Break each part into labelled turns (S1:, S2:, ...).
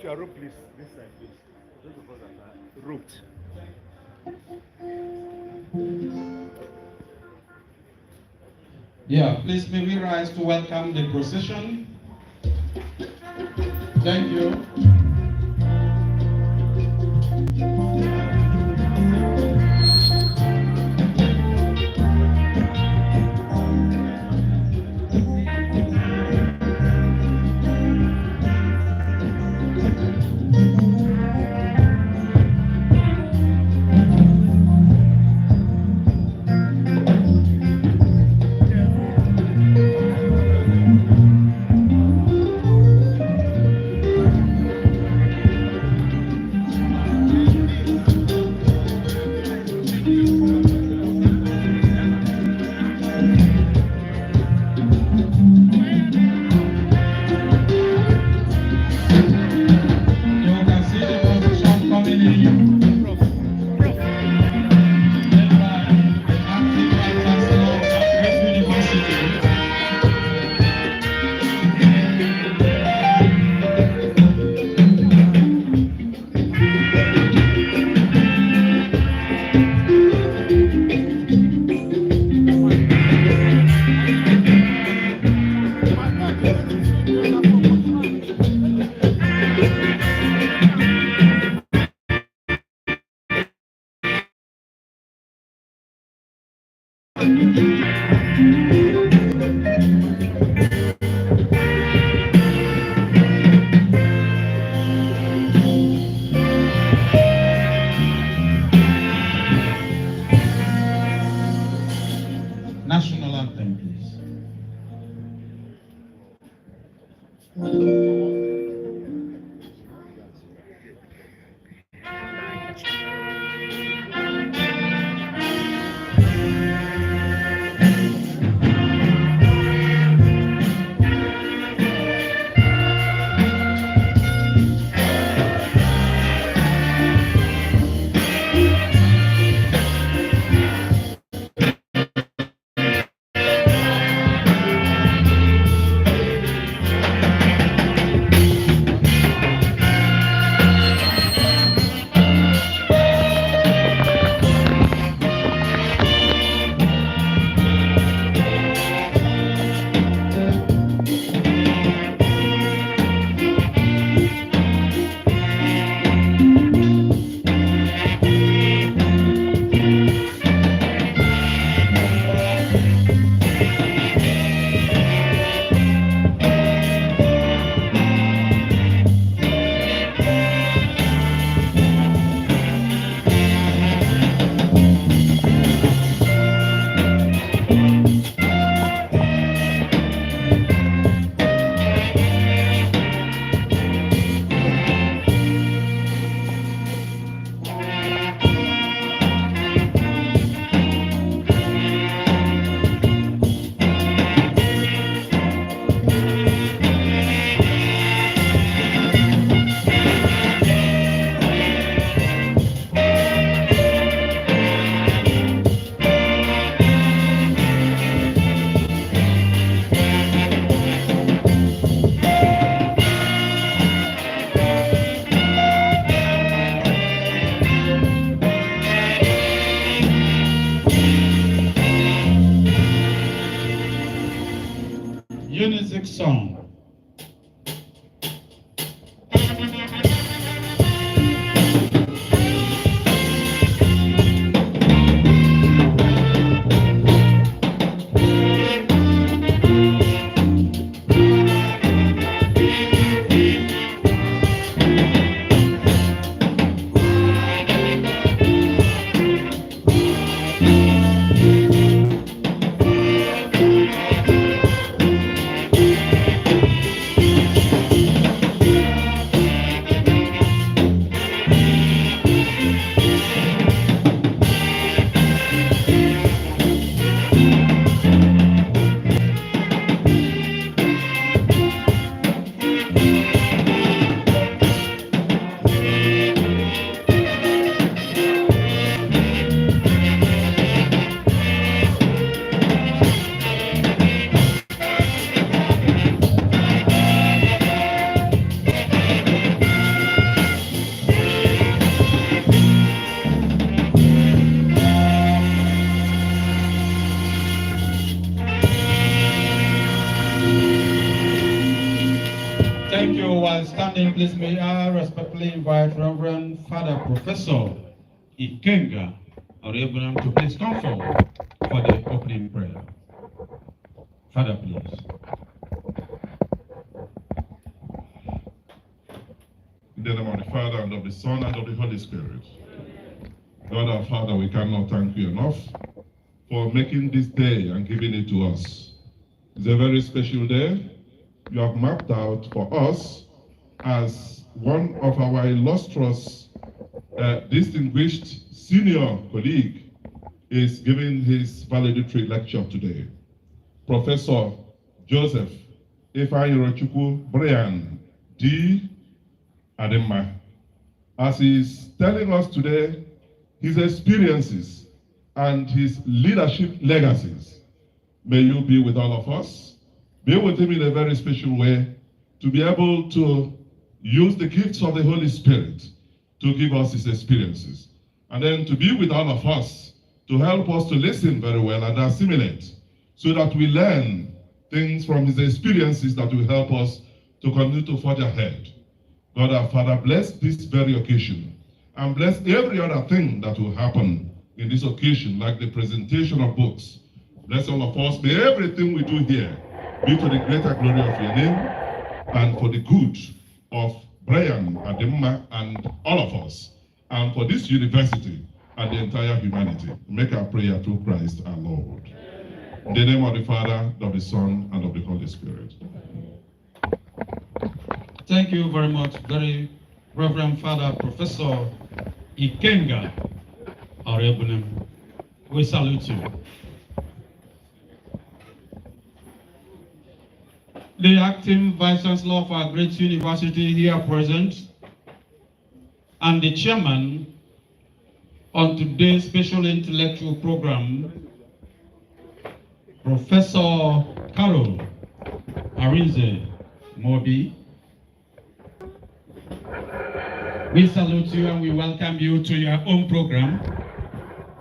S1: are roped, please. This side, please. Those of us that are roped.
S2: Yeah, please may we rise to welcome the procession. Thank you. You can see the procession coming in. Led by the acting Vice Chancellor of Great University. National anthem, please. Music song. standing, please may I respectfully invite Reverend Father Professor Ikenga Adinma to please come forward for the opening prayer. Father, please.
S3: In the name of the Father, and of the Son, and of the Holy Spirit. God our Father, we cannot thank you enough for making this day and giving it to us. It's a very special day. You have mapped out for us as one of our illustrious, distinguished senior colleague is giving his valedictory lecture today. Professor Joseph Ifeanyi Brian D. Adinma, as he's telling us today his experiences and his leadership legacies. May you be with all of us, be with him in a very special way, to be able to use the gifts of the Holy Spirit to give us his experiences, and then to be with all of us, to help us to listen very well and assimilate, so that we learn things from his experiences that will help us to continue to forge ahead. God our Father, bless this very occasion and bless every other thing that will happen in this occasion, like the presentation of books. Bless all of us. May everything we do here be to the greater glory of your name and for the good of Brian Adinma and all of us, and for this university and the entire humanity. Make our prayer through Christ our Lord. In the name of the Father, of the Son, and of the Holy Spirit.
S2: Thank you very much, very Reverend Father Professor Ikenga Adinma. We salute you. The acting Vice Chancellor of our great university here present, and the chairman on today's special intellectual program, Professor Carol Arinze Mobi. We salute you and we welcome you to your own program,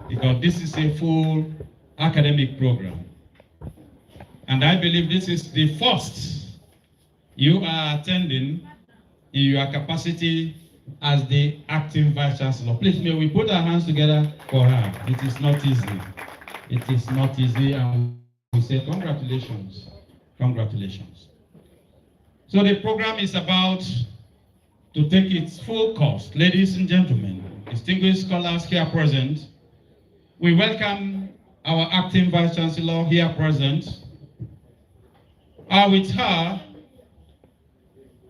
S2: because this is a full academic program. And I believe this is the first you are attending in your capacity as the acting Vice Chancellor. Please, may we put our hands together for her. It is not easy. It is not easy, and we say congratulations. Congratulations. So the program is about to take its full course. Ladies and gentlemen, distinguished scholars here present, we welcome our acting Vice Chancellor here present. With her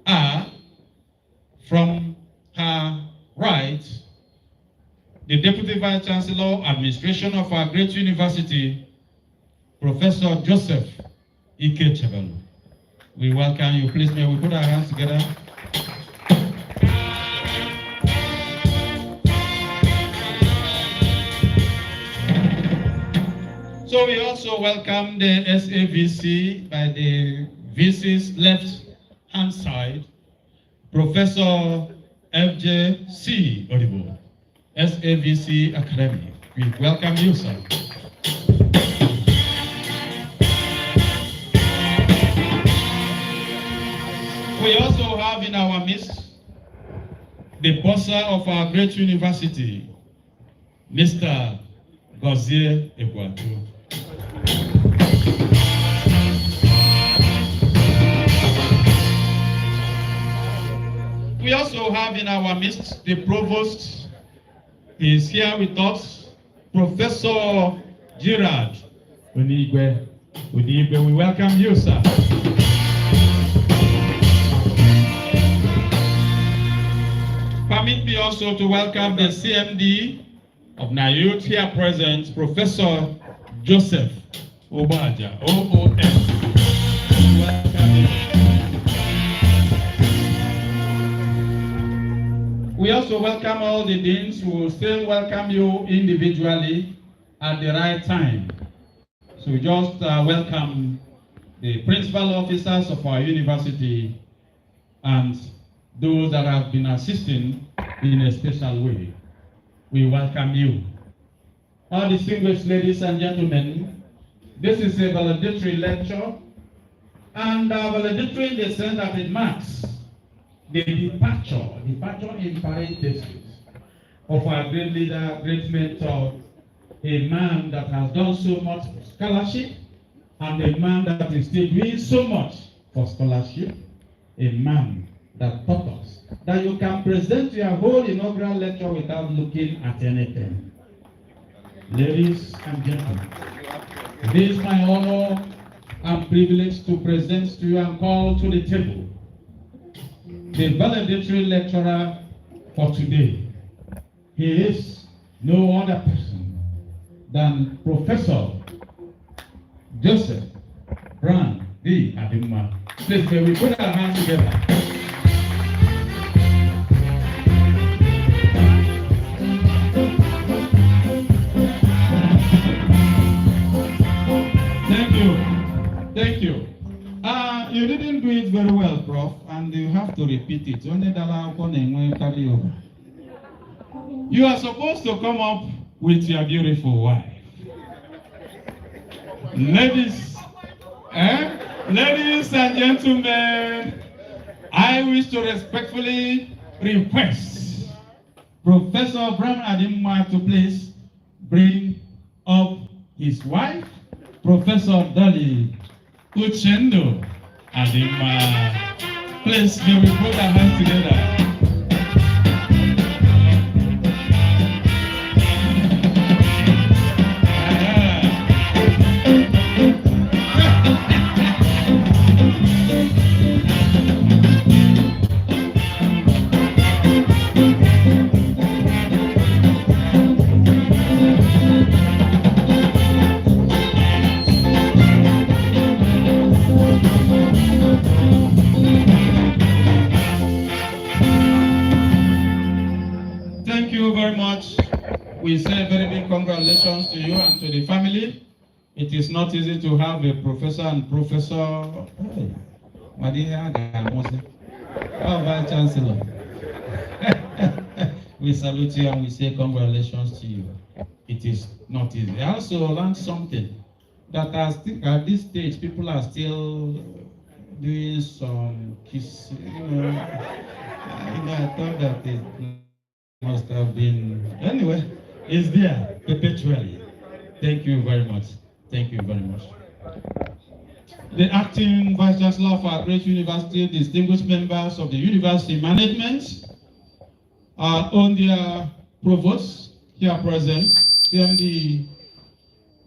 S2: are, from her right, the Deputy Vice Chancellor, Administration of our great university, Professor Joseph Ikechebelu. We welcome you. Please, may we put our hands together. So we also welcome the SAVC by the VC's left-hand side, Professor FJ.C. Odibo, SAVC Academy. We welcome you, sir. We also have in our midst the bursar of our great university, Mr. Gozie Egwatu. We also have in our midst the provost. He is here with us, Professor Gerard Unigwe. We welcome you, sir. Permit me also to welcome the CMD of NIUT here present, Professor Joseph Obaja, OOS. We also welcome all the deans who will still welcome you individually at the right time. So we just welcome the principal officers of our university and those that have been assisting in a special way. We welcome you. All distinguished ladies and gentlemen, this is a valedictory lecture, and valedictory in the sense that it marks the departure in parentheses, of our great leader, great mentor, a man that has done so much for scholarship, and a man that is still doing so much for scholarship, a man that taught us that you can present your whole inaugural lecture without looking at anything. Ladies and gentlemen, it is my honor and privilege to present to you and call to the table the valedictory lecturer for today. He is no other person than Professor Joseph Brown D. Adinma. Please, may we put our hands together. Thank you. You didn't do it very well, Prof, and you have to repeat it. You are supposed to come up with your beautiful wife. Ladies and gentlemen, I wish to respectfully request Professor Brown Adinma to please bring up his wife, Professor Dolly Uchendo Adinma. Please, may we put our hands together. Thank you very much. We say very big congratulations to you and to the family. It is not easy to have a professor and professor. Hey, Vice Chancellor. We salute you and we say congratulations to you. It is not easy. I also learned something that at this stage people are still doing some kissing. I thought that it must have been, anyway, it's there perpetually. Thank you very much. Thank you very much. The acting Vice Chancellor of our great university, distinguished members of the university management, our own dear provost here present, PMD,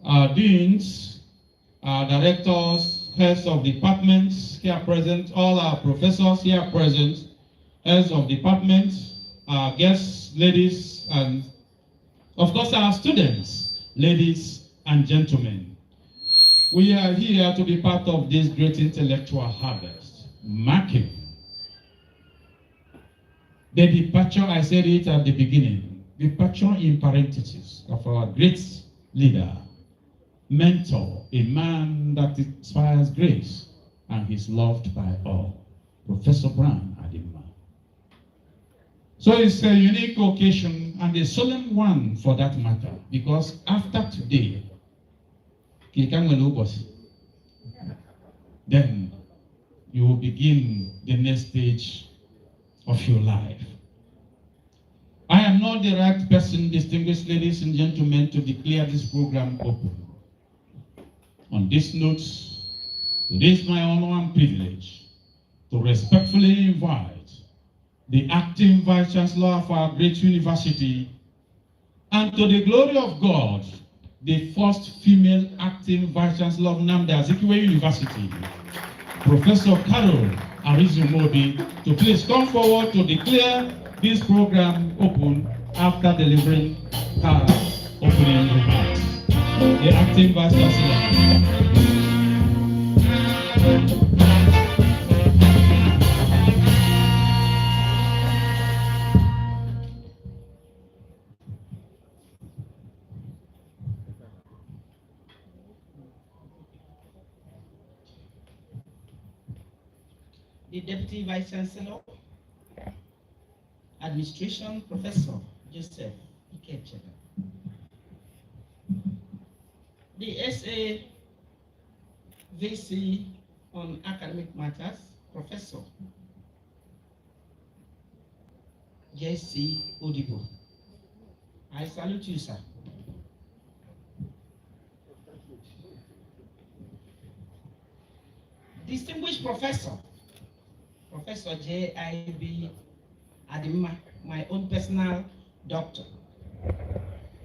S2: our deans, our directors, heads of departments here present, all our professors here present, heads of departments, our guests, ladies, and of course our students, ladies and gentlemen. We are here to be part of this great intellectual harvest, marking the departure, I said it at the beginning, departure in parentheses of our great leader, mentor, a man that inspires grace and is loved by all, Professor Brown Adinma. So it's a unique occasion and a solemn one for that matter, because after today, then you will begin the next stage of your life. I am not the right person, distinguished ladies and gentlemen, to declare this program open. On this note, it is my honor and privilege to respectfully invite the acting Vice Chancellor of our great university, and to the glory of God, the first female acting Vice Chancellor of Nnamdi Azikiwe University, Professor Carol Arizumobi, to please come forward to declare this program open after delivering her opening remarks. The acting Vice Chancellor.
S4: The Deputy Vice Chancellor, Administration Professor Joseph Ikecheta, the SA VC on Academic Matters, Professor J.C. Odibo. I salute you, sir. Distinguished Professor, Professor J.I.B. Adinma, my own personal doctor.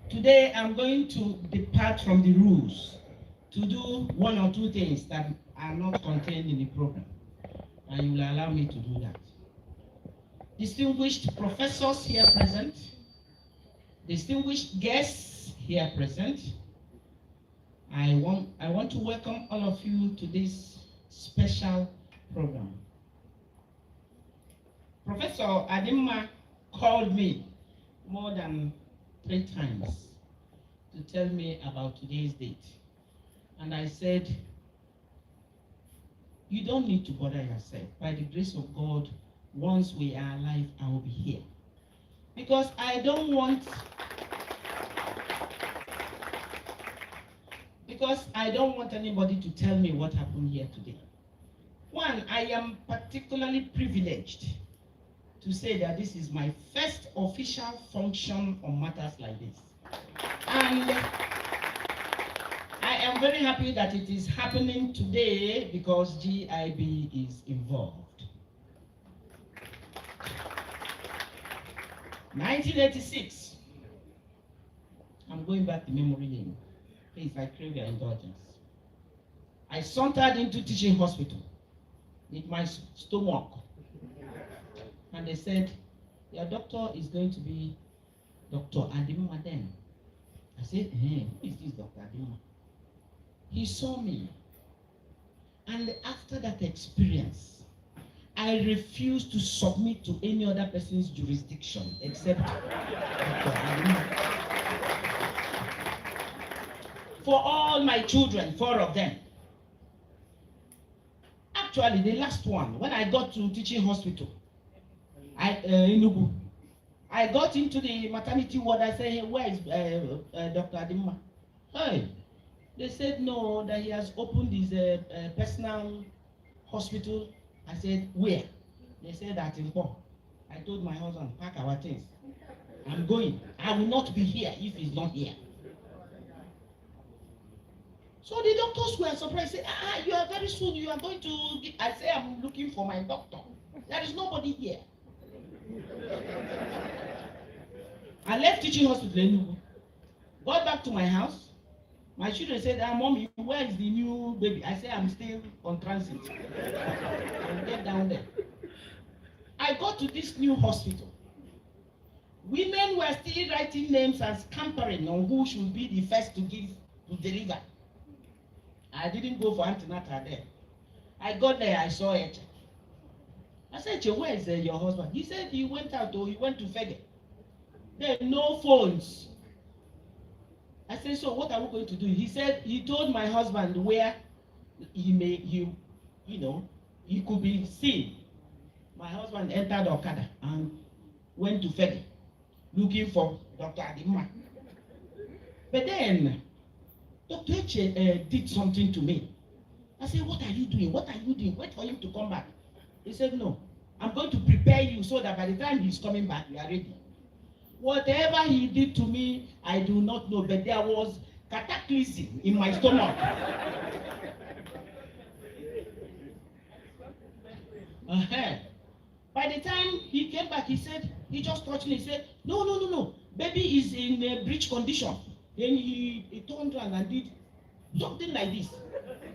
S4: Today I'm going to depart from the rules to do one or two things that are not contained in the program, and you will allow me to do that. Distinguished professors here present, distinguished guests here present, I want to welcome all of you to this special program. Professor Adinma called me more than 3 times to tell me about today's date. And I said, you don't need to bother yourself. By the grace of God, once we are alive, I will be here. Because I don't want anybody to tell me what happened here today. One, I am particularly privileged to say that this is my first official function on matters like this. And I am very happy that it is happening today because GIB is involved. 1986. I'm going back to memory lane. Please, I crave your indulgence. I sauntered into teaching hospital with my stomach. And they said, your doctor is going to be Dr. Adinma then. I said, hey, who is this Dr. Adinma? He saw me. And after that experience, I refused to submit to any other person's jurisdiction except Dr. Adinma. For all my children, 4 of them. Actually, the last one, when I got to teaching hospital, I got into the maternity ward. I said, hey, where is Dr. Adinma? Hey, they said no, that he has opened his personal hospital. I said, where? They said that in Prof. I told my husband, pack our things. I'm going. I will not be here if he's not here. So the doctors were surprised. Say, you are very soon. You are going to. I say, I'm looking for my doctor. There is nobody here. I left teaching hospital in Enugu. Got back to my house. My children said, Mommy, where is the new baby? I said, I'm still on transit. I'll get down there. I got to this new hospital. Women were still writing names and scampering on who should be the first to deliver. I didn't go for antenatal there. I got there, I saw it. I said, where is your husband? He said he went out or he went to Fege. There are no phones. I said, so what are we going to do? He said he told my husband where he could be seen. My husband entered Okada and went to Fege looking for Dr. Adinma. But then Dr. H did something to me. I said, what are you doing? What are you doing? Wait for him to come back. He said, no, I'm going to prepare you so that by the time he's coming back, you are ready. Whatever he did to me, I do not know, but there was cataclysm in my stomach. By the time he came back, he said, he just touched me, he said, no, baby is in a breech condition. Then he turned around and did something like this.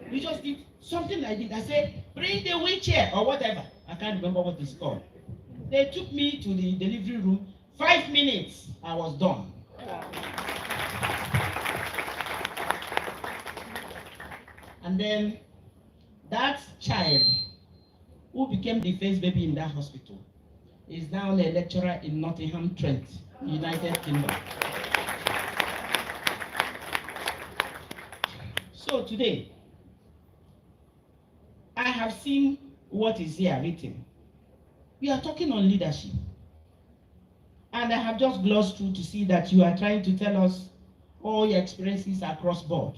S4: He just did something like this. I said, bring the wheelchair or whatever. I can't remember what it's called. They took me to the delivery room. 5 minutes, I was done. And then that child who became the first baby in that hospital is now a lecturer in Nottingham, Trent, United Kingdom. So today, I have seen what is here written. We are talking on leadership. And I have just glossed through to see that you are trying to tell us all your experiences across board.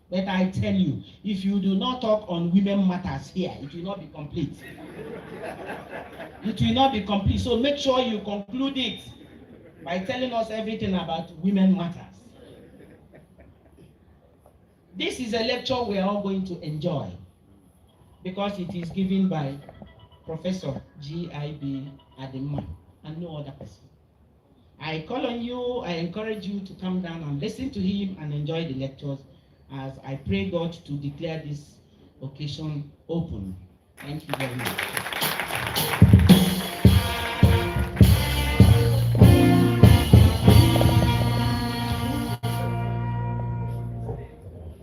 S4: But I tell you, if you do not talk on women matters here, it will not be complete. it will not be complete. So make sure you conclude it by telling us everything about women matters. This is a lecture we are all going to enjoy because it is given by Professor G.I.B. Adinma and no other person. I call on you, I encourage you to come down and listen to him and enjoy the lectures as I pray God to declare this occasion open. Thank you very much.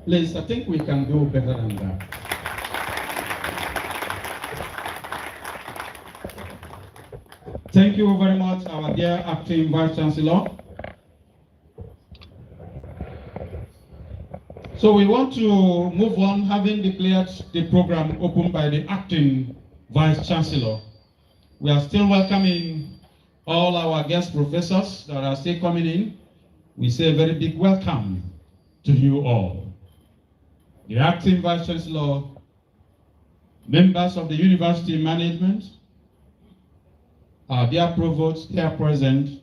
S2: Please, I think we can do better than that. Thank you very much, our dear Acting Vice Chancellor. So we want to move on, having declared the program open by the Acting Vice Chancellor. We are still welcoming all our guest professors that are still coming in. We say a very big welcome to you all. The Acting Vice Chancellor, members of the University Management, our dear Provost here present,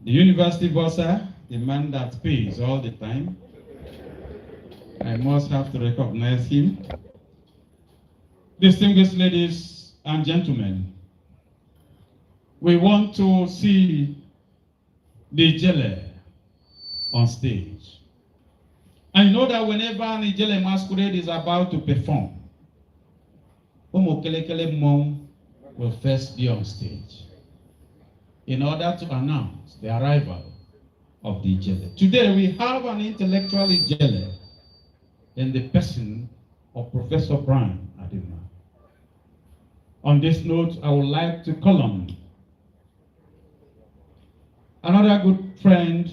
S2: the University Bossa, the man that pays all the time. I must have to recognize him. Distinguished ladies and gentlemen, we want to see the Ijele on stage. I know that whenever an Ijele masquerade is about to perform, Omokelekele Mom will first be on stage in order to announce the arrival of the Ijele. Today we have an intellectual Ijele in the person of Professor Brian Adinma. On this note, I would like to call on another good friend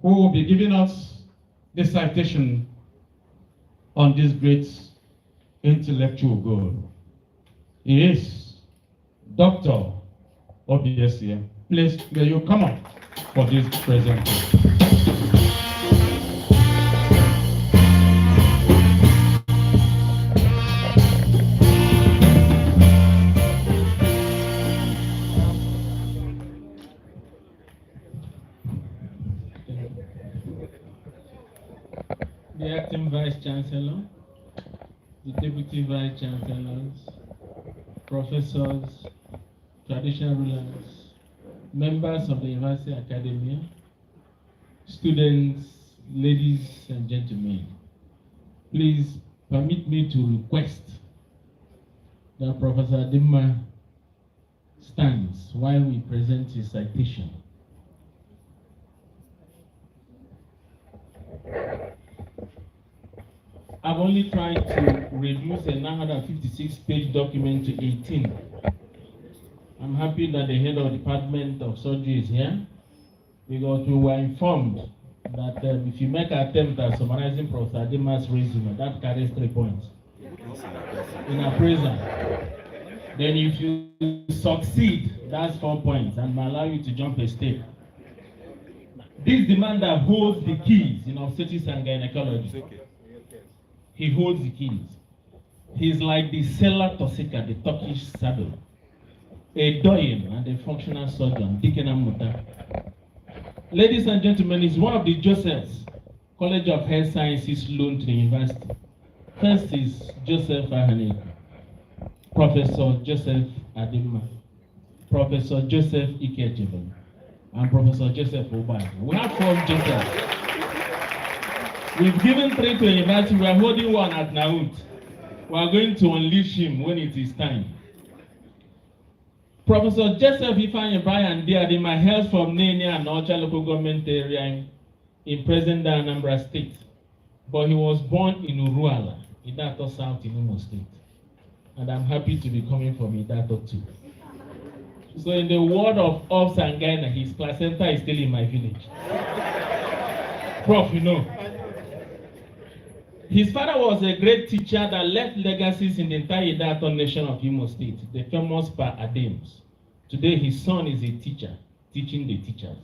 S2: who will be giving us the citation on this great intellectual goal. He is Dr. Obiesia. Please, may you come up for this presentation.
S5: The Acting Vice Chancellor, the Deputy Vice Chancellors, professors, traditional rulers, members of the University Academy, students, ladies and gentlemen, please permit me to request that Professor Adinma stands while we present his citation. I've only tried to reduce a 956-page document to 18. I'm happy that the head of the Department of Surgery is here, because we were informed that if you make an attempt at summarizing Professor Adinma's resume, that carries 3 points in appraisal. Then if you succeed, that's 4 points and will allow you to jump a step. This demander holds the keys in obstetrics and gynecology. He holds the keys. He's like the Sela Tosika, the Turkish saddle, a doyen and a functional surgeon, Dikenamuta. Ladies and gentlemen, he's one of the Josephs, College of Health Sciences loaned to the university. First is Joseph Ahaneke, Professor Joseph Adinma, Professor Joseph Ikecheben, and Professor Joseph Obad. We have 4 Josephs. We've given 3 to the university. We are holding 1 at Naut. We are going to unleash him when it is time. Professor Joseph Ifeanyi Brian D. Adinma hails from Nene and Ocha local government area in present-day Anambra State. But he was born in Uruala, Idato South in Imo State. And I'm happy to be coming from Idato too. So in the word of Obs and Ghana, his placenta is still in my village. Prof, you know. His father was a great teacher that left legacies in the entire Idato nation of Imo State, the famous Pa Adams. Today, his son is a teacher, teaching the teachers.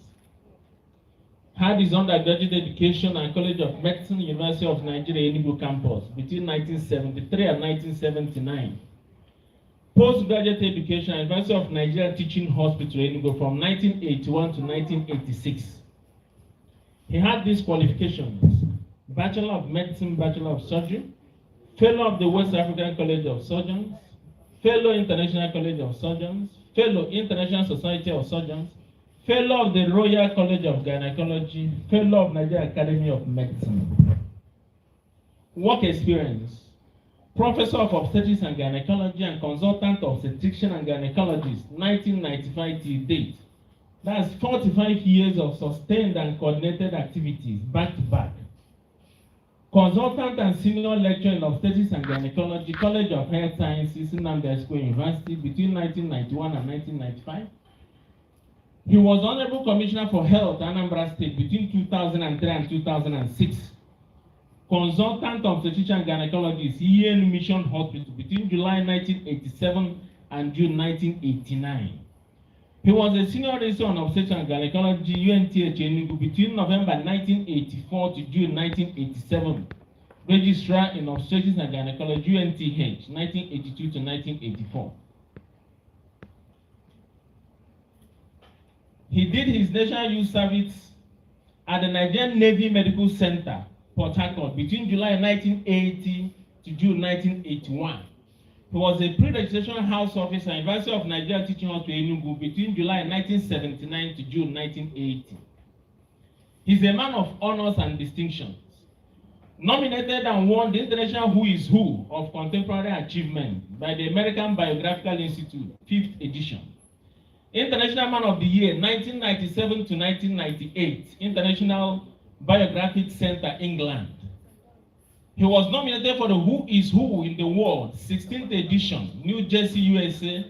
S5: Had his undergraduate education at College of Medicine, University of Nigeria, Enugu campus between 1973 and 1979. postgraduate education at University of Nigeria Teaching Hospital Enugu from 1981 to 1986. He had these qualifications: Bachelor of Medicine, Bachelor of Surgery, Fellow of the West African College of Surgeons, Fellow International College of Surgeons, Fellow International Society of Surgeons, Fellow of the Royal College of Gynecology, Fellow of Nigeria Academy of Medicine. Work experience: Professor of Obstetrics and Gynecology and Consultant Obstetrician and Gynecologist, 1995 till date. That's 45 years of sustained and coordinated activities, back to back. Consultant and Senior Lecturer in Obstetrics and Gynecology, College of Health Sciences, Nnamdi Azikiwe University, between 1991 and 1995. He was Honorable Commissioner for Health, Anambra State, between 2003 and 2006. Consultant Obstetrician and Gynecologist, EN Mission Hospital, between July 1987 and June 1989. He was a Senior Register on Obstetrician and Gynecology, UNTH Enugu, between November 1984 to June 1987. Registrar in Obstetrics and Gynecology, UNTH, 1982 to 1984. He did his National Youth Service at the Nigerian Navy Medical Center, Port Harcourt, between July 1980 to June 1981. He was a pre-registration house officer at University of Nigeria Teaching Hospital Enugu between July 1979 to June 1980. He's a man of honors and distinctions. Nominated and won the International Who is Who of Contemporary Achievement by the American Biographical Institute, 5th edition. International Man of the Year, 1997 to 1998, International Biographic Center, England. He was nominated for the Who is Who in the World, 16th edition, New Jersey, USA,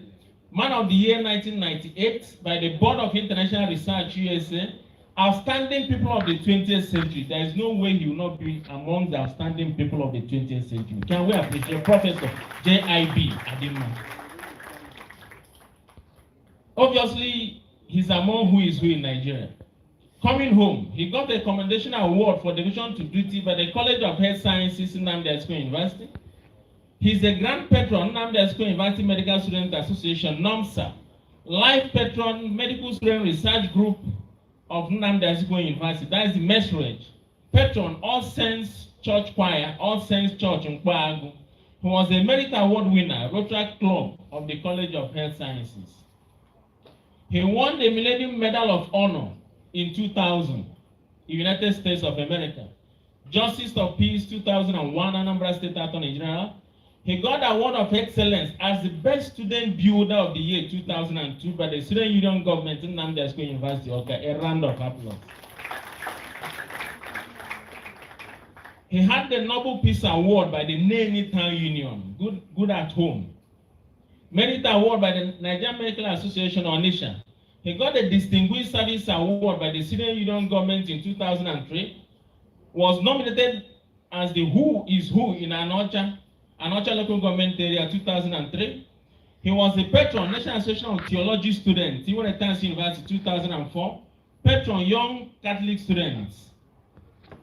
S5: Man of the Year 1998 by the Board of International Research, USA, Outstanding People of the 20th Century. There is no way he will not be among the outstanding people of the 20th century. Can we appreciate Professor J.I.B. Adinma? Obviously, he's among who is who in Nigeria. Coming home, he got a commendation award for devotion to duty by the College of Health Sciences, Nnamdi Azikiwe University. He's a grand patron, Nnamdi Azikiwe University Medical Student Association, NOMSA, life patron, Medical Student Research Group of Nnamdi Azikiwe University. That is the Mesrage. Patron, All Saints Church Choir, All Saints Church in Kwagu, who was a Merit Award winner, Rotary Club of the College of Health Sciences. He won the Millennium Medal of Honor in 2000, United States of America. Justice of Peace 2001, Anambra State Attorney General. He got the Award of Excellence as the Best Student Builder of the Year 2002 by the Student Union Government in Nnamdi Azikiwe University. Okay, a round of applause. He had the Nobel Peace Award by the Nene Town Union, good at home. Merit Award by the Nigerian Medical Association, Onisha. He got the Distinguished Service Award by the Student Union Government in 2003. Was nominated as the Who is Who in Anocha local government area 2003. He was the patron, National Association of Theology Students, Iwere University 2004. Patron, Young Catholic Students.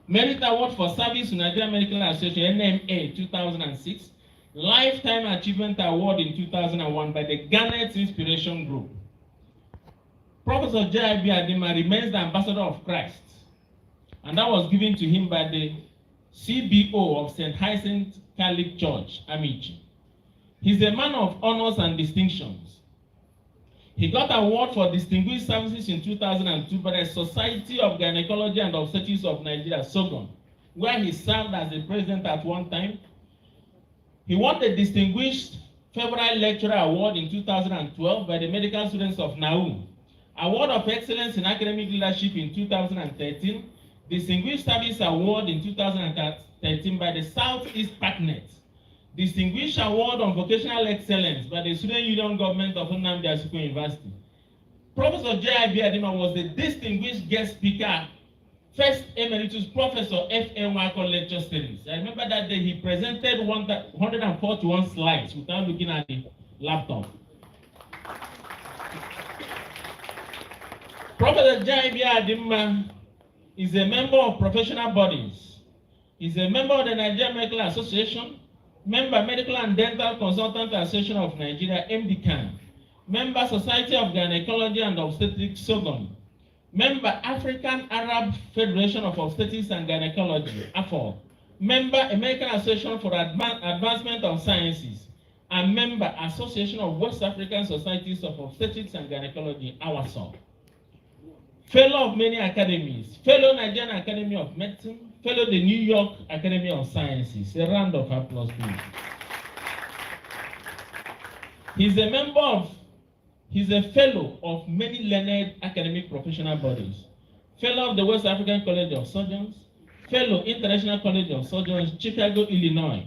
S5: Merit Award for Service to Nigerian Medical Association, NMA 2006. Lifetime Achievement Award in 2001 by the Garnet Inspiration Group. Professor J.I.B. Adinma remains the ambassador of Christ, and that was given to him by the CBO of St. Hyacinth Catholic Church, Amici. He's a man of honors and distinctions. He got an award for distinguished services in 2002 by the Society of Gynecology and Obstetrics of Nigeria, SOGON, where he served as the president at one time. He won the Distinguished February Lecturer Award in 2012 by the Medical Students of NAU. Award of Excellence in Academic Leadership in 2013. Distinguished Service Award in 2013 by the Southeast Partnet. Distinguished Award on Vocational Excellence by the Student Union Government of Nnamdi Azikiwe University. Professor J.I.B. Adinma was the distinguished guest speaker, first emeritus Professor F.A. Nwako Lecture Series. I remember that day he presented 141 slides without looking at the laptop. Professor J.I.B. Adinma is a member of professional bodies. He's a member of the Nigerian Medical Association, Member Medical and Dental Consultant Association of Nigeria, MDCAN. Member Society of Gynecology and Obstetrics, SOGON. Member African Arab Federation of Obstetrics and Gynecology, AFOG. Member American Association for Advancement of Sciences. And member Association of West African Societies of Obstetrics and Gynecology, AWASOG. Fellow of many academies, fellow Nigerian Academy of Medicine, fellow the New York Academy of Sciences. A round of applause, please. He's a fellow of many learned academic professional bodies. Fellow of the West African College of Surgeons, fellow International College of Surgeons, Chicago, Illinois,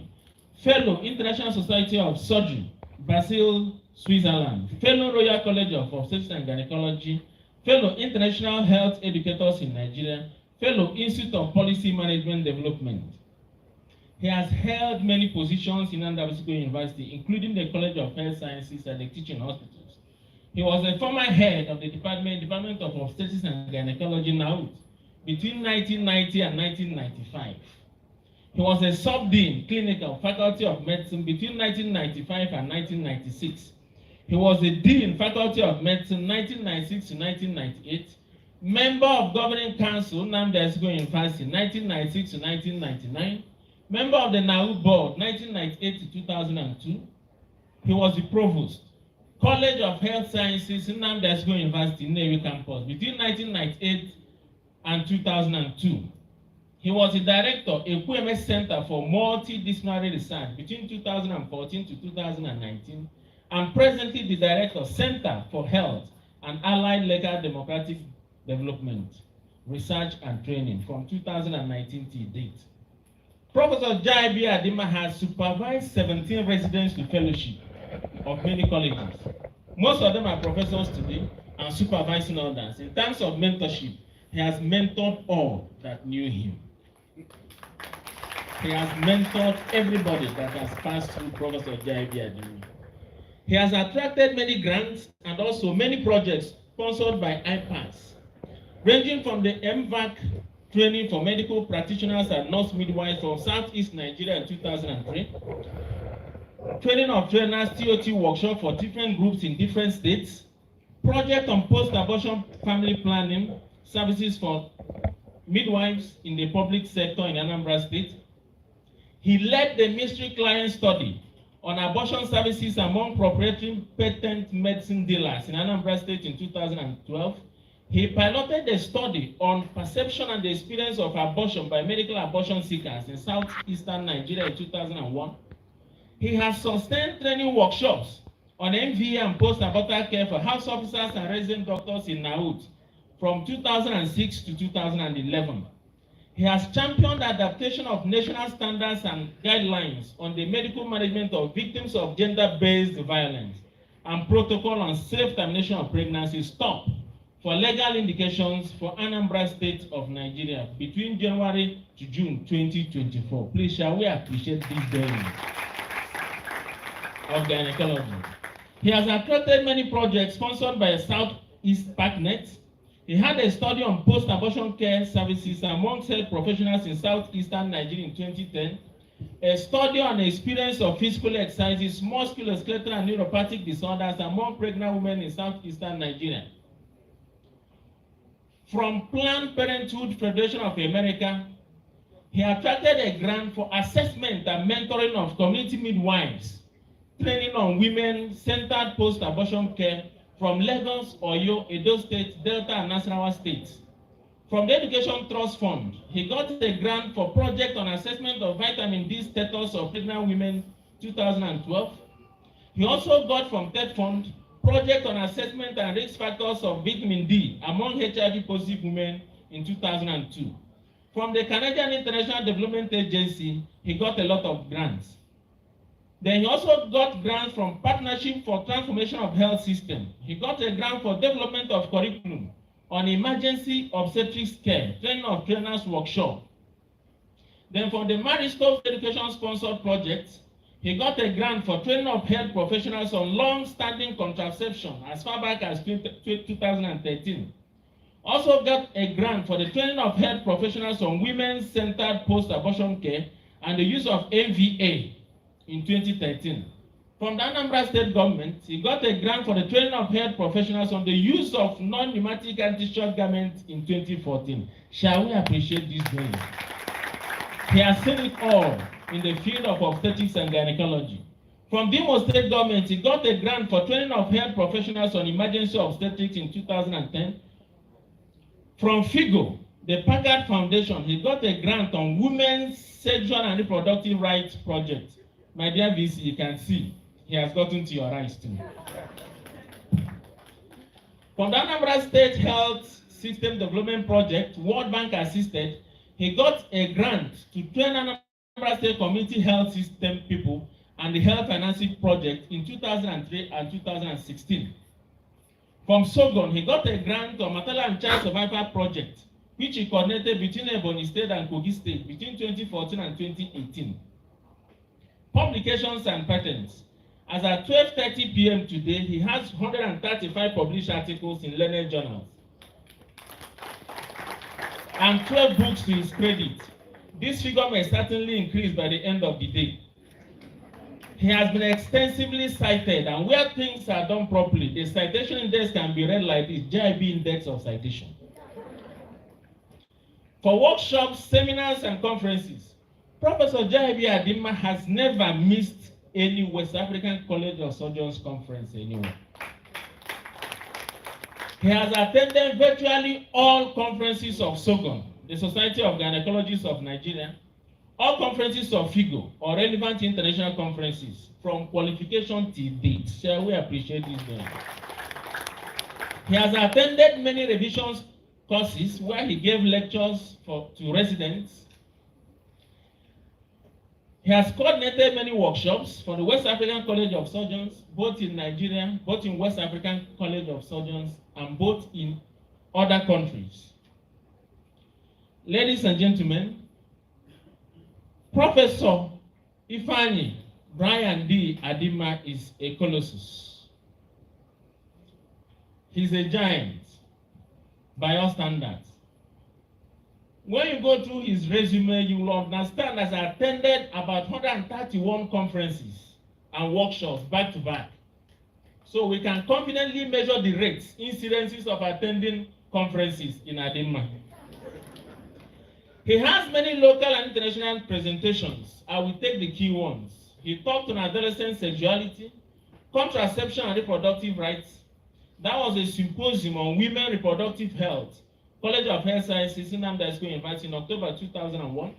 S5: fellow International Society of Surgery, Basel, Switzerland, fellow Royal College of Obstetrics and Gynecology, fellow International Health Educators in Nigeria, fellow Institute of Policy Management Development. He has held many positions in Nnamdi University, including the College of Health Sciences and the teaching hospitals. He was a former head of the Department of Obstetrics and Gynecology, NAUT, between 1990 and 1995. He was a sub-dean, clinical, faculty of medicine between 1995 and 1996. He was a dean, faculty of medicine 1996 to 1998. Member of governing council, Nnamdi University 1996 to 1999. Member of the NAUT board 1998 to 2002. He was the provost, College of Health Sciences, Nnamdi University, Nnewi campus between 1998 and 2002. He was the director, Equus Center for Multidisciplinary Research between 2014 to 2019, and presently the director, Center for Health and Allied Legal Democratic Development, Research and Training from 2019 till date. Professor Jaibi Adinma has supervised 17 residents to fellowship of many colleges. Most of them are professors today and supervising others. In terms of mentorship, he has mentored all that knew him. He has mentored everybody that has passed through Professor Jaibi Adinma. He has attracted many grants and also many projects sponsored by IPAS, ranging from the MVAC training for medical practitioners and nurse midwives from Southeast Nigeria in 2003, training of trainers, TOT workshop for different groups in different states, project on post-abortion family planning services for midwives in the public sector in Anambra State. He led the mystery client study on abortion services among proprietary patent medicine dealers in Anambra State in 2012. He piloted a study on perception and the experience of abortion by medical abortion seekers in southeastern Nigeria in 2001. He has sustained training workshops on MVA and post-abortal care for house officers and resident doctors in NAUT from 2006 to 2011. He has championed the adaptation of national standards and guidelines on the medical management of victims of gender-based violence and protocol on safe termination of pregnancy stop for legal indications for Anambra State of Nigeria between January to June 2024. Please, shall we appreciate this day of gynecology? He has attracted many projects sponsored by Southeast PACNet. He had a study on post-abortion care services among health professionals in southeastern Nigeria in 2010, a study on the experience of physical exercises, musculoskeletal and neuropathic disorders among pregnant women in southeastern Nigeria. From Planned Parenthood Federation of America, he attracted a grant for assessment and mentoring of community midwives, training on women-centered post-abortion care from Lagos, Oyo, Edo State, Delta, and Nasarawa states. From the Education Trust Fund, he got a grant for project on assessment of vitamin D status of pregnant women 2012. He also got from TED Fund project on assessment and risk factors of vitamin D among HIV positive women in 2002. From the Canadian International Development Agency, he got a lot of grants. Then he also got grants from Partnership for Transformation of Health System. He got a grant for development of curriculum on emergency obstetrics care, training of trainers workshop. Then from the Marisco Education Sponsored Project, he got a grant for training of health professionals on long-standing contraception as far back as 2013. Also got a grant for the training of health professionals on women-centered post-abortion care and the use of MVA in 2013. From the Anambra State government, he got a grant for the training of health professionals on the use of non-pneumatic anti-shock garments in 2014. Shall we appreciate this man? He has seen it all in the field of obstetrics and gynecology. From the Imo State government, he got a grant for training of health professionals on emergency obstetrics in 2010. From FIGO, the Packard Foundation, he got a grant on women's sexual and reproductive rights project. My dear VC, you can see he has gotten to your rights too. From the Anambra State Health System Development Project, World Bank assisted, he got a grant to train Anambra State Community Health System people and the Health Financing Project in 2003 and 2016. From Sogon, he got a grant on Maternal and Child Survival Project, which he coordinated between Ebonyi State and Kogi State between 2014 and 2018. Publications and patents. As at 12:30 p.m. today, he has 135 published articles in learned journals and 12 books to his credit. This figure may certainly increase by the end of the day. He has been extensively cited, and where things are done properly, the citation index can be read like this: JIB Index of Citation. For workshops, seminars, and conferences, Professor JIB Adinma has never missed any West African College of Surgeons conference anywhere. He has attended virtually all conferences of SOGON, the Society of Gynecologists of Nigeria, all conferences of FIGO, or relevant international conferences, from qualification till date. Shall we appreciate this man? He has attended many revisions courses where he gave lectures to residents. He has coordinated many workshops for the West African College of Surgeons, both in Nigeria, both in West African College of Surgeons, and both in other countries. Ladies and gentlemen, Professor Ifeanyi Brian D. Adinma is a colossus. He's a giant by all standards. When you go through his resume, you will understand that I attended about 131 conferences and workshops back to back. So we can confidently measure the rates, incidences of attending conferences in Adinma. He has many local and international presentations. I will take the key ones. He talked on adolescent sexuality, contraception and reproductive rights. That was a symposium on women reproductive health, College of Health Sciences, Nnamdi Azikiwe University, in October 2001.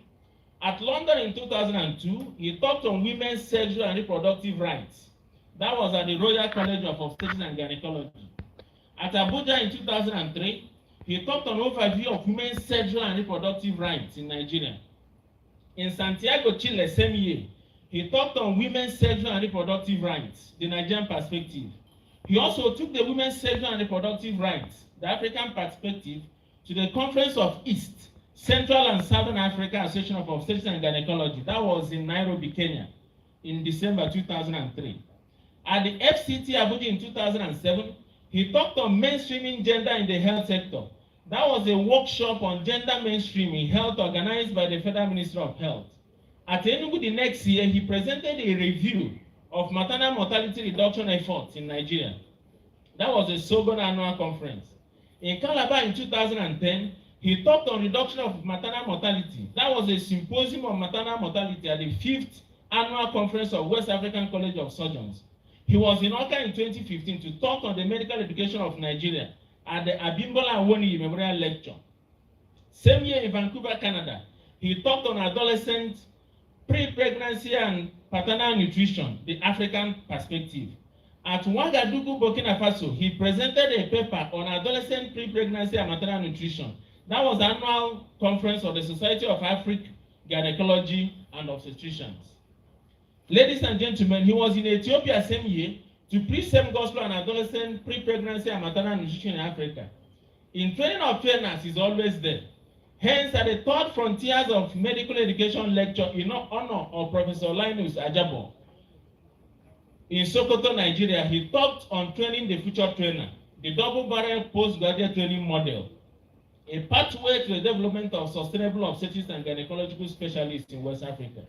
S5: At London in 2002, he talked on women's sexual and reproductive rights. That was at the Royal College of Obstetrics and Gynecology. At Abuja in 2003, he talked on overview of women's sexual and reproductive rights in Nigeria. In Santiago, Chile, same year, he talked on women's sexual and reproductive rights, the Nigerian perspective. He also took the women's sexual and reproductive rights, the African perspective, to the Conference of East, Central and Southern Africa Association of Obstetrics and Gynecology. That was in Nairobi, Kenya, in December 2003. At the FCT Abuja in 2007, he talked on mainstreaming gender in the health sector. That was a workshop on gender mainstreaming health organized by the Federal Ministry of Health. At Enugu the next year, he presented a review of maternal mortality reduction efforts in Nigeria. That was a SOGON annual conference. In Calabar in 2010, he talked on reduction of maternal mortality. That was a symposium on maternal mortality at the 5th annual conference of West African College of Surgeons. He was in Oka in 2015 to talk on the medical education of Nigeria at the Abimbola Awoniyi Memorial Lecture. Same year in Vancouver, Canada, he talked on adolescent pre-pregnancy and paternal nutrition, the African perspective. At Ouagadougou, Burkina Faso, he presented a paper on adolescent pre-pregnancy and maternal nutrition. That was the annual conference of the Society of African Gynecology and Obstetricians. Ladies and gentlemen, he was in Ethiopia same year to preach same gospel on adolescent pre-pregnancy and maternal nutrition in Africa. In training of trainers, he's always there. Hence, at the third frontiers of medical education lecture in honor of Professor Linus Ajabo in Sokoto, Nigeria, he talked on training the future trainer, the double-barrel postgraduate training model, a pathway to the development of sustainable obstetrics and gynecological specialists in West Africa.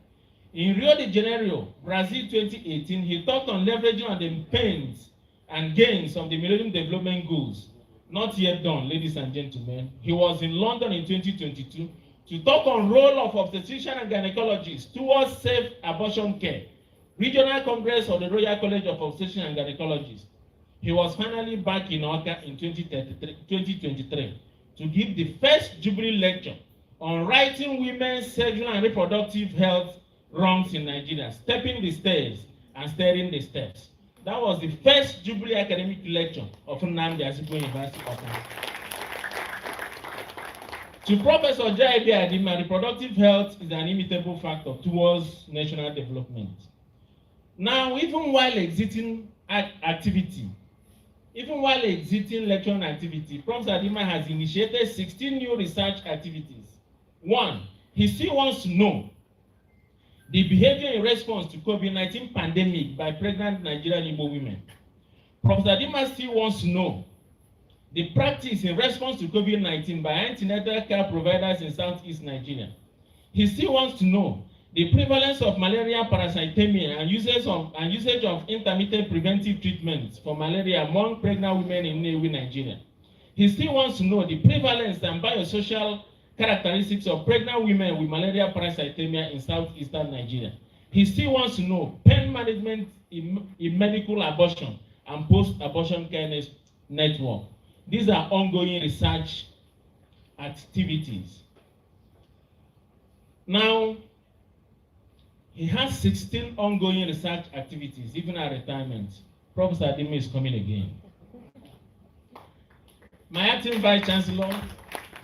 S5: In Rio de Janeiro, Brazil 2018, he talked on leveraging on the pains and gains of the Millennium Development Goals. Not yet done, ladies and gentlemen. He was in London in 2022 to talk on role of obstetrician and gynecologists towards safe abortion care. Regional Congress of the Royal College of Obstetricians and Gynecologists. He was finally back in Oka in 2023 to give the first Jubilee lecture on righting women's sexual and reproductive health wrongs in Nigeria, stepping the stairs and steering the steps. That was the first Jubilee academic lecture of Nnamdi Azikiwe University. To Professor J.I.B. Adinma, reproductive health is an immutable factor towards national development. Now, even while exiting activity, even while exiting lecturing activity, Prof. Adinma has initiated 16 new research activities. One, he still wants to know the behavior in response to COVID-19 pandemic by pregnant Nigerian Igbo women. Prof. Adinma still wants to know the practice in response to COVID-19 by antenatal care providers in Southeast Nigeria. He still wants to know the prevalence of malaria parasitemia and usage of intermittent preventive treatments for malaria among pregnant women in Nnewi, Nigeria. He still wants to know the prevalence and biosocial characteristics of pregnant women with malaria parasitemia in southeastern Nigeria. He still wants to know pain management in medical abortion and post-abortion care network. These are ongoing research activities. Now, he has 16 ongoing research activities, even at retirement. Professor Adinma is coming again. My acting Vice Chancellor,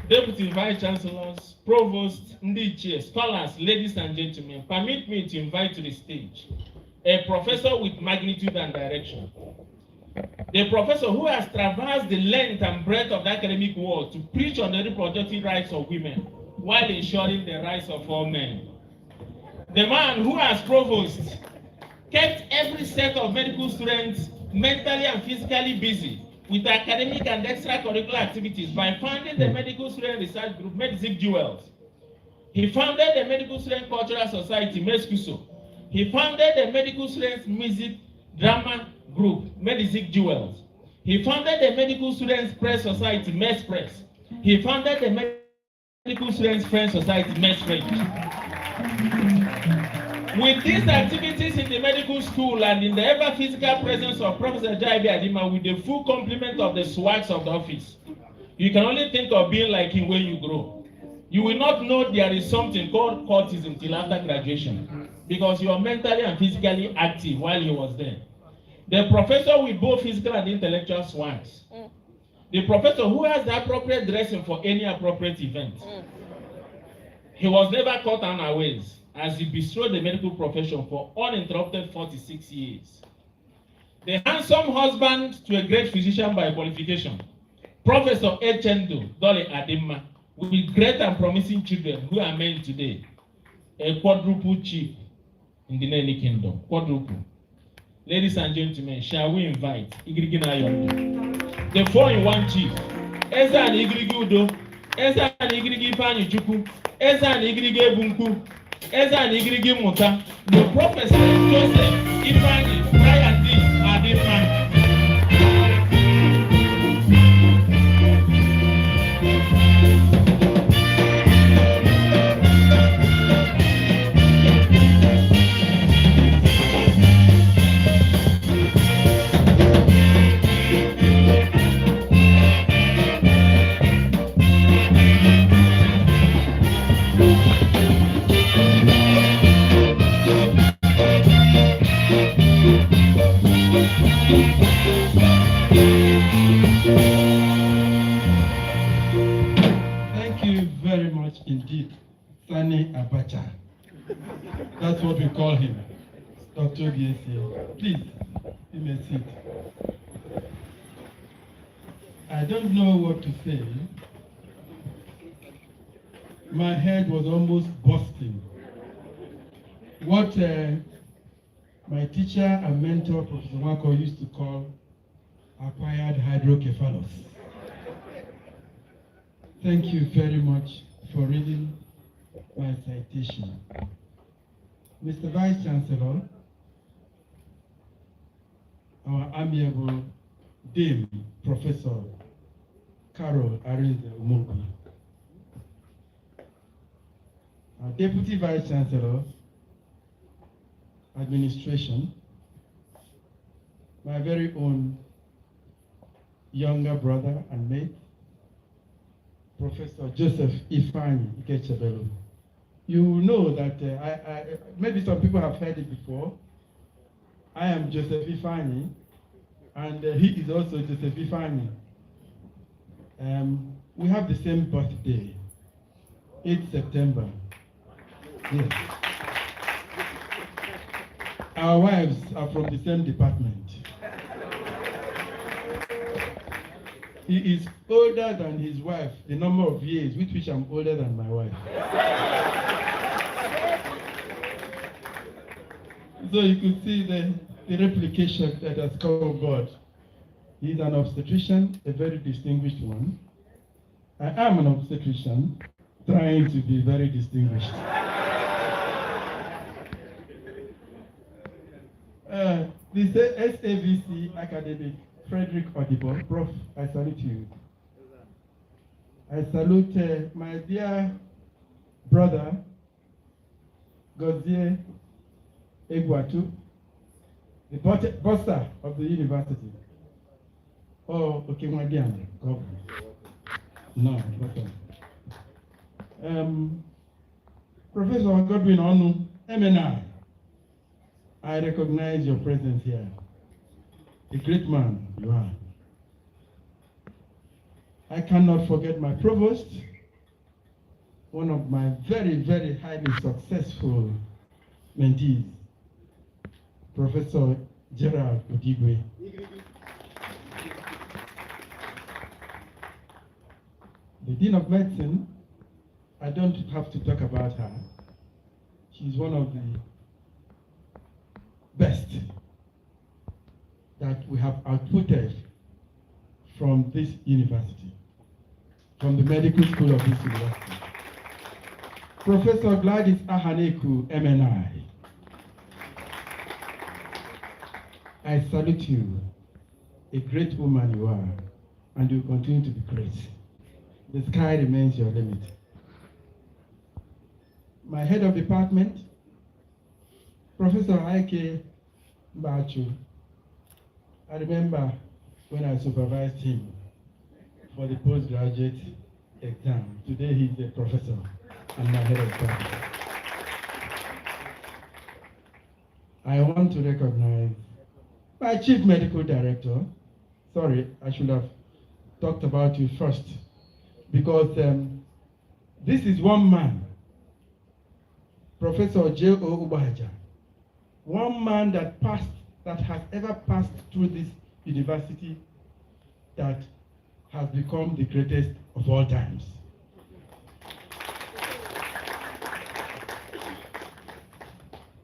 S5: Deputy Vice Chancellors, Provosts, Ndiche, scholars, ladies and gentlemen, permit me to invite to the stage a professor with magnitude and direction. The professor who has traversed the length and breadth of the academic world to preach on the reproductive rights of women while ensuring the rights of all men. The man who has provost kept every set of medical students mentally and physically busy with academic and extracurricular activities by founding the Medical Student Research Group, Medizic Jewels. He founded the Medical Student Cultural Society, MESCUSO. He founded the Medical Students Music Drama Group, Medizic Jewels. He founded the Medical Students Press Society, MESPress. He founded the Medical Students Friends Society, MESFriends. With these activities in the medical school and in the ever physical presence of Professor J.I.B. Adinma with the full complement of the swags of the office, you can only think of being like him when you grow. You will not know there is something called courtism till after graduation because you are mentally and physically active while he was there. The professor with both physical and intellectual swags. The professor who has the appropriate dressing for any appropriate event. He was never caught unawares as he bestrode the medical profession for uninterrupted 46 years. The handsome husband to a great physician by qualification, Professor Echendo Dole Adinma, with great and promising children who are men today, a quadruple chief in the Nene Kingdom. Quadruple. Ladies and gentlemen, shall we invite Igrigi Nayondo, the 4-in-1 chief, Eza and Igrigi Udo, Eza and Igrigi Fanyu Chukwu, Eza and Igrigi Ebunku, Eza and Igrigi Muta, the Professor Joseph Ifeanyi Brian D. Adinma.
S1: Thank you very much indeed, Sani Abacha. That's what we call him, Dr. BSA. Please, you may sit. I don't know what to say. My head was almost bursting. What my teacher and mentor, Professor Wako, used to call acquired hydrocephalus. Thank you very much for reading my citation. Mr. Vice Chancellor, our amiable Dame, Professor Carol Arinze Umoku, our Deputy Vice Chancellor, Administration, my very own younger brother and mate, Professor Joseph Ifeanyi Ikechebelu. You know that maybe some people have heard it before. I am Joseph Ifeanyi, and he is also Joseph Ifeanyi. We have the same birthday, 8th September. Yes. Our wives are from the same department. He is older than his wife, the number of years with which I'm older than my wife. So you could see the replication that has come on board. He's an obstetrician, a very distinguished one. I am an obstetrician, trying to be very distinguished. The SAVC academic, Frederick Odibo, Prof, I salute you. I salute my dear brother, Gozie Egwatu, the bursar of the university. Oh, okay, my dear, no, Professor Godwin Onu, MNI, I recognize your presence here. A great man you are. I cannot forget my provost, one of my very, very highly successful mentees, Professor Gerald Odigwe. The Dean of Medicine, I don't have to talk about her. She's one of the best that we have outputted from this university, from the medical school of this university. Professor Gladys Ahaneku, MNI. I salute you, a great woman you are, and you continue to be great. The sky remains your limit. My head of department, Professor Aike Bachu. I remember when I supervised him for the postgraduate exam. Today he's a professor and my head of department. I want to recognize my chief medical director. Sorry, I should have talked about you first, because this is one man, Professor J.O. Ubaja, one man that has ever passed through this university that has become the greatest of all times.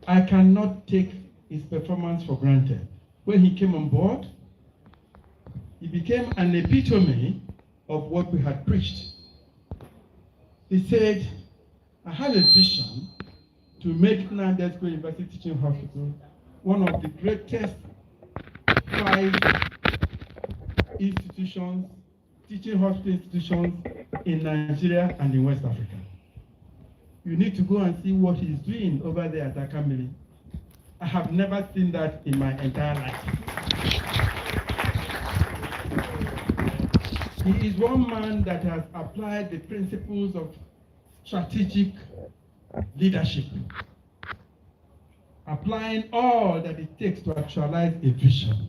S1: I cannot take his performance for granted. When he came on board, he became an epitome of what we had preached. He said, I have a vision to make Nnamdi University Teaching Hospital one of the greatest 5 institutions, teaching hospital institutions in Nigeria and in West Africa. You need to go and see what he's doing over there at Akamili. I have never seen that in my entire life. He is one man that has applied the principles of strategic leadership, applying all that it takes to actualize a vision,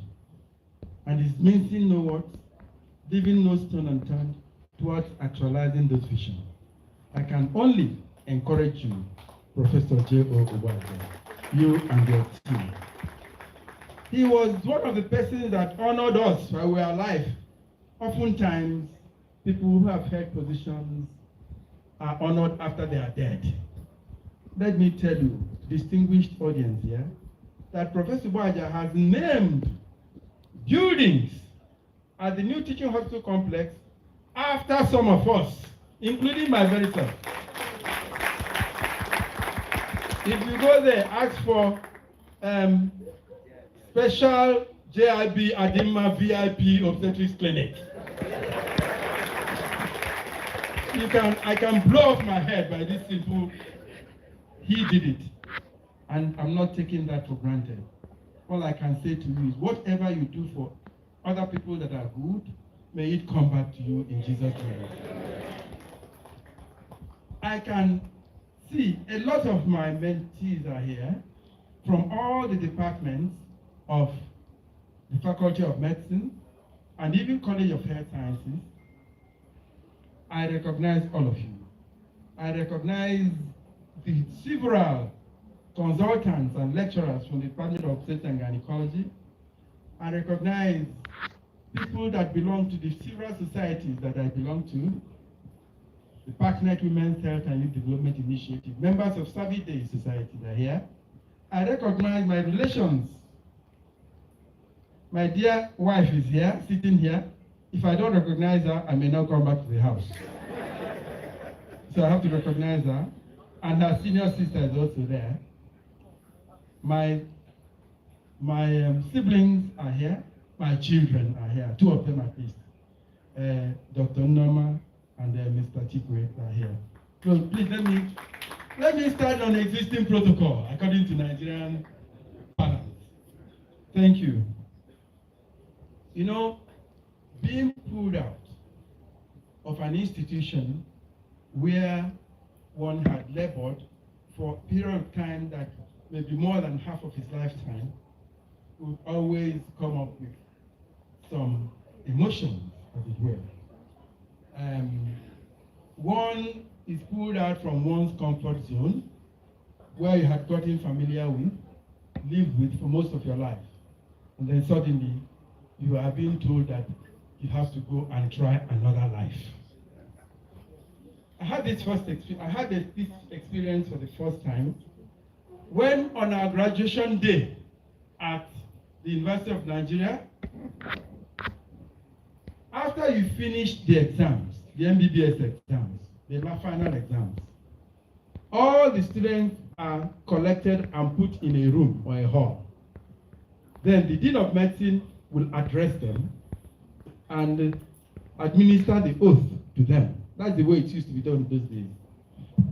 S1: and is missing no words, leaving no stone unturned towards actualizing those visions. I can only encourage you, Professor J.O. Ubaja, you and your team. He was one of the persons that honored us while we were alive. Oftentimes, people who have held positions are honored after they are dead. Let me tell you, distinguished audience here, that Professor Ubaja has named buildings at the new teaching hospital complex after some of us, including my very self. If you go there, ask for special JIB Adinma VIP obstetrics clinic. I can blow off my head by this simple, he did it. And I'm not taking that for granted. All I can say to you is whatever you do for other people that are good, may it come back to you in Jesus' name. I can see a lot of my mentees are here from all the departments of the Faculty of Medicine and even College of Health Sciences. I recognize all of you. I recognize the several consultants and lecturers from the Department of Obstetrics and Gynecology. I recognize people that belong to the several societies that I belong to, the Partnership Women's Health and Youth Development Initiative, members of Savvy Day Society are here. I recognize my relations. My dear wife is here, sitting here. If I don't recognize her, I may not come back to the house. So I have to recognize her. And her senior sister is also there. My siblings are here. My children are here. Two of them at least. Dr. Norma and Mr. Chikwe are here. So please let me start on existing protocol according to Nigerian parlance. Thank you. You know, being pulled out of an institution where one had labored for a period of time that may be more than half of his lifetime would always come up with some emotions, as it were. One is pulled out from one's comfort zone, where you had gotten familiar with, lived with for most of your life. And then suddenly, you are being told that you have to go and try another life. I had this experience for the first time when on our graduation day at the University of Nigeria, after you finish the exams, the MBBS exams, the final exams, all the students are collected and put in a room or a hall. Then the Dean of Medicine will address them and administer the oath to them. That's the way it used to be done those days.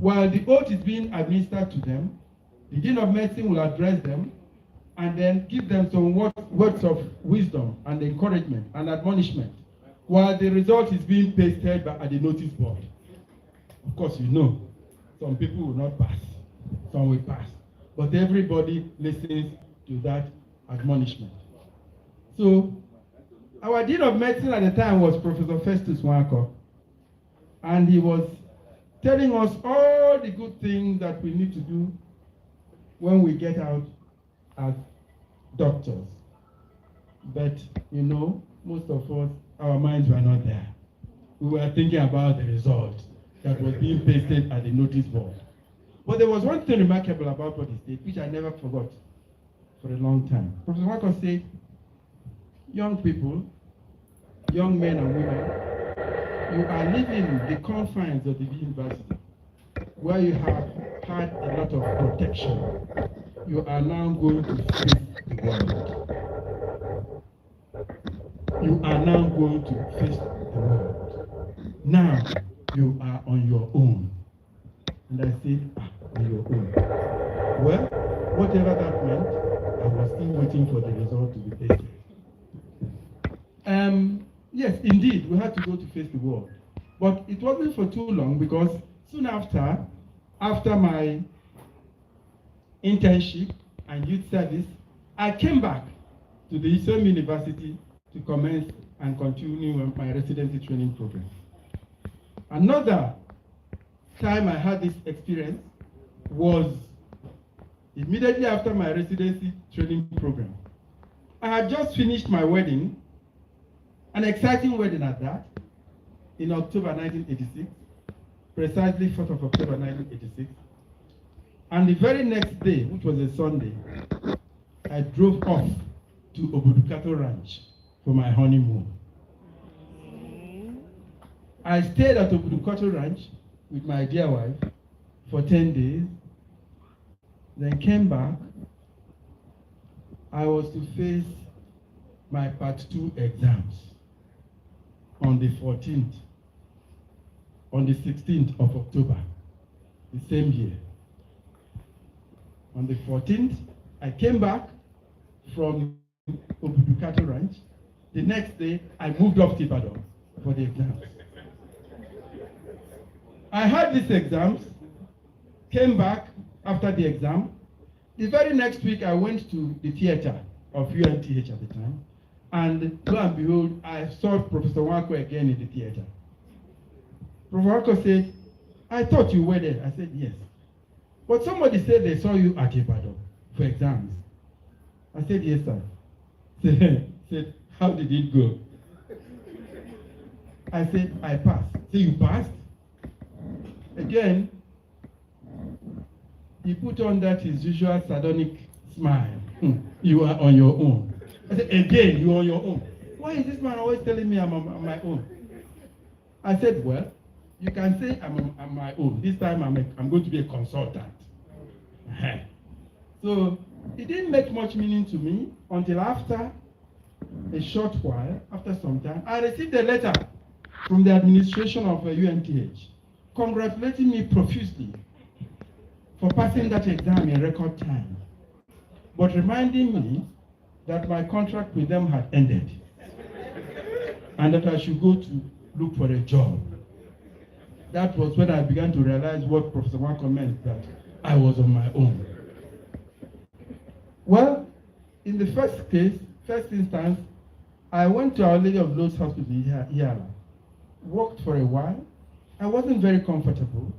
S1: While the oath is being administered to them, the Dean of Medicine will address them and then give them some words of wisdom and encouragement and admonishment, while the result is being pasted at the notice board. Of course, you know, some people will not pass, some will pass, but everybody listens to that admonishment. So, our Dean of Medicine at the time was Professor Festus Nwako, and he was telling us all the good things that we need to do when we get out as doctors. But, you know, most of us, our minds were not there. We were thinking about the result that was being pasted at the notice board. But there was one thing remarkable about what he said, which I never forgot for a long time. Professor Nwako said, young people, young men and women, you are leaving the confines of the university where you have had a lot of protection. You are now going to face the world. You are now going to face the world. Now you are on your own. And I said, on your own. Well, whatever that meant, I was still waiting for the result to be pasted. Yes, indeed, we had to go to face the world. But it wasn't for too long, because soon after my internship and youth service, I came back to the same university to commence and continue my residency training program. Another time I had this experience was immediately after my residency training program. I had just finished my wedding, an exciting wedding at that, in October 1986, precisely 4th of October 1986. And the very next day, which was a Sunday, I drove off to Obudukato Ranch for my honeymoon. I stayed at Obudukato Ranch with my dear wife for 10 days. Then came back. I was to face my part 2 exams on the 14th, on the 16th of October, the same year. On the 14th, I came back from Obudu Cattle Ranch. The next day, I moved up to Ibadan for the exams. I had these exams, came back after the exam. The very next week, I went to the theater of UNTH at the time, and lo and behold, I saw Professor Wako again in the theater. Professor Wako said, "I thought you were there." I said, "Yes." "But somebody said they saw you at Ibadan for exams." I said, "Yes, sir." Said, "How did it go?" I said, "I passed." "So you passed?" Again, he put on that his usual sardonic smile. "You are on your own." I said, "Again, you are on your own. Why is this man always telling me I'm on my own?" I said, "Well, you can say I'm on my own. This time I'm going to be a consultant." So it didn't make much meaning to me until after a short while, after some time, I received a letter from the administration of UNTH congratulating me profusely for passing that exam in record time, but reminding me that my contract with them had ended and that I should go to look for a job. That was when I began to realize what Professor Wako meant, that I was on my own. Well, in the first instance, I went to Our Lady of Lourdes Hospital here, worked for a while. I wasn't very comfortable.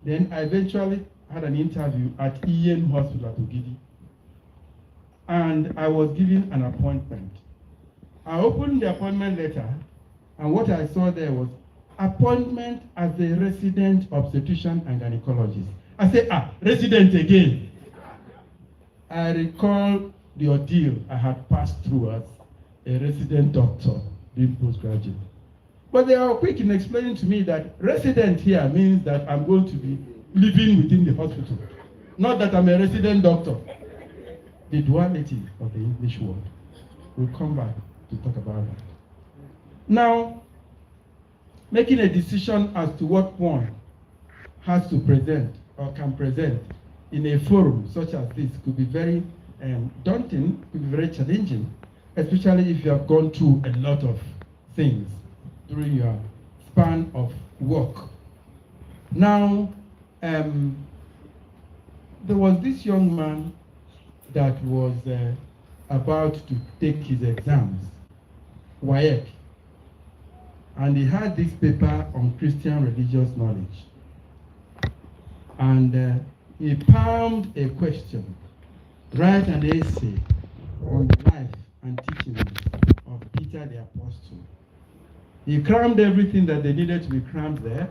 S1: Then I eventually had an interview at Ian Hospital at Ogidi, and I was given an appointment. I opened the appointment letter, and what I saw there was appointment as a resident obstetrician and gynecologist. I said, resident again. I recall the ordeal I had passed through as a resident doctor being postgraduate. But they are quick in explaining to me that resident here means that I'm going to be living within the hospital, not that I'm a resident doctor. The duality of the English word. We'll come back to talk about that. Now, making a decision as to what one has to present or can present in a forum such as this could be very daunting, could be very challenging, especially if you have gone through a lot of things during your span of work. Now, there was this young man that was about to take his exams, WAEC, and he had this paper on Christian religious knowledge. And he palmed a question, write an essay on the life and teachings of Peter the Apostle. He crammed everything that they needed to be crammed there,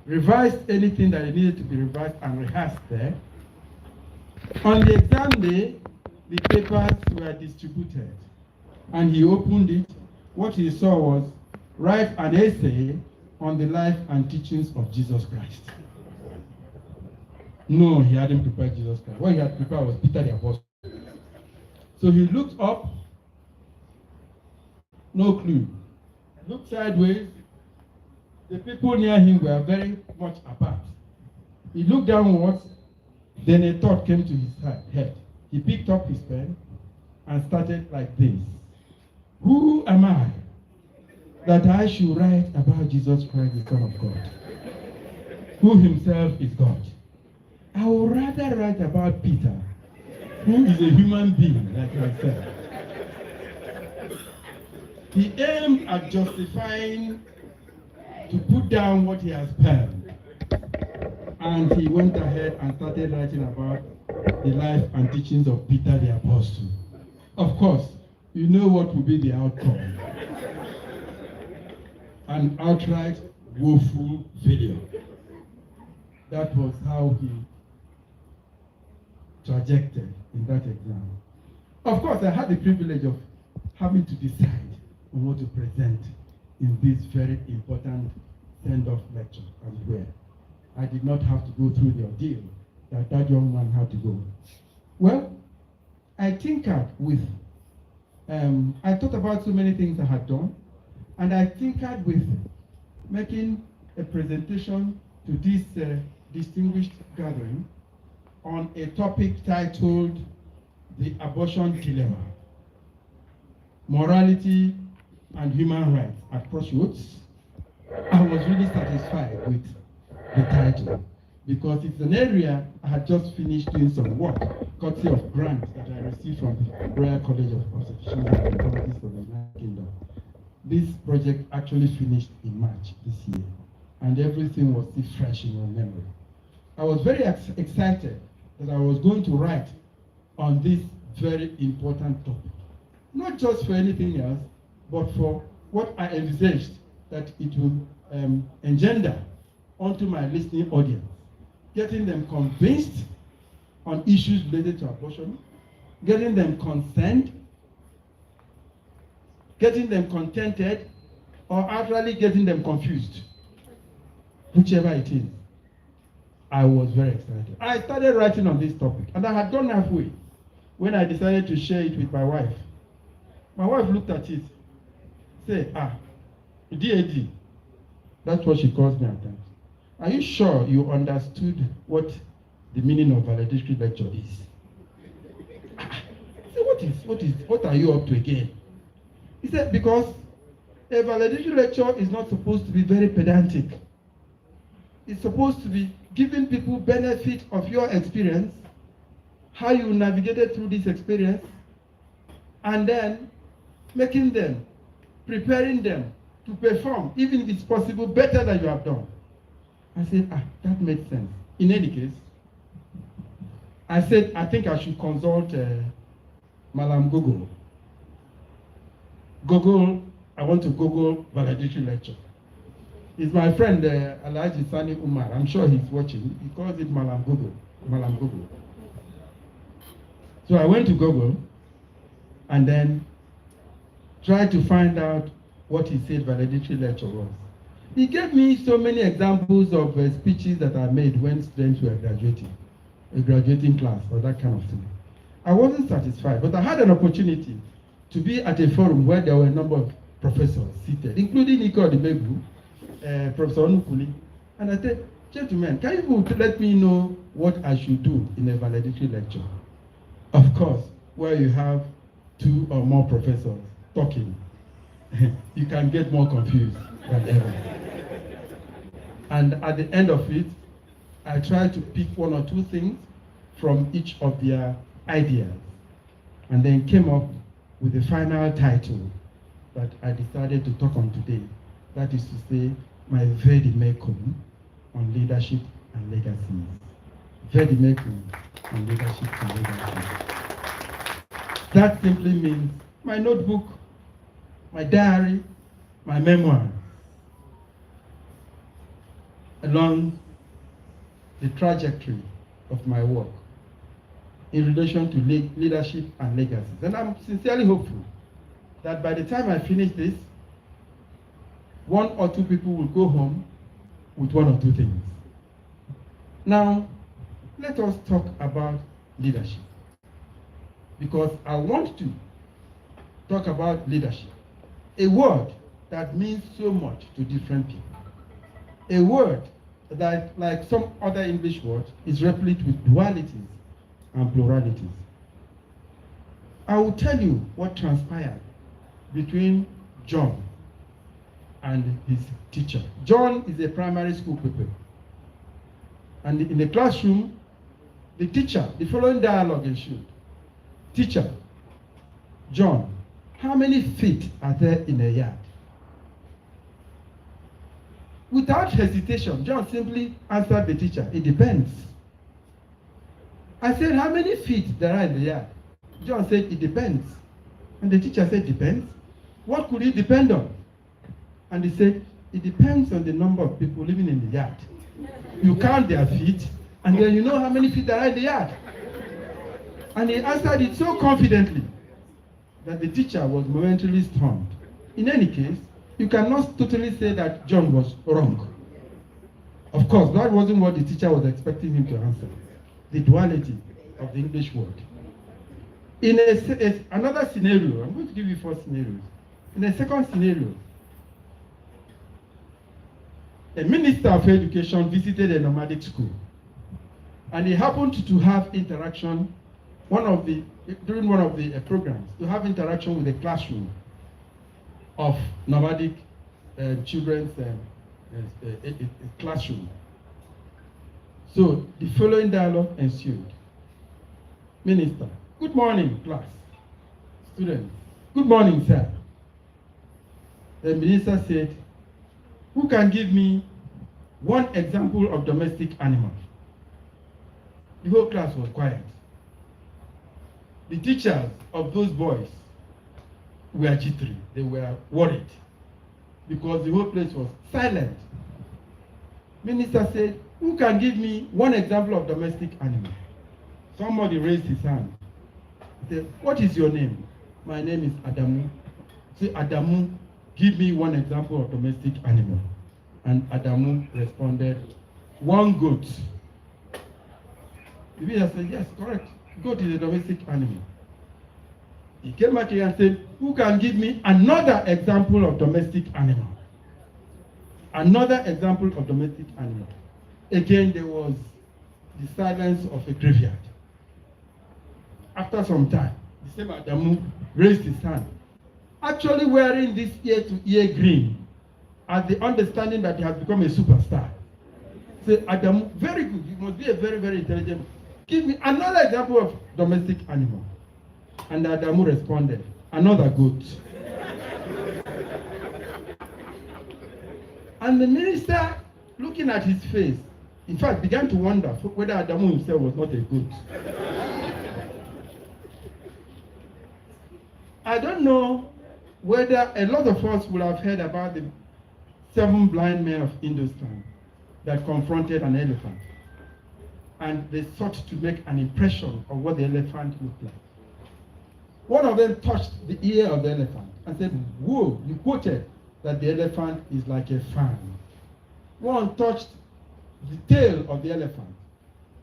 S1: revised anything that needed to be revised and rehearsed there. On the exam day, the papers were distributed, and he opened it. What he saw was, write an essay on the life and teachings of Jesus Christ. No, he hadn't prepared Jesus Christ. What he had prepared was Peter the Apostle. So he looked up, no clue. Looked sideways. The people near him were very much apart. He looked downwards, then a thought came to his head. He picked up his pen and started like this. Who am I that I should write about Jesus Christ, the Son of God, who himself is God? I would rather write about Peter, who is a human being like myself. He aimed at justifying to put down what he has penned. And he went ahead and started writing about the life and teachings of Peter the Apostle. Of course, you know what will be the outcome. An outright woeful failure. That was how he trajected in that exam. Of course, I had the privilege of having to decide on what to present in this very important send-off lecture and where. I did not have to go through the ordeal that that young man had to go. Well, I tinkered with, I thought about so many things I had done, and I tinkered with making a presentation to this distinguished gathering on a topic titled The Abortion Dilemma, Morality and Human Rights at Crossroads. I was really satisfied with the title because it's an area I had just finished doing some work, courtesy of grants that I received from the Royal College of Prosecution and Authorities of the United Kingdom. This project actually finished in March this year, and everything was still fresh in my memory. I was very excited that I was going to write on this very important topic, not just for anything else, but for what I envisaged that it will engender onto my listening audience, getting them convinced on issues related to abortion, getting them concerned, getting them contented, or outrightly getting them confused. Whichever it is, I was very excited. I started writing on this topic, and I had gone halfway when I decided to share it with my wife. My wife looked at it, said, DAD, that's what she calls me at times. Are you sure you understood what the meaning of valedictory lecture is? I said, what are you up to again? He said, because a valedictory lecture is not supposed to be very pedantic. It's supposed to be giving people benefit of your experience, how you navigated through this experience, and then making them, preparing them to perform, even if it's possible, better than you have done. I said, that made sense. In any case, I said, I think I should consult Malam Google. I want to Google valedictory lecture. It's my friend, Alhaji Sani Umar. I'm sure he's watching. He calls it Malam Google. So I went to Google and then tried to find out what he said valedictory lecture was. He gave me so many examples of speeches that I made when students were graduating, a graduating class or that kind of thing. I wasn't satisfied, but I had an opportunity to be at a forum where there were a number of professors seated, including Iko Odimegwu, Professor Onukuli, and I said, gentlemen, can you let me know what I should do in a valedictory lecture? Of course, where you have two or more professors talking, you can get more confused than ever. And at the end of it, I tried to pick one or two things from each of their ideas, and then came up with the final title that I decided to talk on today. That is to say, my Valedictory on leadership and legacy. Valedictory on leadership and legacy. That simply means my notebook, my diary, my memoir, along the trajectory of my work in relation to leadership and legacies. And I'm sincerely hopeful that by the time I finish this, one or two people will go home with one or two things. Now, let us talk about leadership, because I want to talk about leadership, a word that means so much to different people, a word that, like some other English words, is replete with dualities and pluralities. I will tell you what transpired between John and his teacher. John is a primary school pupil. And in the classroom, the teacher, the following dialogue ensued. Teacher, John, how many feet are there in a yard? Without hesitation, John simply answered the teacher, it depends. I said, how many feet there are in the yard? John said, it depends. And the teacher said, depends? What could it depend on? And he said, it depends on the number of people living in the yard. You count their feet, and then you know how many feet there are in the yard. And he answered it so confidently that the teacher was momentarily stunned. In any case, you cannot totally say that John was wrong. Of course, that wasn't what the teacher was expecting him to answer. the duality of the English word. In another scenario, I'm going to give you 4 scenarios. In a second scenario, a minister of education visited a nomadic school, and he happened to have interaction, during one of the programs, to have interaction with a classroom of nomadic children's classroom. So the following dialogue ensued. Minister: good morning, class. Students: good morning, sir. The minister said, who can give me one example of domestic animal? The whole class was quiet. The teachers of those boys were jittery. They were worried because the whole place was silent. Minister said, who can give me one example of domestic animal? Somebody raised his hand. He said, what is your name? My name is Adamu. Say, Adamu, give me one example of domestic animal. And Adamu responded, one goat. The minister said, yes, correct. Goat is a domestic animal. He came back here and said, who can give me another example of domestic animal? Another example of domestic animal. Again, there was the silence of a graveyard. After some time, the same Adamu raised his hand, actually wearing this ear-to-ear grin, as the understanding that he has become a superstar. Say, Adamu, very good. You must be a very, very intelligent. Give me another example of domestic animal. And Adamu responded, another goat. And the minister, looking at his face, in fact, began to wonder whether Adamu himself was not a goat. I don't know whether a lot of us will have heard about the 7 blind men of Hindustan that confronted an elephant. And they sought to make an impression of what the elephant looked like. One of them touched the ear of the elephant and said, whoa, you quoted that the elephant is like a fan. One touched the tail of the elephant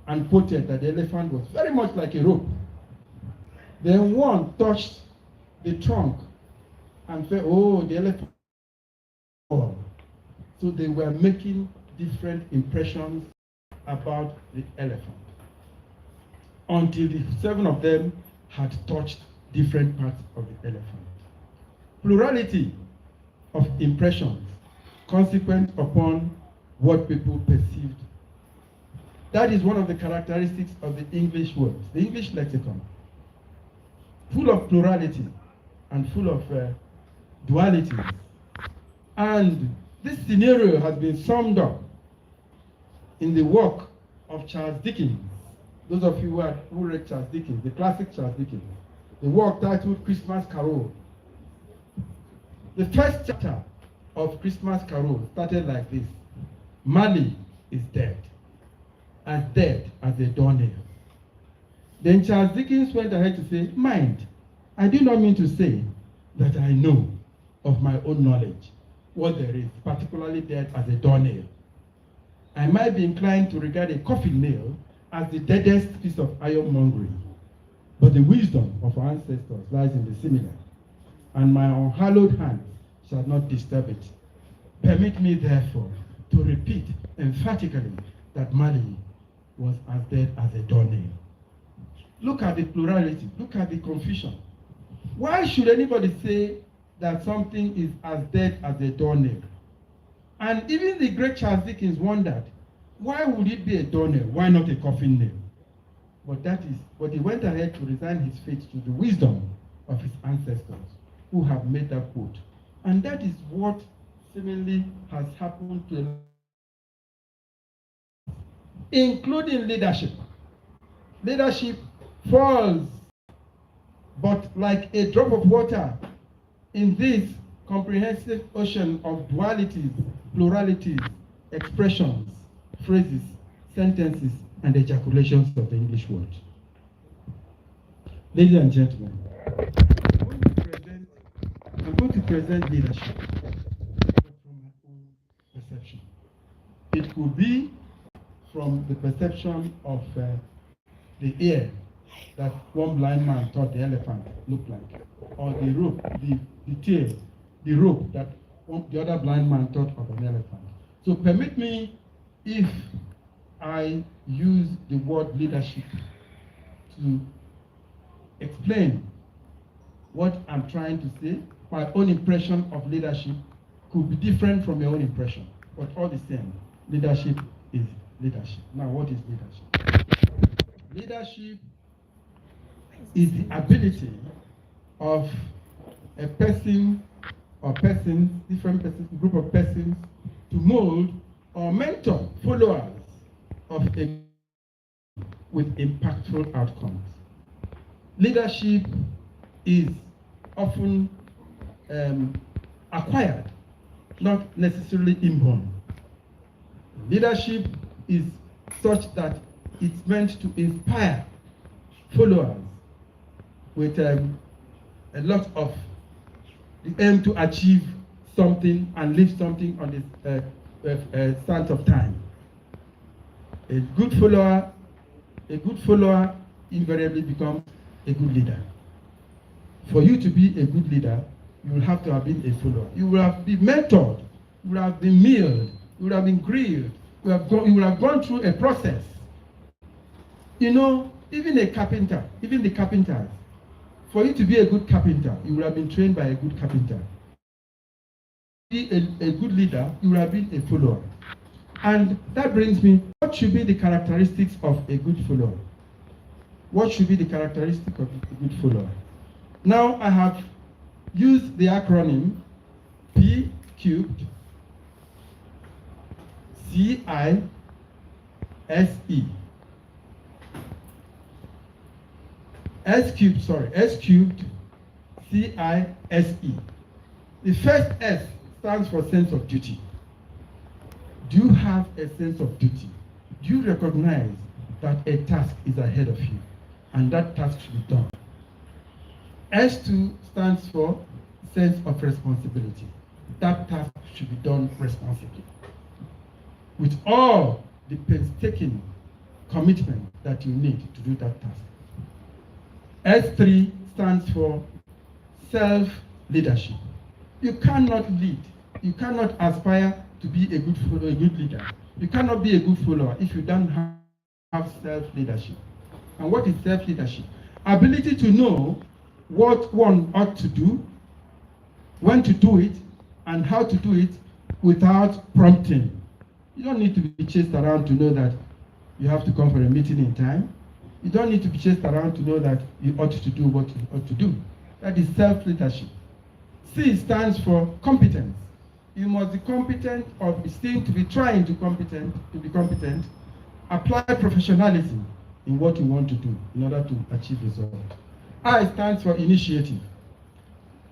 S1: and quoted that the elephant was very much like a rope. Then one touched the trunk and said, oh, the elephant. So they were making different impressions about the elephant until the 7 of them had touched different parts of the elephant. Plurality of impressions consequent upon what people perceived. That is one of the characteristics of the English words, the English lexicon, full of plurality and full of duality. And this scenario has been summed up in the work of Charles Dickens. Those of you who read Charles Dickens, the classic Charles Dickens, the work titled Christmas Carol. The first chapter of Christmas Carol started like this: Marley is dead as a doornail. Then Charles Dickens went ahead to say, mind, I do not mean to say that I know of my own knowledge what there is, particularly dead as a doornail. I might be inclined to regard a coffin nail as the deadest piece of ironmongery, but the wisdom of our ancestors lies in the similar, and my unhallowed hand shall not disturb it. Permit me, therefore, to repeat emphatically that Marley was as dead as a doornail. Look at the plurality, look at the confusion. Why should anybody say that something is as dead as a doornail? And even the great Charles Dickens wondered, why would it be a doornail? Why not a coffin nail? But he went ahead to resign his fate to the wisdom of his ancestors who have made that quote. And that is what seemingly has happened to including leadership. Leadership falls, but like a drop of water in this comprehensive ocean of dualities, pluralities, expressions, phrases, sentences, and ejaculations of the English word. Ladies and gentlemen, I'm going to present leadership from my own perception. It could be from the perception of the ear that one blind man thought the elephant looked like, or the rope, the tail, the rope that the other blind man thought of an elephant. So permit me, if I use the word leadership to explain what I'm trying to say. My own impression of leadership could be different from your own impression, but all the same, leadership is leadership. Now, what is leadership? Leadership is the ability of a person or persons, different persons, group of persons, to mold or mentor followers of a with impactful outcomes. Leadership is often acquired, not necessarily inborn. Leadership is such that it's meant to inspire followers with a lot of the aim to achieve something and leave something on the sands of time. A good follower invariably becomes a good leader. For you to be a good leader, you will have to have been a follower. You will have been mentored, you will have been milled, you will have been grilled, you will have gone through a process. You know, even a carpenter, even the carpenters, for you to be a good carpenter, you will have been trained by a good carpenter. To be a good leader, you will have been a follower. And that brings me, what should be the characteristics of a good follower? What should be the characteristic of a good follower? Now I have used the acronym P cubed CISE. S cubed CISE. The first S stands for sense of duty. Do you have a sense of duty? Do you recognize that a task is ahead of you and that task should be done? S2 stands for sense of responsibility. That task should be done responsibly, with all the painstaking commitment that you need to do that task. S3 stands for self-leadership. You cannot lead, you cannot aspire to be a good follower, a good leader. You cannot be a good follower if you don't have self-leadership. And what is self-leadership? Ability to know what one ought to do, when to do it, and how to do it without prompting. You don't need to be chased around to know that you have to come for a meeting in time. You don't need to be chased around to know that you ought to do what you ought to do. That is self-leadership. C stands for competence. You must be competent or be seen to be trying to be competent, apply professionalism in what you want to do in order to achieve results. I stands for initiative.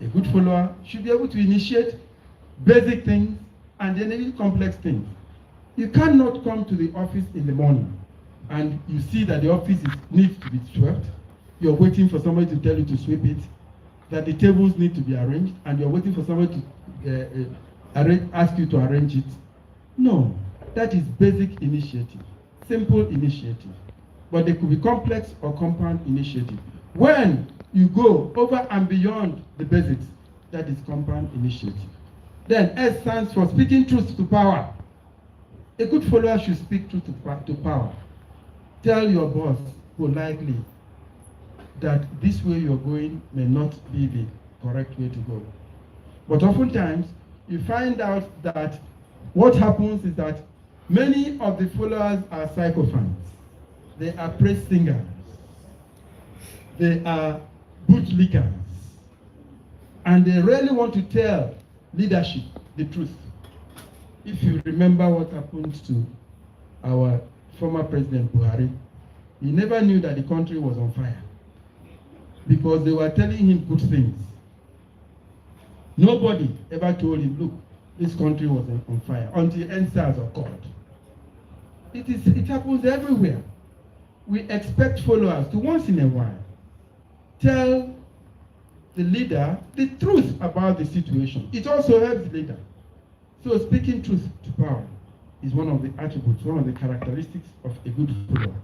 S1: A good follower should be able to initiate basic things and then even complex things. You cannot come to the office in the morning and you see that the office needs to be swept. You're waiting for somebody to tell you to sweep it, that the tables need to be arranged, and you're waiting for somebody to ask you to arrange it. No, that is basic initiative, simple initiative. But they could be complex or compound initiative. When you go over and beyond the basics, that is compound initiative. Then S stands for speaking truth to power. A good follower should speak truth to power. Tell your boss politely that this way you're going may not be the correct way to go. But oftentimes, you find out that what happens is that many of the followers are sycophants. They are praise singers. They are bootlickers. And they really want to tell leadership the truth. If you remember what happened to our former President Buhari, he never knew that the country was on fire because they were telling him good things. Nobody ever told him, look, this country was on fire until NSAS occurred. It happens everywhere. We expect followers to once in a while tell the leader the truth about the situation. It also helps the leader. So speaking truth to power is one of the attributes, one of the characteristics of a good follower.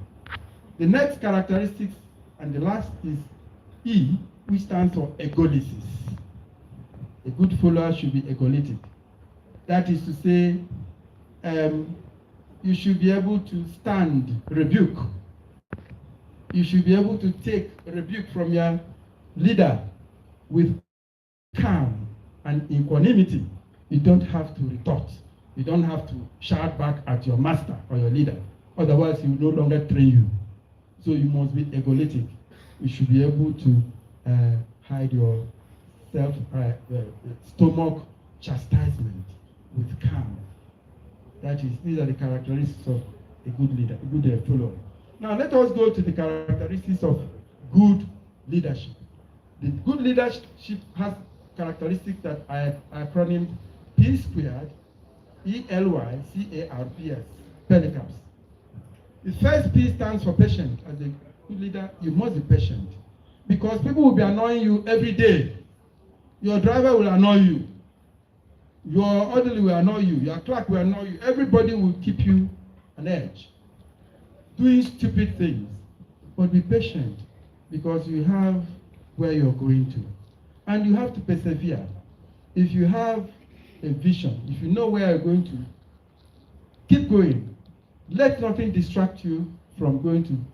S1: The next characteristics, and the last, is E, which stands for egolysis. A good follower should be egolytic. That is to say, you should be able to stand rebuke. You should be able to take rebuke from your leader with calm and equanimity. You don't have to retort. You don't have to shout back at your master or your leader. Otherwise, he will no longer train you. So you must be egolytic. You should be able to hide your stomach chastisement with calm. These are the characteristics of a good leader, a good follower. Now let us go to the characteristics of good leadership. The good leadership has characteristics that I acronymed P squared, ELYCARPS, PELICAPS. The first P stands for patient. As a good leader, you must be patient. Because people will be annoying you every day. Your driver will annoy you. Your orderly will annoy you. Your clerk will annoy you. Everybody will keep you on edge, doing stupid things. But be patient, because you have where you're going to. And you have to persevere. If you have a vision, if you know where you're going to, keep going. Let nothing distract you from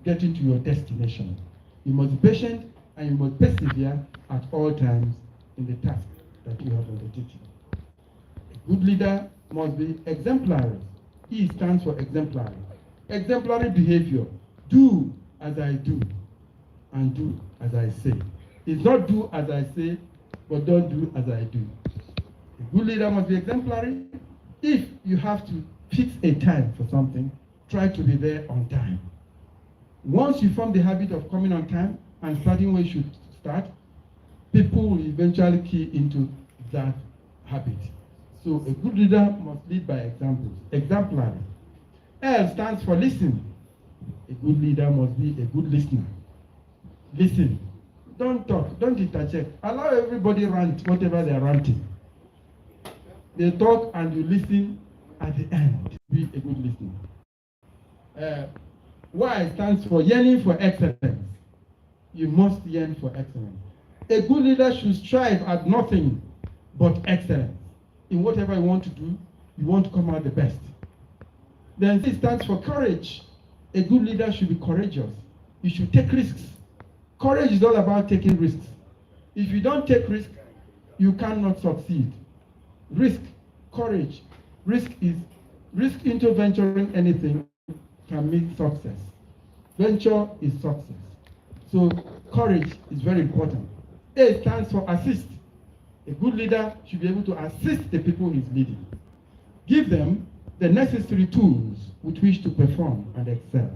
S1: getting to your destination. You must be patient and you must persevere at all times in the task that you have undertaken. A good leader must be exemplary. E stands for exemplary. Exemplary behavior. Do as I do and do as I say. It's not do as I say, but don't do as I do. A good leader must be exemplary. If you have to fix a time for something, try to be there on time. Once you form the habit of coming on time and starting where you should start, people will eventually key into that habit. So a good leader must lead by examples. Exemplary. L stands for listen. A good leader must be a good listener. Listen. Don't talk. Don't interject. Allow everybody rant whatever they're ranting. They talk and you listen at the end. Be a good listener. Y stands for yearning for excellence. You must yearn for excellence. A good leader should strive at nothing but excellence. In whatever you want to do, you want to come out the best. Then C stands for courage. A good leader should be courageous. You should take risks. Courage is all about taking risks. If you don't take risks, you cannot succeed. Risk, courage. Risk into venturing anything can mean success. Venture is success. So courage is very important. A stands for assist. A good leader should be able to assist the people he's leading. Give them the necessary tools with which to perform and excel.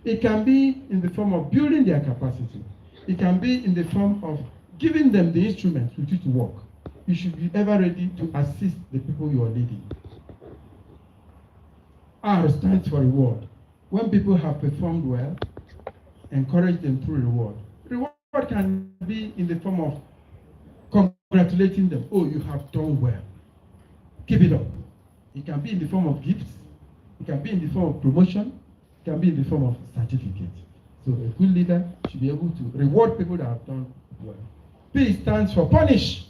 S1: It can be in the form of building their capacity. It can be in the form of giving them the instruments with which to work. You should be ever ready to assist the people you are leading. R stands for reward. When people have performed well, encourage them through reward. Reward can be in the form of congratulating them. Oh, you have done well. Keep it up. It can be in the form of gifts. It can be in the form of promotion. It can be in the form of certificate. So a good leader should be able to reward people that have done well. P stands for punish.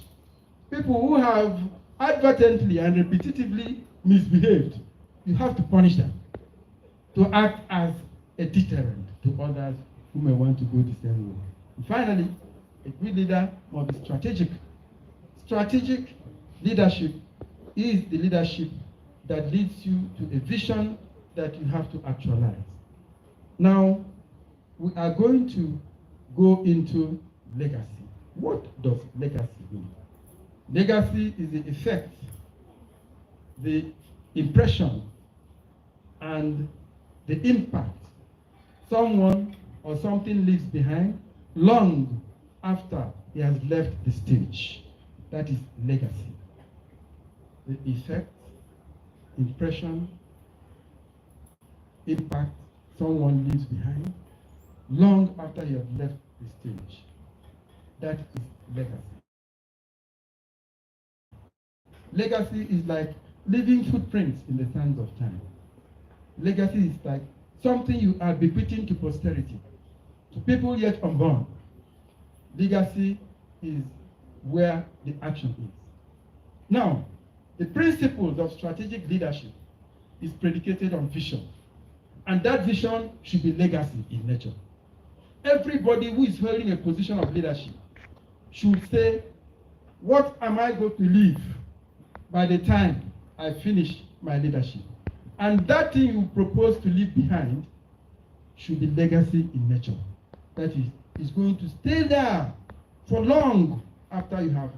S1: People who have advertently and repetitively misbehaved, you have to punish them to act as a deterrent to others who may want to go the same way. And finally, a good leader must be strategic. Strategic leadership is the leadership that leads you to a vision that you have to actualize. Now, we are going to go into legacy. What does legacy mean? Legacy is the effect, the impression, and the impact someone or something leaves behind long after he has left the stage. That is legacy. The effect, impression, impact someone leaves behind long after he has left the stage. That is legacy. Legacy is like leaving footprints in the sands of time. Legacy is like something you are bequeathing to posterity, to people yet unborn. Legacy is where the action is. Now, the principles of strategic leadership is predicated on vision, and that vision should be legacy in nature. Everybody who is holding a position of leadership should say, what am I going to leave by the time I finish my leadership? And that thing you propose to leave behind should be legacy in nature. That is going to stay there for long after you have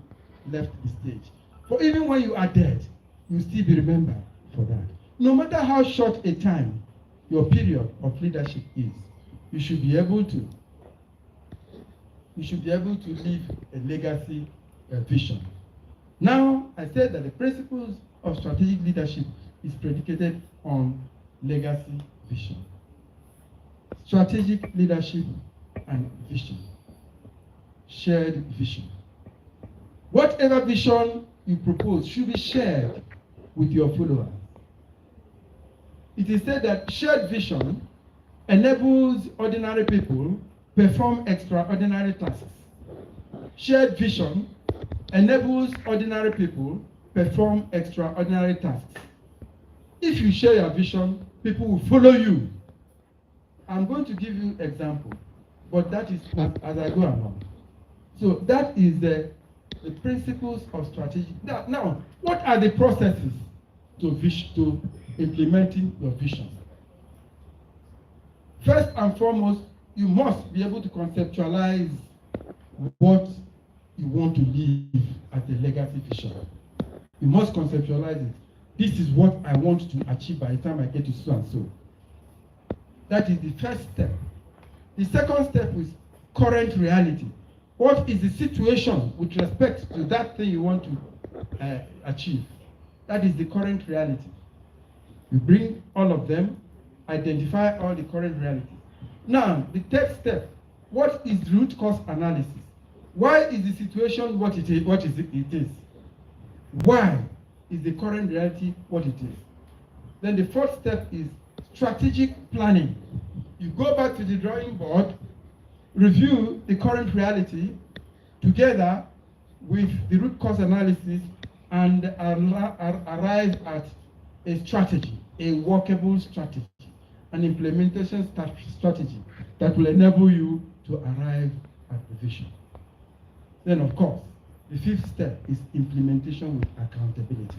S1: left the stage. For even when you are dead, you'll still be remembered for that. No matter how short a time your period of leadership is, you should be able to leave a legacy vision. Now, I said that the principles of strategic leadership is predicated on legacy vision. Strategic leadership and vision. Shared vision. Whatever vision you propose should be shared with your followers. It is said that shared vision enables ordinary people perform extraordinary tasks. Shared vision enables ordinary people perform extraordinary tasks. If you share your vision, people will follow you. I'm going to give you an example, but that is as I go along. So that is the principles of strategy. Now, what are the processes to implementing your vision? First and foremost, you must be able to conceptualize what you want to leave as a legacy vision. You must conceptualize it. This is what I want to achieve by the time I get to so and so. That is the first step. The second step is current reality. What is the situation with respect to that thing you want to achieve? That is the current reality. You bring all of them, identify all the current reality. Now, the third step, what is the root cause analysis? Why is the situation what it is? Why is the current reality what it is? Then the fourth step is strategic planning. You go back to the drawing board, review the current reality together with the root cause analysis, and arrive at a strategy, a workable strategy, an implementation strategy that will enable you to arrive at the vision. Then, of course, the fifth step is implementation with accountability.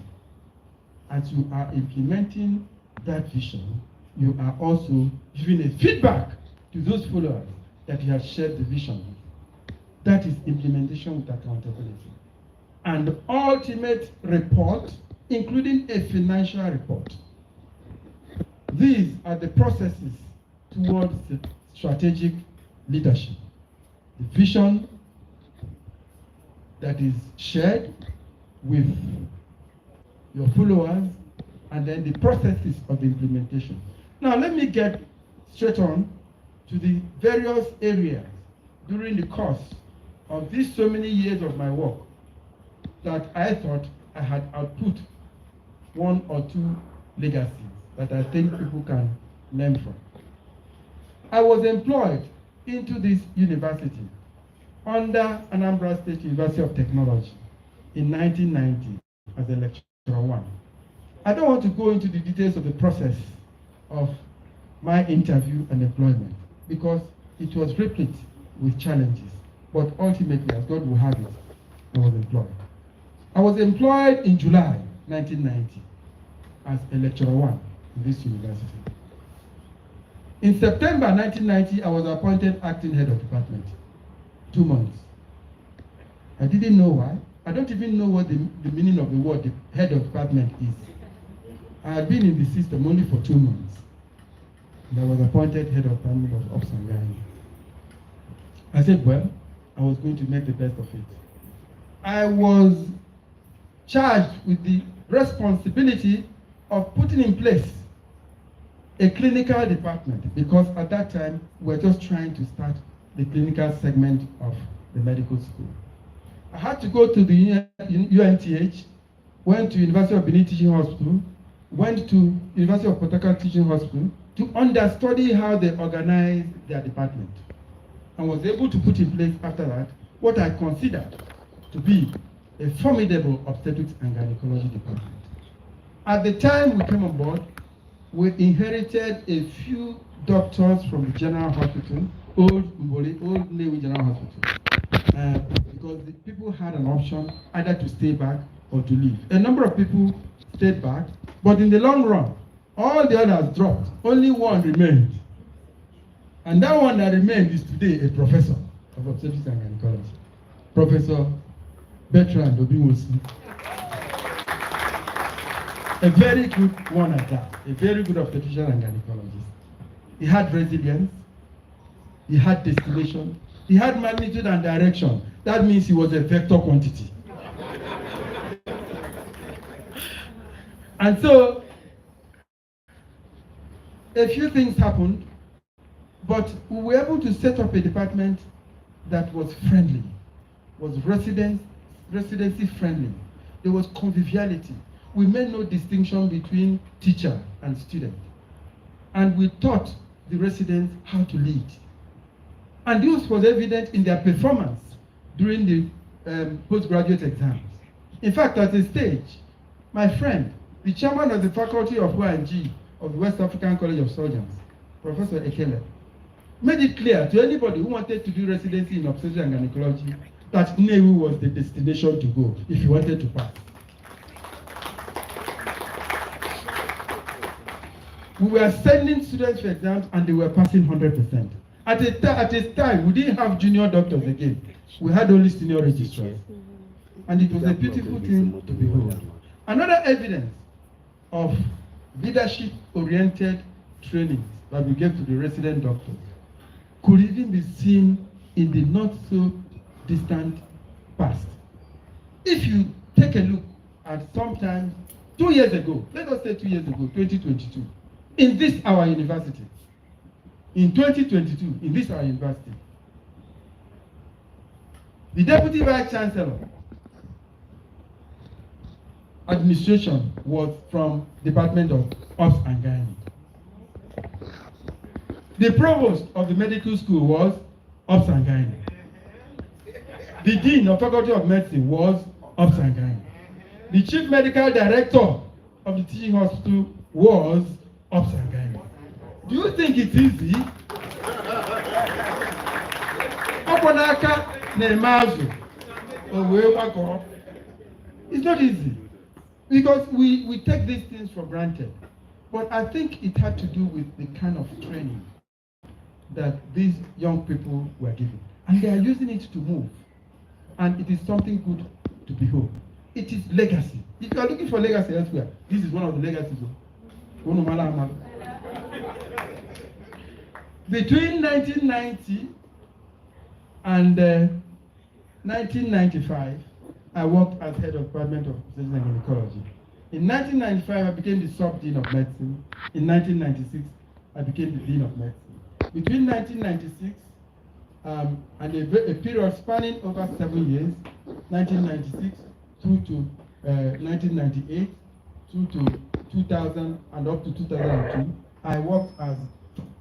S1: As you are implementing that vision, you are also giving a feedback to those followers that you have shared the vision with. That is implementation with accountability. And the ultimate report, including a financial report. These are the processes towards the strategic leadership. The vision that is shared with your followers, and then the processes of the implementation. Now, let me get straight on to the various areas during the course of these so many years of my work that I thought I had output one or two legacies that I think people can learn from. I was employed into this university under Anambra State University of Technology in 1990 as a lecturer one. I don't want to go into the details of the process of my interview and employment because it was replete with challenges, but ultimately, as God will have it, I was employed. I was employed in July 1990 as a lecturer one in this university. In September 1990, I was appointed acting head of department. 2 months. I didn't know why. I don't even know what the meaning of the word the head of department is. I had been in the system only for 2 months. And I was appointed head of department of Ops and Gyne. I said, well, I was going to make the best of it. I was charged with the responsibility of putting in place a clinical department because at that time we were just trying to start the clinical segment of the medical school. I had to go to the UNTH, went to University of Benin Teaching Hospital, went to University of Port Harcourt Teaching Hospital to understudy how they organize their department, and was able to put in place after that what I considered to be a formidable obstetrics and gynecology department. At the time we came on board, we inherited a few doctors from the general hospital, old Nnewi General Hospital, because the people had an option either to stay back or to leave. A number of people stayed back, but in the long run, all the others dropped. Only one remained. And that one that remained is today a professor of obstetrics and gynecology, Professor Bertrand Obimosi. A very good one at that, a very good obstetrician and gynecologist. He had resilience, he had destination, he had magnitude and direction. That means he was a vector quantity. And so, a few things happened, but we were able to set up a department that was friendly, was residency friendly. There was conviviality. We made no distinction between teacher and student. And we taught the residents how to lead. And this was evident in their performance during the postgraduate exams. In fact, at a stage, my friend, the chairman of the faculty of O&G of the West African College of Surgeons, Professor Ekele, made it clear to anybody who wanted to do residency in obstetrics and gynecology that Nnewi was the destination to go if you wanted to pass. We were sending students for exams and they were passing 100%. At a time, we didn't have junior doctors again. We had only senior registrars. And it was a beautiful thing to behold. Another evidence of leadership-oriented training that we gave to the resident doctors could even be seen in the not-so-distant past. If you take a look at sometime 2 years ago, let us say 2 years ago, 2022, in this our university, in 2022, in this our university, the Deputy Vice Chancellor administration was from Department of Ops and Gynae. The Provost of the medical school was Ops and Gynae. The Dean of Faculty of Medicine was Ops and Gynae. The Chief Medical Director of the teaching hospital was Ops and Gynae. Do you think it's easy? It's not easy. Because we take these things for granted. But I think it had to do with the kind of training that these young people were given. And they are using it to move. And it is something good to behold. It is legacy. If you are looking for legacy elsewhere, this is one of the legacies. Between 1990 and 1995, I worked as head of Department of Obstetrics and Gynecology. In 1995, I became the sub-dean of medicine. In 1996, I became the dean of medicine. Between 1996 and a period spanning over 7 years, 1996 through to 1998, through to 2000 and up to 2002, I worked as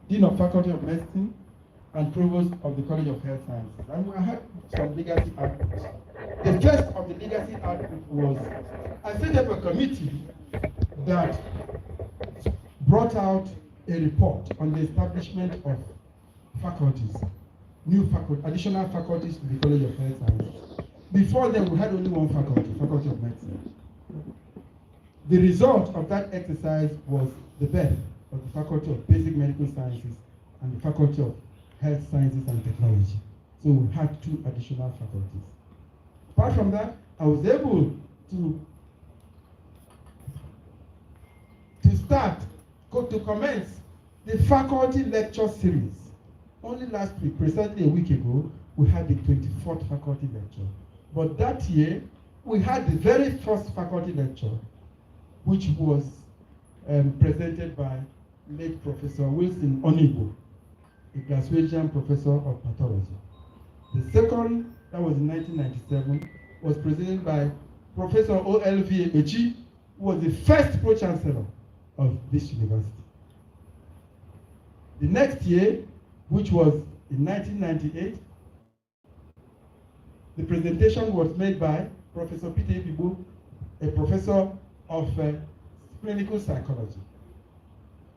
S1: dean of Faculty of Medicine and provost of the College of Health Sciences. And I had some legacy outputs. The first of the legacy output was I set up a committee that brought out a report on the establishment of faculties, additional faculties to the College of Health Sciences. Before then, we had only one faculty, Faculty of Medicine. The result of that exercise was the birth of the Faculty of Basic Medical Sciences and the Faculty of Health Sciences and Technology. So we had 2 additional faculties. Apart from that, I was able to commence the faculty lecture series. Only last week, precisely a week ago, we had the 24th faculty lecture. But that year, we had the very first faculty lecture, which was presented by late Professor Wilson Onibo, a Glaswegian professor of pathology. The second, that was in 1997, was presented by Professor O.L.V. Echi, who was the first pro-chancellor of this university. The next year, which was in 1998, the presentation was made by Professor Peter Ibibu, a professor of clinical psychology.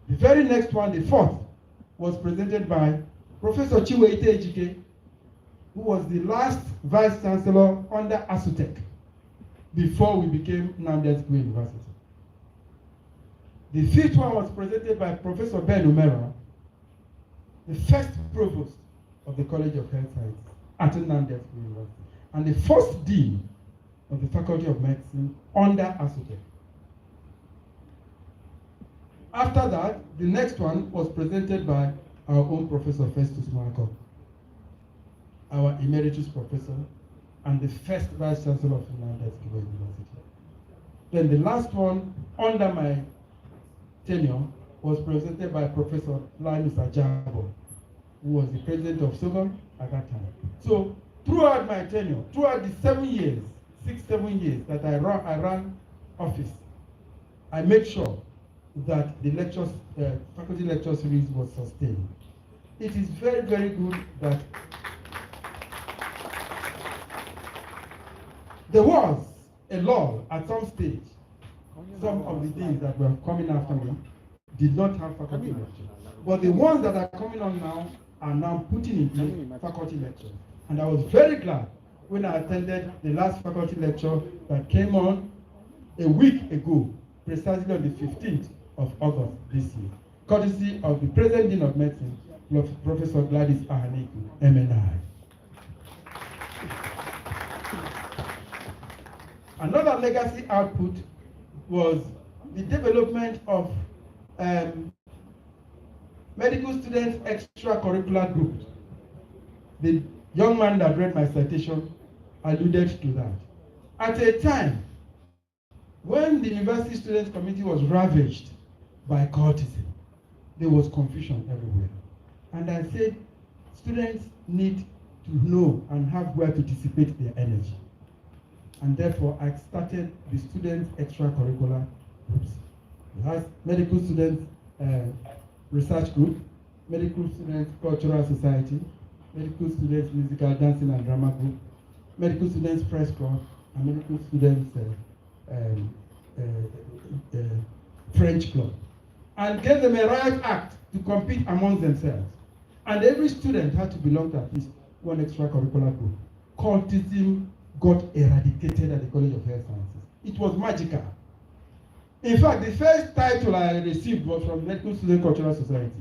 S1: The very next one, the fourth, was presented by Professor Chiweite Ejike, who was the last Vice Chancellor under ASUTEC before we became Nnamdi Azikiwe University. The fifth one was presented by Professor Ben Umera, the first provost of the College of Health Sciences at Nnamdi Azikiwe University, and the first dean of the Faculty of Medicine under ASUTEC. After that, the next one was presented by our own Professor Festus Marco, our emeritus professor and the first Vice Chancellor of Nnamdi Azikiwe University. Then the last one under my tenure was presented by Professor Linus Ajabo, who was the president of SOGOM at that time. So throughout my tenure, throughout the 7 years, 6-7 years that I ran office, I made sure that the lectures, faculty lecture series was sustained. It is very, very good that there was a lull at some stage. Some of the things that were coming after me did not have faculty lectures. But the ones that are coming on now are now putting in place faculty lectures. And I was very glad when I attended the last faculty lecture that came on a week ago, precisely on the 15th of August this year, courtesy of the present Dean of Medicine, Professor Gladys Ahaneku, MNI. Another legacy output was the development of medical students extracurricular groups. The young man that read my citation alluded to that. At a time when the University Students Committee was ravaged by cultism, there was confusion everywhere. And I said, students need to know and have where to dissipate their energy. And therefore, I started the students extracurricular groups. We have medical students research group, medical students cultural society, medical students musical dancing and drama group, medical students press club, and medical students French club, and gave them a riot act to compete among themselves. And every student had to belong to at least one extracurricular group. Cultism got eradicated at the College of Health Sciences. It was magical. In fact, the first title I received was from Medical Student Cultural Society.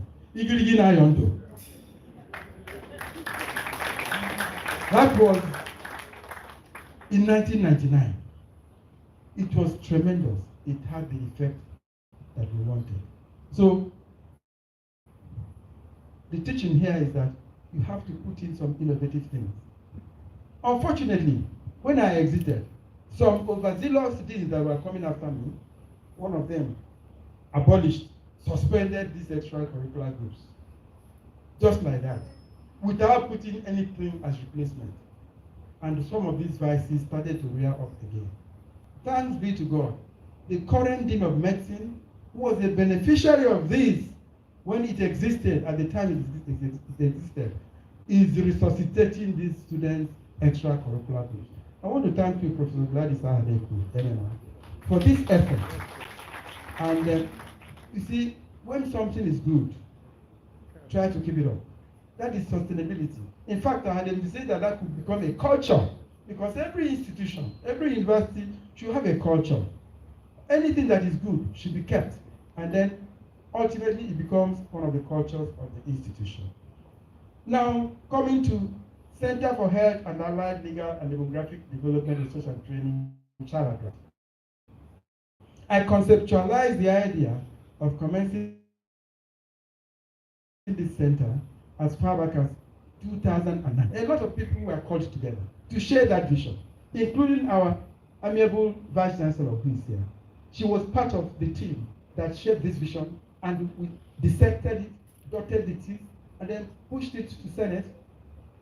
S1: That was in 1999. It was tremendous. It had the effect that we wanted. So, the teaching here is that you have to put in some innovative things. Unfortunately, when I exited, some overzealous deans that were coming after me, one of them abolished, suspended these extracurricular groups. Just like that, without putting anything as replacement. And some of these vices started to rear up again. Thanks be to God, the current Dean of Medicine, who was a beneficiary of this when it existed, at the time it existed, is resuscitating these students' extracurricular groups. I want to thank you, Professor Gladys Ahaneku, for this effort. And you see, when something is good, try to keep it up. That is sustainability. In fact, I had said that that could become a culture, because every institution, every university should have a culture. Anything that is good should be kept, and then ultimately it becomes one of the cultures of the institution. Now, coming to Center for Health and Allied Legal and Demographic Development Research and Training, Charagra. I conceptualized the idea of commencing this center as far back as 2009. A lot of people were called together to share that vision, including our amiable Vice Chancellor who is here. She was part of the team that shaped this vision, and we dissected it, dotted the T's, and then pushed it to Senate.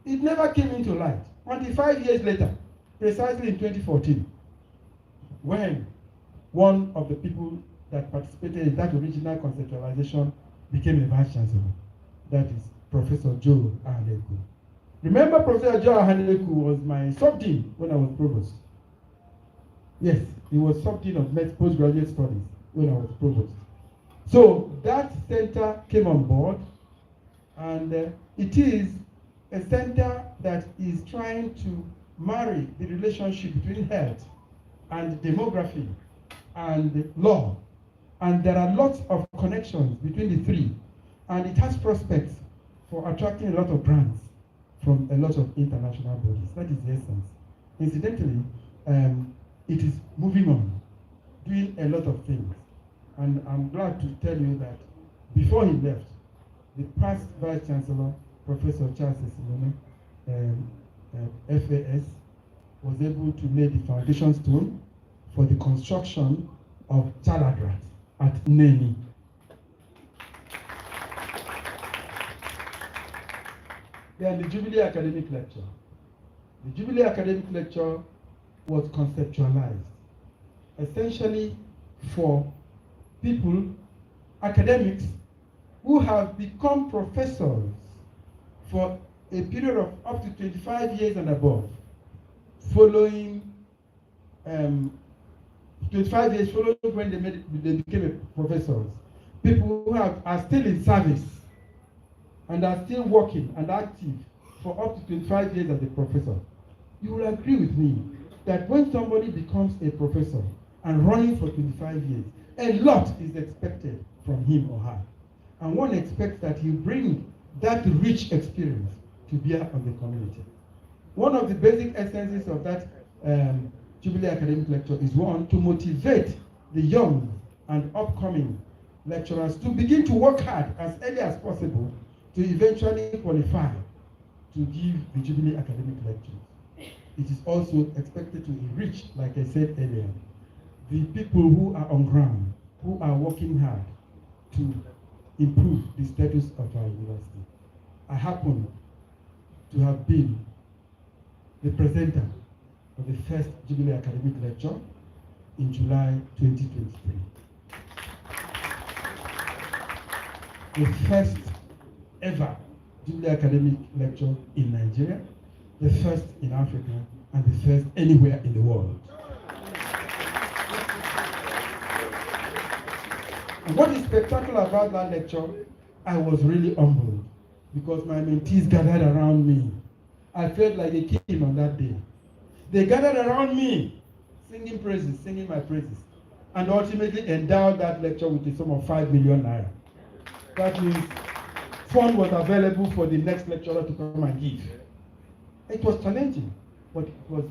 S1: It never came into light until 5 years later, precisely in 2014, when one of the people that participated in that original conceptualization became a Vice Chancellor. that is Professor Joe Ahaleku. Remember, Professor Joe Ahaleku was my sub-dean when I was provost. Yes, he was sub-dean of postgraduate studies when I was provost. So that center came on board, and it is a center that is trying to marry the relationship between health and demography and law. And there are lots of connections between the three. And it has prospects for attracting a lot of grants from a lot of international bodies. That is the essence. Incidentally, it is moving on, doing a lot of things. And I'm glad to tell you that before he left, the past Vice Chancellor, Professor Charles Esimone, FAS, was able to lay the foundation stone for the construction of Chaladrat at Neni. Then the Jubilee Academic Lecture. The Jubilee Academic Lecture was conceptualized essentially for people, academics, who have become professors for a period of up to 25 years and above, following 25 years following when they became professors. People who are still in service and are still working and active for up to 25 years as a professor. You will agree with me that when somebody becomes a professor and running for 25 years, a lot is expected from him or her. And one expects that he bring that rich experience to bear on the community. One of the basic essences of that Jubilee Academic Lecture is one, to motivate the young and upcoming lecturers to begin to work hard as early as possible to eventually qualify to give the Jubilee Academic Lectures. It is also expected to enrich, like I said earlier, the people who are on ground, who are working hard to improve the status of our university. I happen to have been the presenter of the first Jubilee Academic Lecture in July 2023. The first ever Jubilee Academic Lecture in Nigeria, the first in Africa, and the first anywhere in the world. And what is spectacular about that lecture, I was really humbled because my mentees gathered around me. I felt like a king on that day. They gathered around me, singing praises, singing my praises, and ultimately endowed that lecture with a sum of 5 million naira. That means fund was available for the next lecturer to come and give. It was challenging, but it was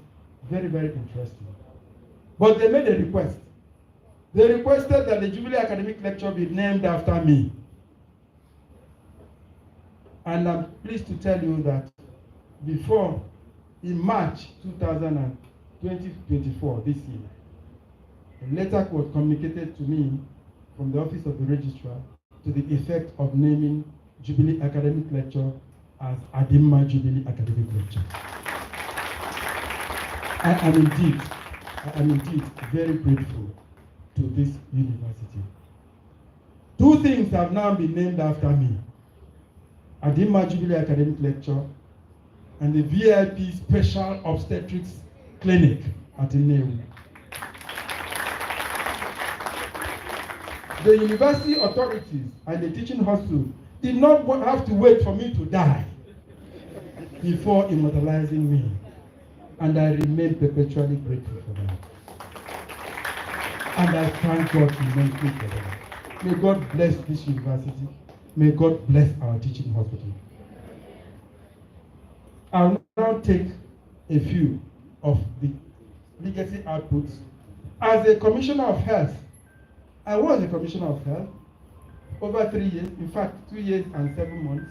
S1: very, very interesting. But they made a request. They requested that the Jubilee Academic Lecture be named after me. And I'm pleased to tell you that before, in March 2024, this year, a letter was communicated to me from the Office of the Registrar to the effect of naming Jubilee Academic Lecture as Adinma Jubilee Academic Lecture. I am indeed very grateful to this university. Two things have now been named after me: Adinma Jubilee Academic Lecture and the VIP Special Obstetrics Clinic at Inewu. The university authorities and the teaching hospital did not have to wait for me to die before immortalizing me, and I remain perpetually grateful for that. And I thank God immensely for that. May God bless this university. May God bless our teaching hospital. I'll now take a few of the legacy outputs. As a Commissioner of Health, I was a Commissioner of Health over 3 years, in fact 2 years and 7 months,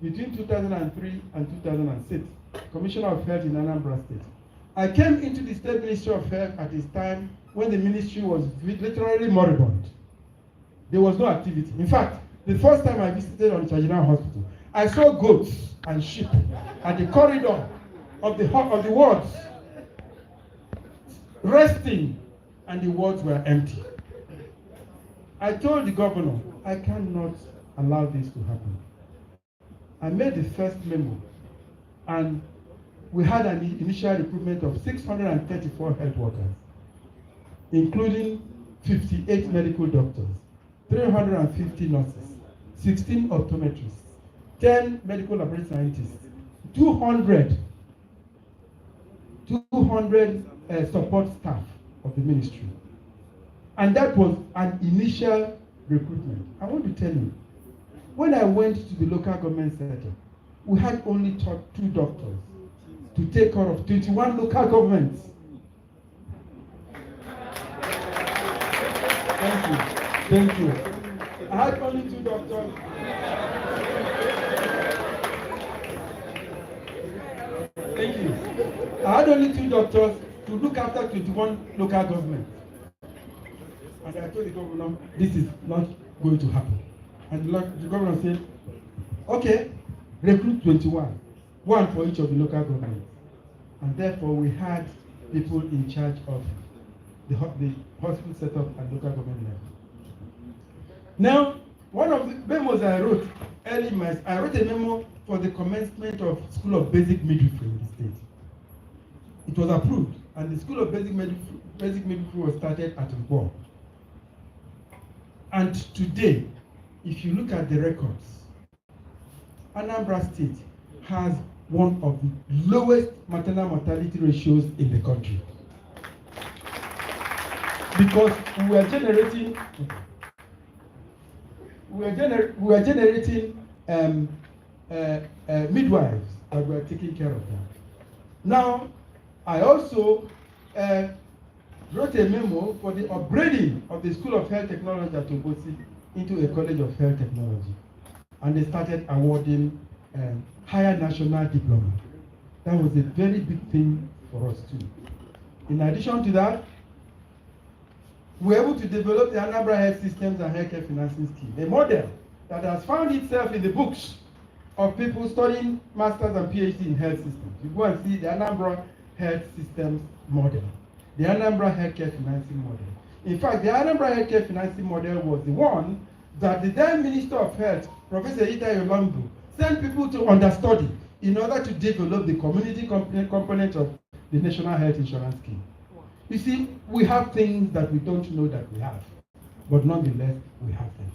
S1: between 2003 and 2006, Commissioner of Health in Anambra State. I came into the State Ministry of Health at a time when the ministry was literally moribund. There was no activity. In fact, the first time I visited on Chajina Hospital, I saw goats and sheep at the corridor of the wards, resting, and the wards were empty. I told the governor, I cannot allow this to happen. I made the first memo, and we had an initial recruitment of 634 health workers, including 58 medical doctors, 350 nurses, 16 optometrists, 10 medical laboratory scientists, 200 support staff of the ministry. And that was an initial recruitment. I want to tell you, when I went to the local government center, we had only 2 doctors to take care of 21 local governments. Thank you. Thank you. I had only 2 doctors. Thank you. I had only 2 doctors to look after 21 local governments. And I told the governor, this is not going to happen. And the governor said, okay, recruit 21, 1 for each of the local governments. And therefore, we had people in charge of the hospital setup at local government level. Now, one of the memos I wrote early in I wrote a memo for the commencement of School of Basic Midwifery in the state. It was approved, and the School of Basic Midwifery was started at Ngwo. And today, if you look at the records, Anambra State has one of the lowest maternal mortality ratios in the country. Because we are generating midwives that we are taking care of them. Now, I also wrote a memo for the upgrading of the School of Health Technology at Obosi into a College of Health Technology. And they started awarding higher national diploma. That was a very big thing for us too. In addition to that, we were able to develop the Anambra Health Systems and Healthcare Financing Scheme, a model that has found itself in the books of people studying masters and PhD in health systems. You go and see the Anambra Health Systems model, the Anambra Healthcare Financing model. In fact, the Anambra Healthcare Financing model was the one that the then Minister of Health, Professor Ita Yolando, sent people to understudy in order to develop the community component of the National Health Insurance Scheme. You see, we have things that we don't know that we have, but nonetheless, we have them.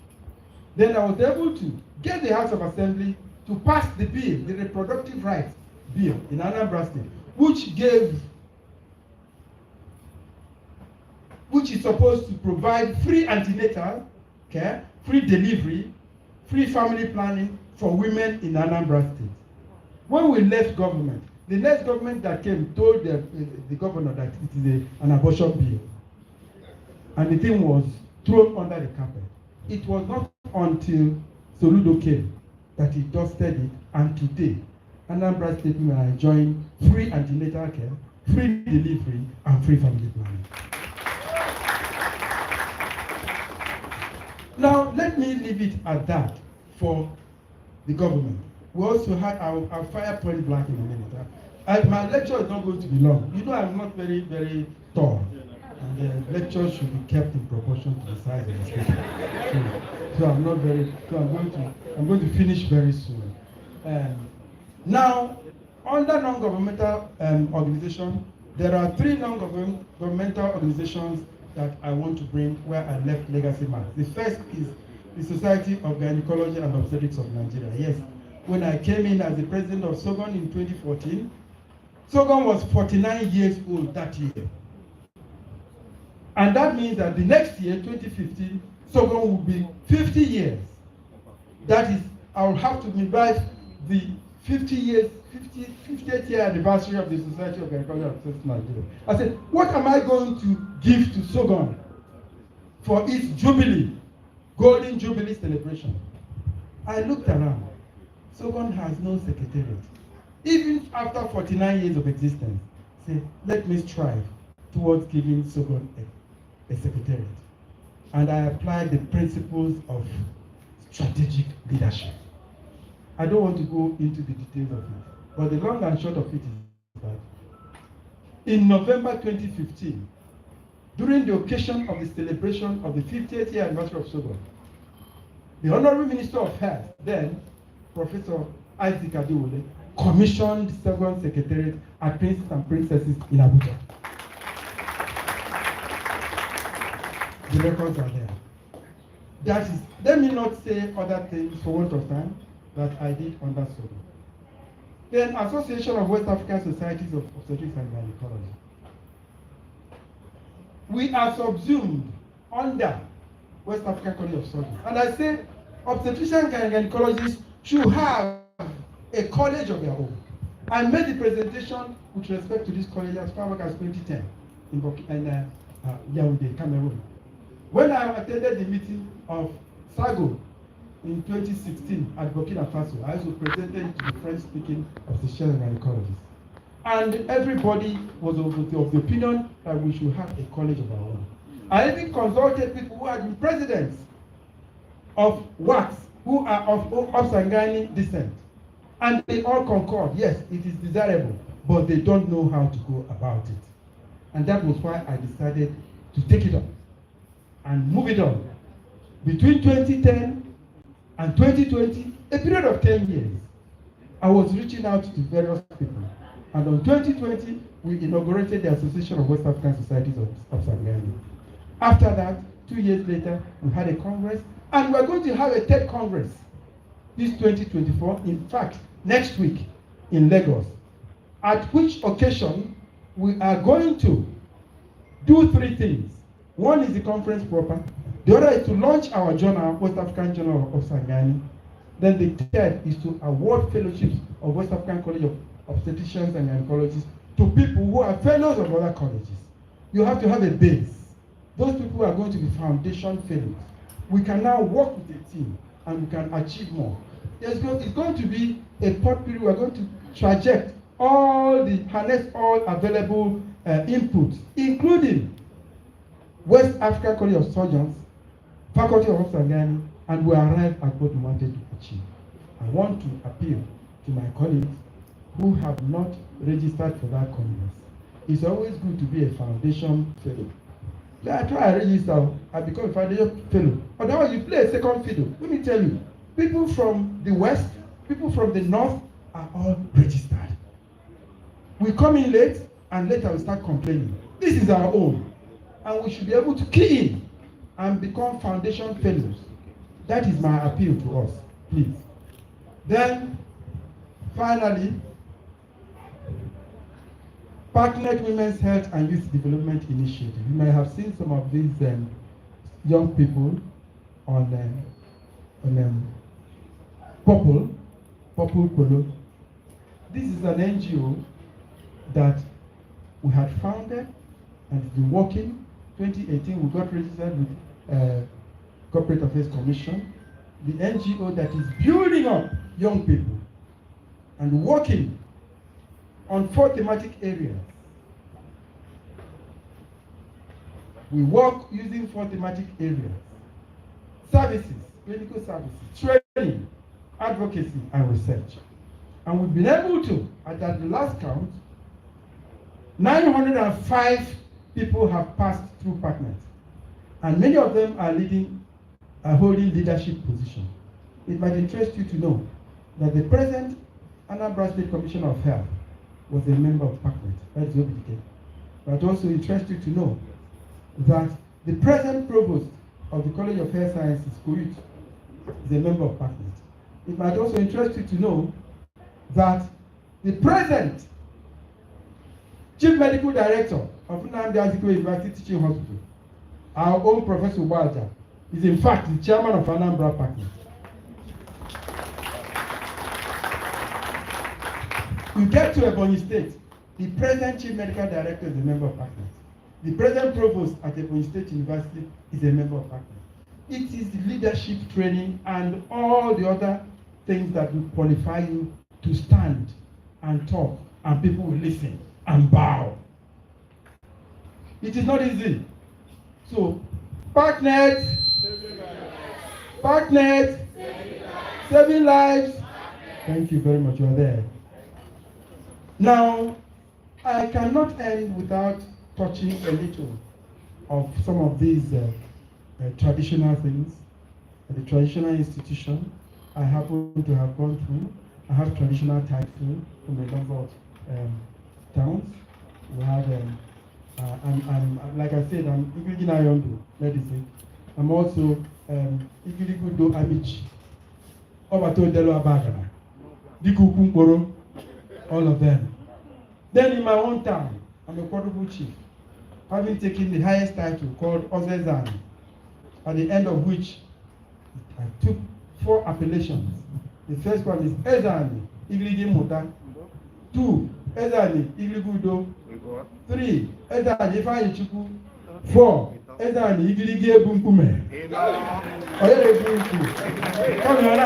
S1: Then I was able to get the House of Assembly to pass the bill, the Reproductive Rights Bill in Anambra State, which is supposed to provide free antenatal care, free delivery, free family planning for women in Anambra State. When we left government, the next government that came told the governor that it is an abortion bill. And the thing was thrown under the carpet. It was not until Soludo came that he dusted it, and today, Anambra State women are enjoying free antenatal care, free delivery, and free family planning. Now, let me leave it at that for the government. We also had our fire point blank in a minute. My lecture is not going to be long. You know, I'm not very, very tall. And the lecture should be kept in proportion to the size of the speaker. So I'm not very, so I'm going to finish very soon. Now, under non-governmental organization, there are 3 non-governmental organizations that I want to bring where I left legacy marks. The first is the Society of Gynecology and Obstetrics of Nigeria. Yes, when I came in as the president of SOGON in 2014, SOGON was 49 years old that year. And that means that the next year, 2015, SOGON will be 50 years. That is, I will have to revive the 50th year anniversary of the Society of Gynecology and Obstetrics of Nigeria. I said, what am I going to give to SOGON for its Jubilee, Golden Jubilee celebration? I looked around. SOGON has no secretariat. Even after 49 years of existence, say, let me strive towards giving SOGON a secretariat. And I applied the principles of strategic leadership. I don't want to go into the details of it, but the long and short of it is that in November 2015, during the occasion of the celebration of the 50th year anniversary of SOGON, the Honorable Minister of Health, then Professor Isaac Adewole, commissioned second secretariat at Princes and Princesses in Abuja. The records are there. That is, let me not say other things for want of time that I did under SOGO. Then Association of West African Societies of Obstetrics and Gynecology. We are subsumed under West African College of Surgeons. And I said obstetricians and gynecologists should have a college of their own. I made the presentation with respect to this college as far back as 2010 in Yaoundé, Cameroon. When I attended the meeting of SAGO in 2016 at Burkina Faso, I also presented it to the French-speaking obstetricians and gynecologists. And everybody was of the opinion that we should have a college of our own. I even consulted people who had been presidents of WACS, who are of Obsangani descent. And they all concord, yes, it is desirable, but they don't know how to go about it. And that was why I decided to take it up and move it on. Between 2010 and 2020, a period of 10 years, I was reaching out to various people. And in 2020, we inaugurated the Association of West African Societies of Sangani. After that, 2 years later, we had a congress, and we're going to have a third congress this 2024, in fact, next week in Lagos, at which occasion we are going to do 3 things. One is the conference proper. The other is to launch our journal, West African Journal of Sangani. Then the third is to award fellowships of West African College of Obstetricians and Gynecologists to people who are fellows of other colleges. You have to have a base. Those people are going to be foundation fellows. We can now work with a team and we can achieve more. It's going to be a potpourri. We are going to harness all available inputs, including West African College of Surgeons, Faculty of Obstetrics, and we arrive at what we wanted to achieve. I want to appeal to my colleagues who have not registered for that congress. It's always good to be a foundation fellow. I try to register, I become a foundation fellow. Otherwise, you play a second fiddle. Let me tell you, people from the west, people from the north are all registered. We come in late, and later we start complaining. This is our own, and we should be able to key in and become foundation fellows. That is my appeal to us, please. Then, finally, Partnered Women's Health and Youth Development Initiative. You may have seen some of these young people on Purple Polo. This is an NGO that we had founded and it's been working. 2018, we got registered with Corporate Affairs Commission, the NGO that is building up young people and working on 4 thematic areas. We work using 4 thematic areas: services, clinical services, training, advocacy, and research. And we've been able to, at the last count, 905 people have passed through partners. And many of them are holding leadership positions. It might interest you to know that the present Anambra State Commissioner of Health was a member of partners. That is OBDK. But also interest you to know that the present provost of the College of Health Sciences, Koyut, is a member of partners. It might also interest you to know that the present Chief Medical Director of Nnamdi Azikiwe University Teaching Hospital, our own Professor Walter, is in fact the chairman of Anambra Partners. You get to Ebonyi State, the present Chief Medical Director is a member of partners. The present Provost at Ebonyi State University is a member of partners. It is the leadership training and all the other things that will qualify you to stand and talk, and people will listen and bow. It is not easy. So, partners, saving lives. Thank you very much. You are there. Now, I cannot end without touching a little of some of these traditional things, the traditional institution I happen to have gone through, I have traditional title from a number of towns. We have, I'm like I said, I'm Igirigina Yondo, medicine. I'm also Igirigudo Amici, Obato Delo Abagana, Dikukumporo, all of them. Then in my own town, I'm a quadruple chief, having taken the highest title called Ozezani, at the end of which I took 4 appellations. The first one is Ezani, Igirigi Muta. 2, Ezani, Igirigudo. 3, Ezani, Ifeanyichukwu. 4, Ezani, Igirigi Ebunkume. Oyere Ebunku. Come here,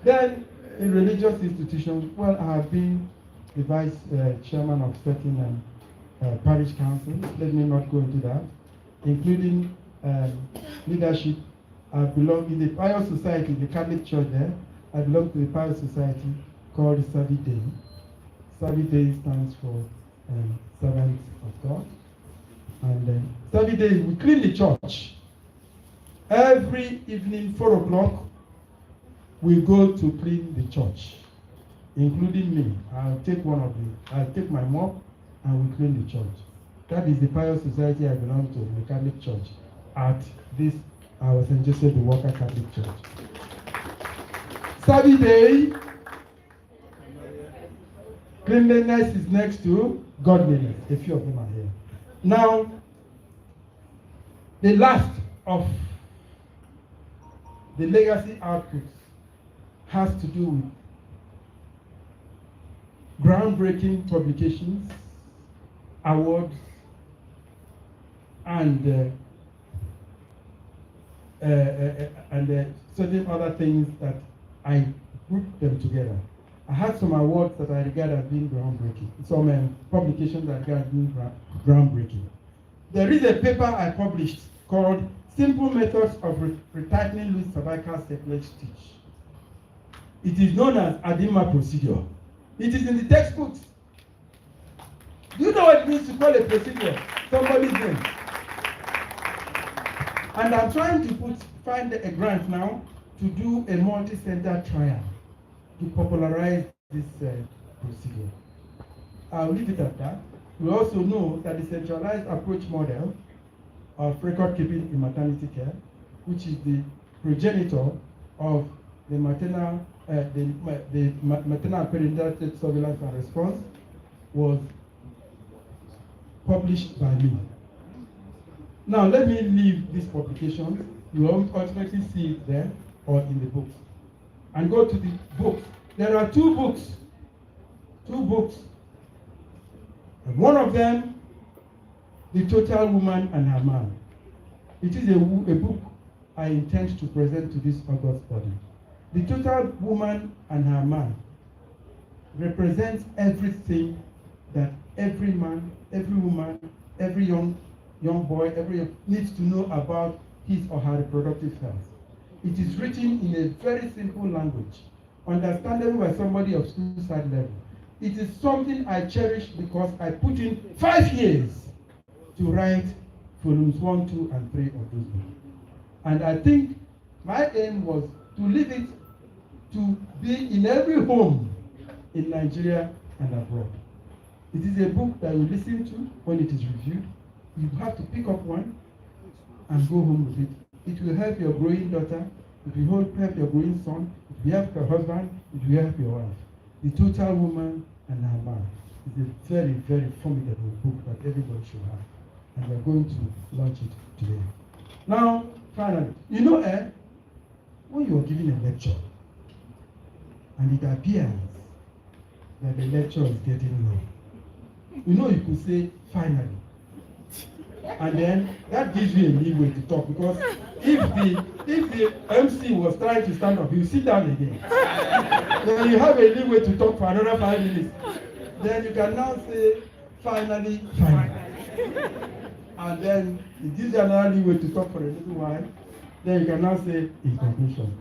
S1: Then, in religious institutions, well, I have been the vice chairman of certain parish councils. Let me not go into that, including leadership. I belong in the Pious Society, the Catholic Church there. I belong to the Pious Society called Savi Day. Savi Day stands for Servants of God. And Savi Day, we clean the church. Every evening, 4 o'clock, we go to clean the church, including me. I'll take my mop and we clean the church. That is the Pious Society I belong to, the Catholic Church, at this our St. Joseph the Walker Catholic Church. Saturday Day, cleanliness is next to godliness. A few of them are here. Now, the last of the legacy outputs has to do with groundbreaking publications, awards, and certain other things that I grouped them together. I had some awards that I regard as being groundbreaking, some publications that I regard as being groundbreaking. There is a paper I published called Simple Methods of Retightening Loose Cervical Circlage Stitch. It is known as Adinma procedure. It is in the textbooks. Do you know what it means to call a procedure somebody's name? And I'm trying to find a grant now to do a multi-center trial to popularize this procedure. I'll leave it at that. We also know that the centralized approach model of record keeping in maternity care, which is the progenitor of the maternal perinatal surveillance and response, was published by me. Now let me leave these publications. You will ultimately see it there or in the books. And go to the books. There are 2 books. 2 books. And one of them, The Total Woman and Her Man. It is a book I intend to present to this august body. The Total Woman and Her Man represents everything that every man, every woman, every young boy, needs to know about his or her reproductive health. It is written in a very simple language, understandable by somebody of school-side level. It is something I cherish because I put in 5 years to write volumes 1, 2, and 3 of those books. And I think my aim was to leave it to be in every home in Nigeria and abroad. It is a book that you listen to when it is reviewed. You have to pick up one and go home with it. It will help your growing daughter, it will help your growing son, it will help your husband, it will help your wife. The Total Woman and Her Man is a very, very formidable book that everybody should have. And we're going to launch it today. Now, finally, you know, when you are giving a lecture, and it appears that the lecture is getting low, you know, you could say, finally. And then that gives you a leeway to talk, because if the MC was trying to stand up, you sit down again. Then you have a leeway to talk for another 5 minutes. Then you can now say, finally. And then it gives you another leeway to talk for a little while. Then you can now say, in conclusion.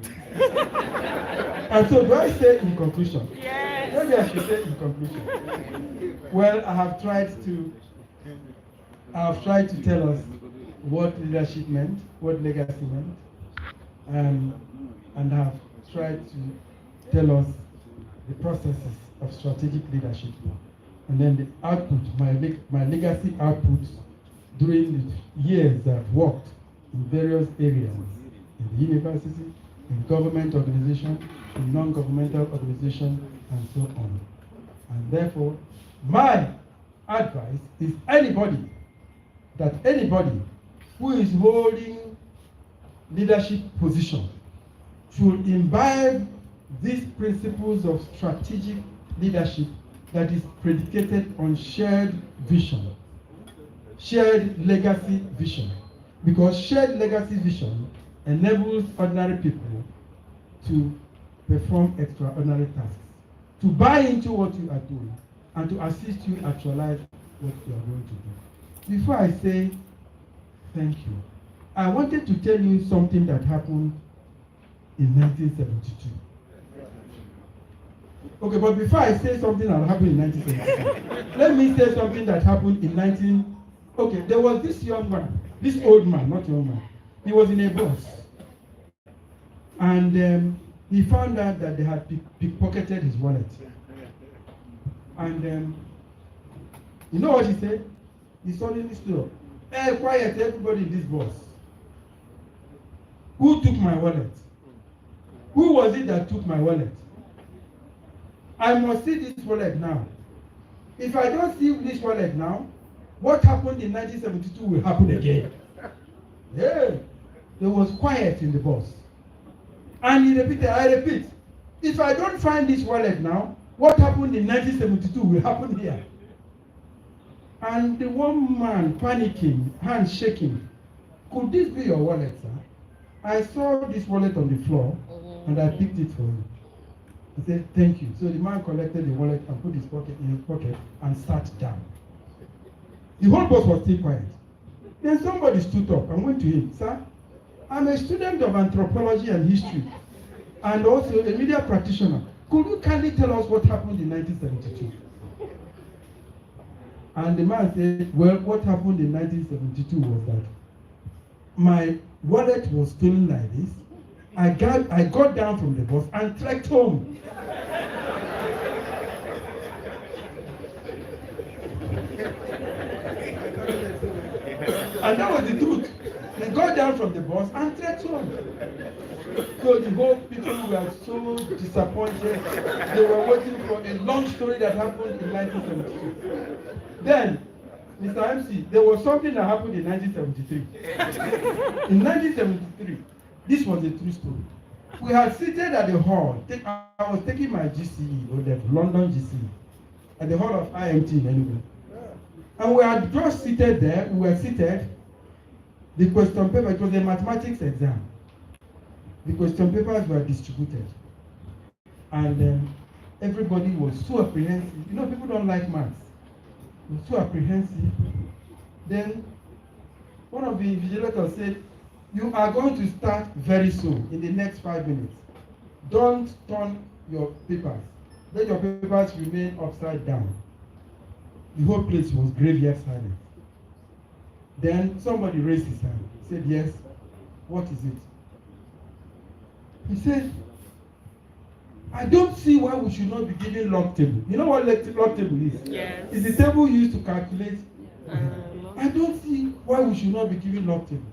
S1: And so do I say in conclusion? Yes. Maybe I should say in conclusion. Well, I have tried to tell us what leadership meant, what legacy meant. and have tried to tell us the processes of strategic leadership. And then the output, my legacy output during the years I've worked in various areas, in the university, in government organization, in non-governmental organization, and so on. And therefore, my advice is anybody who is holding leadership position should imbibe these principles of strategic leadership that is predicated on shared vision, shared legacy vision. Because shared legacy vision enables ordinary people to perform extraordinary tasks, to buy into what you are doing, and to assist you actualize what you are going to do. Before I say thank you, I wanted to tell you something that happened in 1972. Okay, but before I say something that happened in 1972, let me say something that happened in Okay, there was this young man, this old man, not young man. He was in a bus. And he found out that they had pickpocketed his wallet. And you know what he said? He suddenly stood up. Hey, quiet, everybody in this bus. Who took my wallet? Who was it that took my wallet? I must see this wallet now. If I don't see this wallet now, what happened in 1972 will happen again. Yeah. There was quiet in the bus. And he repeated, I repeat, if I don't find this wallet now, what happened in 1972 will happen here. And the one man panicking, hands shaking, could this be your wallet, sir? I saw this wallet on the floor and I picked it for you. He said, thank you. So the man collected the wallet and put his pocket in his pocket and sat down. The whole bus was still quiet. Then somebody stood up and went to him, sir, I'm a student of anthropology and history and also a media practitioner. Could you kindly tell us what happened in 1972? And the man said, well, what happened in 1972 was that my wallet was stolen like this. I got down from the bus and trekked home. And that was the truth. They got down from the bus and trekked home. So the whole people were so disappointed. They were waiting for a long story that happened in 1972. Then, Mr. MC, there was something that happened in 1973. In 1973, this was a true story. We had seated at the hall. I was taking my GCE, or the London GCE, at the hall of IMT in Enugu. And we had just seated there. We were seated. The question paper, it was a mathematics exam. The question papers were distributed. And everybody was so apprehensive. You know, people don't like maths. They were so apprehensive. Then one of the invigilators said, you are going to start very soon, in the next 5 minutes. Don't turn your papers. Let your papers remain upside down. The whole place was graveyard silent. Then somebody raised his hand. He said, yes, what is it? He said, I don't see why we should not be given log table. You know what log table is?
S6: Yes.
S1: It's the table used to calculate. I don't see why we should not be given log table.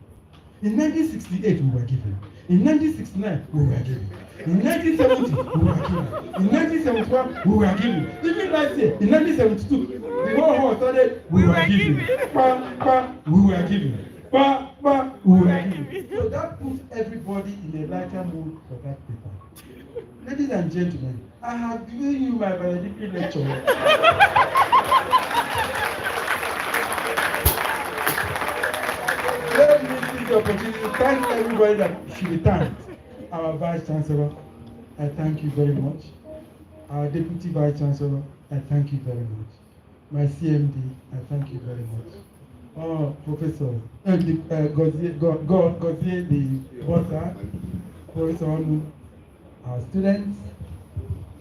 S1: In 1968, we were given. In 1969, we were given. In 1970, we were given. In 1971, we were given. Even last year, in 1972, the whole hall started, we were given. We were given. We were given. So that puts everybody in a lighter mood for that paper. Ladies and gentlemen, I have given you my valedictory lecture. Let me take the opportunity to thank everybody that should be thanked. Our Vice Chancellor, I thank you very much. Our Deputy Vice Chancellor, I thank you very much. My CMD, I thank you very much. Oh, Professor, Godzier the Bossa, Professor Onu, our students,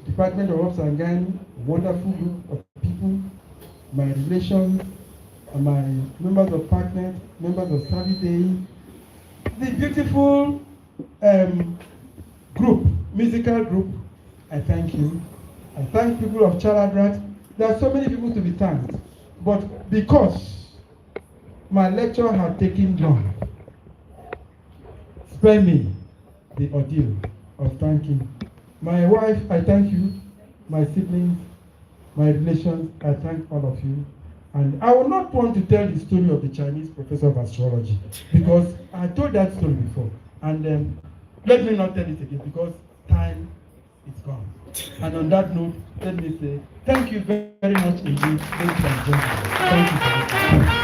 S1: Department of Ops and Ghana, wonderful group of people, my relations, my members of partners, members of Service Day, the beautiful group, musical group, I thank you. I thank people of Chaladrat. There are so many people to be thanked. But because my lecture had taken long, spare me the ordeal of thanking. My wife, I thank you. My siblings, my relations, I thank all of you. And I will not want to tell the story of the Chinese professor of astrology because I told that story before. And let me not tell it again because time is gone. And on that note, let me say thank you very much indeed, ladies and gentlemen. Thank you for listening.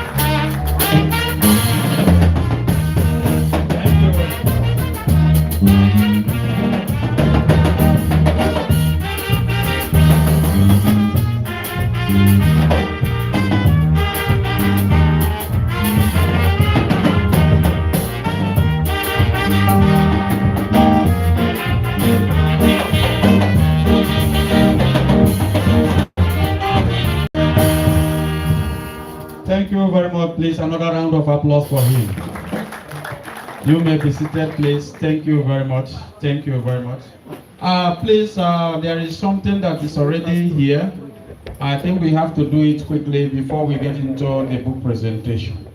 S2: Thank you very much. Please, another round of applause for him. You may be seated, please. Thank you very much. Thank you very much. Please, there is something that is already here. I think we have to do it quickly before we get into the book presentation.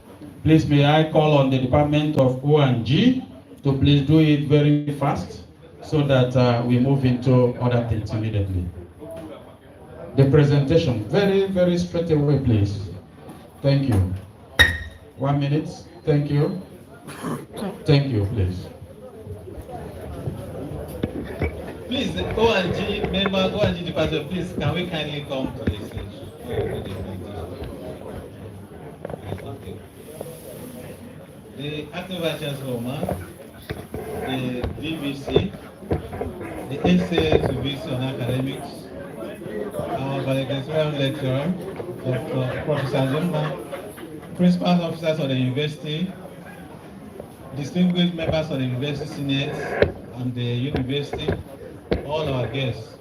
S2: Please, may I call on the Department of O&G to please do it very fast so that we move into other things immediately. The presentation, very, very straight away, please. Thank you. 1 minute. Thank you. Thank you, please.
S6: Please, O&G member, O&G department, please, can we kindly come to the stage? The acting vice chancellor, the DVC, the SA to VC on academics, our valedictory lecturer, Dr. Prof. Adinma, principal officers of the university, distinguished members of the university senate and the university, all our guests.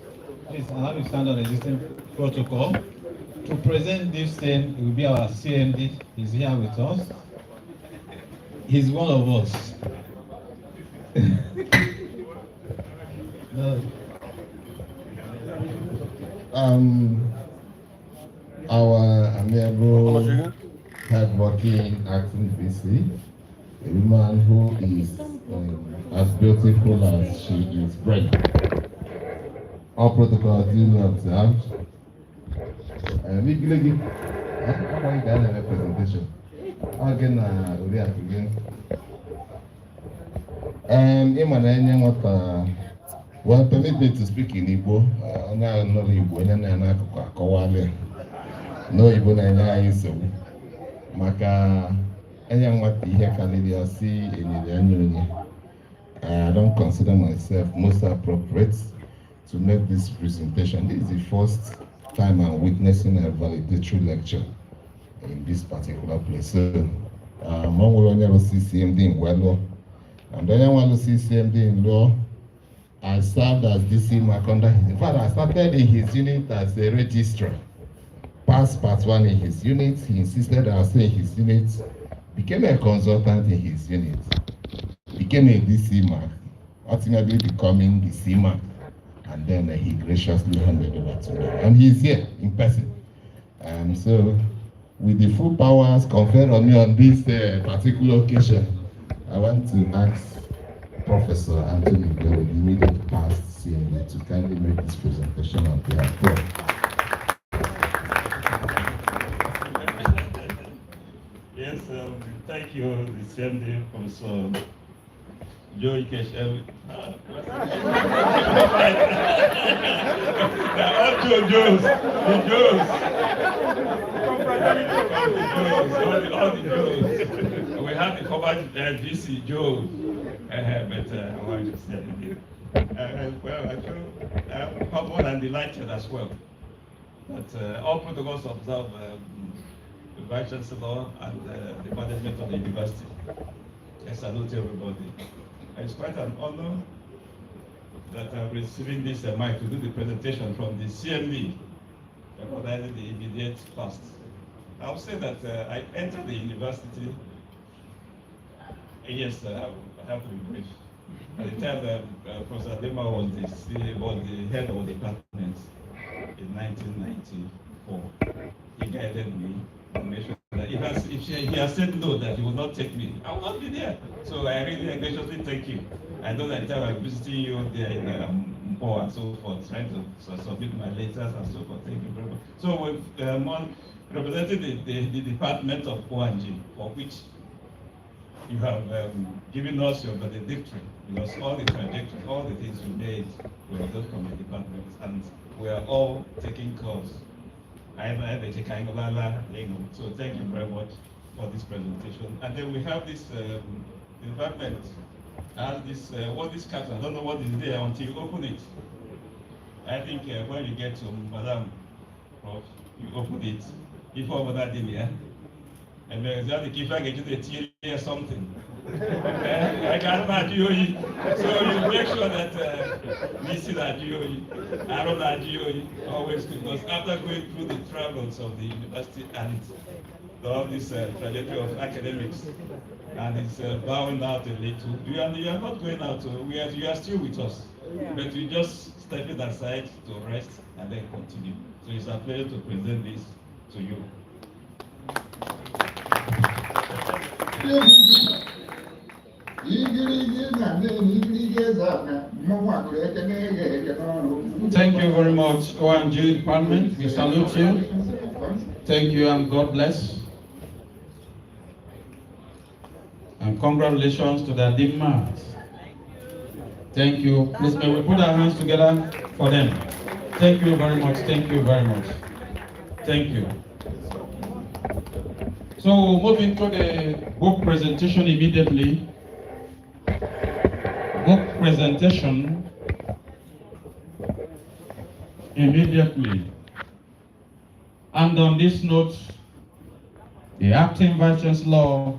S6: Please allow me to stand on the existing protocol. To present this thing, it will be our CMD. He's here with us. He's one of us.
S7: Our amiable, hardworking acting VC, a woman who is as beautiful as she is brave. All protocols duly observed. Ligi, how about you guys have a presentation? Again, well, permit me to speak in Igbo. I'm not Igbo, no Igbo na iso. Maka anyangwati ihe kalili osi enyere onye. I don't consider myself most appropriate to make this presentation. This is the first time I'm witnessing a valedictory lecture in this particular place. So, Mongolonia CCMD in Welo, and then I want to see CMD in law. I served as DC Maconda. In fact, I started in his unit as a registrar. Passed part 1 in his unit. He insisted I stay in his unit. Became a consultant in his unit. Became a DC Mac. Ultimately becoming the CMAC. And then he graciously handed over to me. And he's here in person. So, with the full powers conferred on me on this particular occasion, I want to ask Professor Anthony, the immediate past CMD, to kindly make this presentation on behalf of.
S8: Yes, thank you, the CMD, Professor Joe Ikeshe. All Joes, the Joes. All the Joes. We have the covered DC Joe. But I want to say it. Well, I feel humbled and delighted as well. But all protocols observed the Vice Chancellor and the management of the university. I salute everybody. It's quite an honor that I'm receiving this mic to do the presentation from the CMD, recognizing the immediate past. I'll say that I entered the university. Yes, I have to be brief. At the time, Professor Adinma was the head of the department in 1994. He guided me and made sure that he has said no, that he will not take me, I will not be there. So I really graciously thank you. I know that the time I'm visiting you there in Mpo and so forth, trying to submit my letters and so forth. Thank you very much. So with representing the Department of O&G, for which you have given us your valedictory, because all the trajectories, all the things you made were those from the department, and we are all taking course. So thank you very much for this presentation. And then we have this department has this this carton. I don't know what is there until you open it. I think when you get to Madam Prof, you open it before Madam Adinma. And then if I get you the tea or something. I can't imagine you. So you make sure that we see that you, I don't that you always, because after going through the travels of the university and all this trajectory of academics, and it's bowing out a little, you are not going out, you are still with us, but you just step it aside to rest and then continue. So it's a pleasure to present this to you.
S2: Thank you very much, O&G Department. We salute you. Thank you and God bless. And congratulations to the Adinma. Thank you. Please may we put our hands together for them. Thank you very much. Thank you very much. Thank you. So moving to the book presentation immediately. Book presentation immediately. And on this note, the acting Vice Chancellor,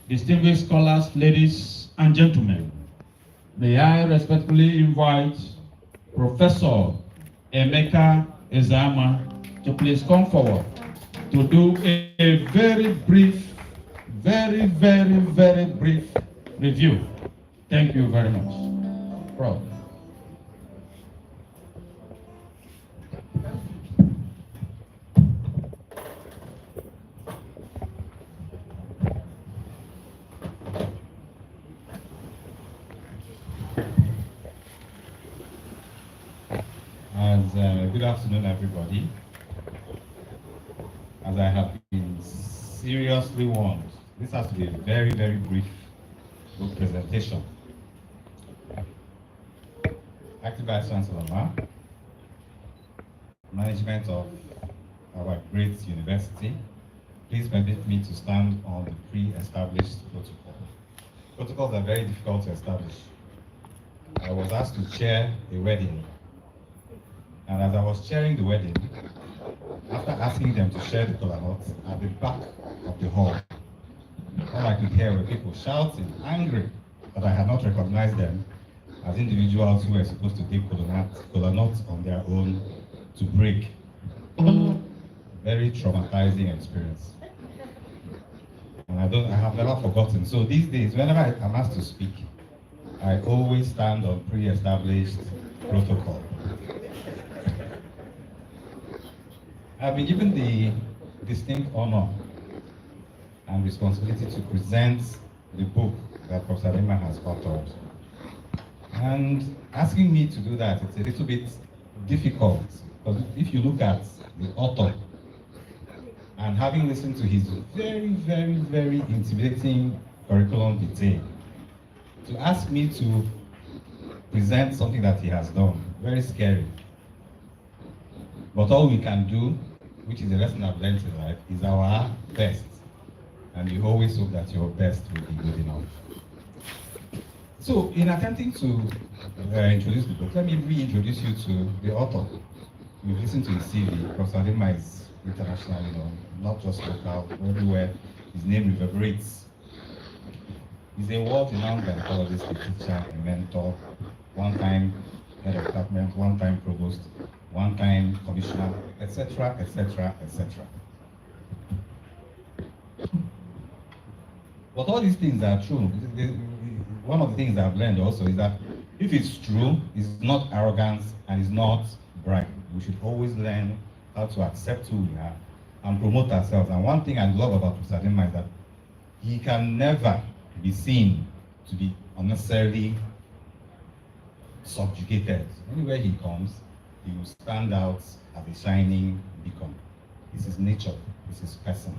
S2: distinguished scholars, ladies and gentlemen, may I respectfully invite Professor Emeka Ezama to please come forward to do a very brief, very brief review. Thank you very much. Prof.
S9: Good afternoon, everybody. As I have been seriously warned, this has to be a very brief book presentation. Acting Vice Chancellor, management of our great university, please permit me to stand on the pre-established protocol. Protocols are very difficult to establish. I was asked to chair a wedding. And as I was chairing the wedding, after asking them to share the kola nuts at the back of the hall, all I could hear were people shouting, angry that I had not recognized them as individuals who were supposed to take kola nuts on their own to break. Very traumatizing experience. And I have never forgotten. So these days, whenever I'm asked to speak, I always stand on pre-established protocol. I've been given the distinct honor and responsibility to present the book that Professor Adinma has authored. And asking me to do that, it's a little bit difficult, because if you look at the author, and having listened to his very intimidating curriculum vitae, to ask me to present something that he has done, very scary. But all we can do, which is a lesson I've learned in life, is our best. And you always hope that your best will be good enough. So, in attempting to introduce the book, let me reintroduce you to the author. You've listened to his CV. Professor Adinma is international, not just local, everywhere. His name reverberates. He's a world-renowned gynecologist, a teacher, a mentor, one-time head of department, one-time provost, one-time commissioner, etc. But all these things are true. one of the things that I've learned also is that if it's true, it's not arrogance and it's not brag. We should always learn how to accept who we are and promote ourselves. And one thing I love about Mr. Adinma is that he can never be seen to be unnecessarily subjugated. Anywhere he comes, he will stand out as a shining beacon. This is nature, this is person.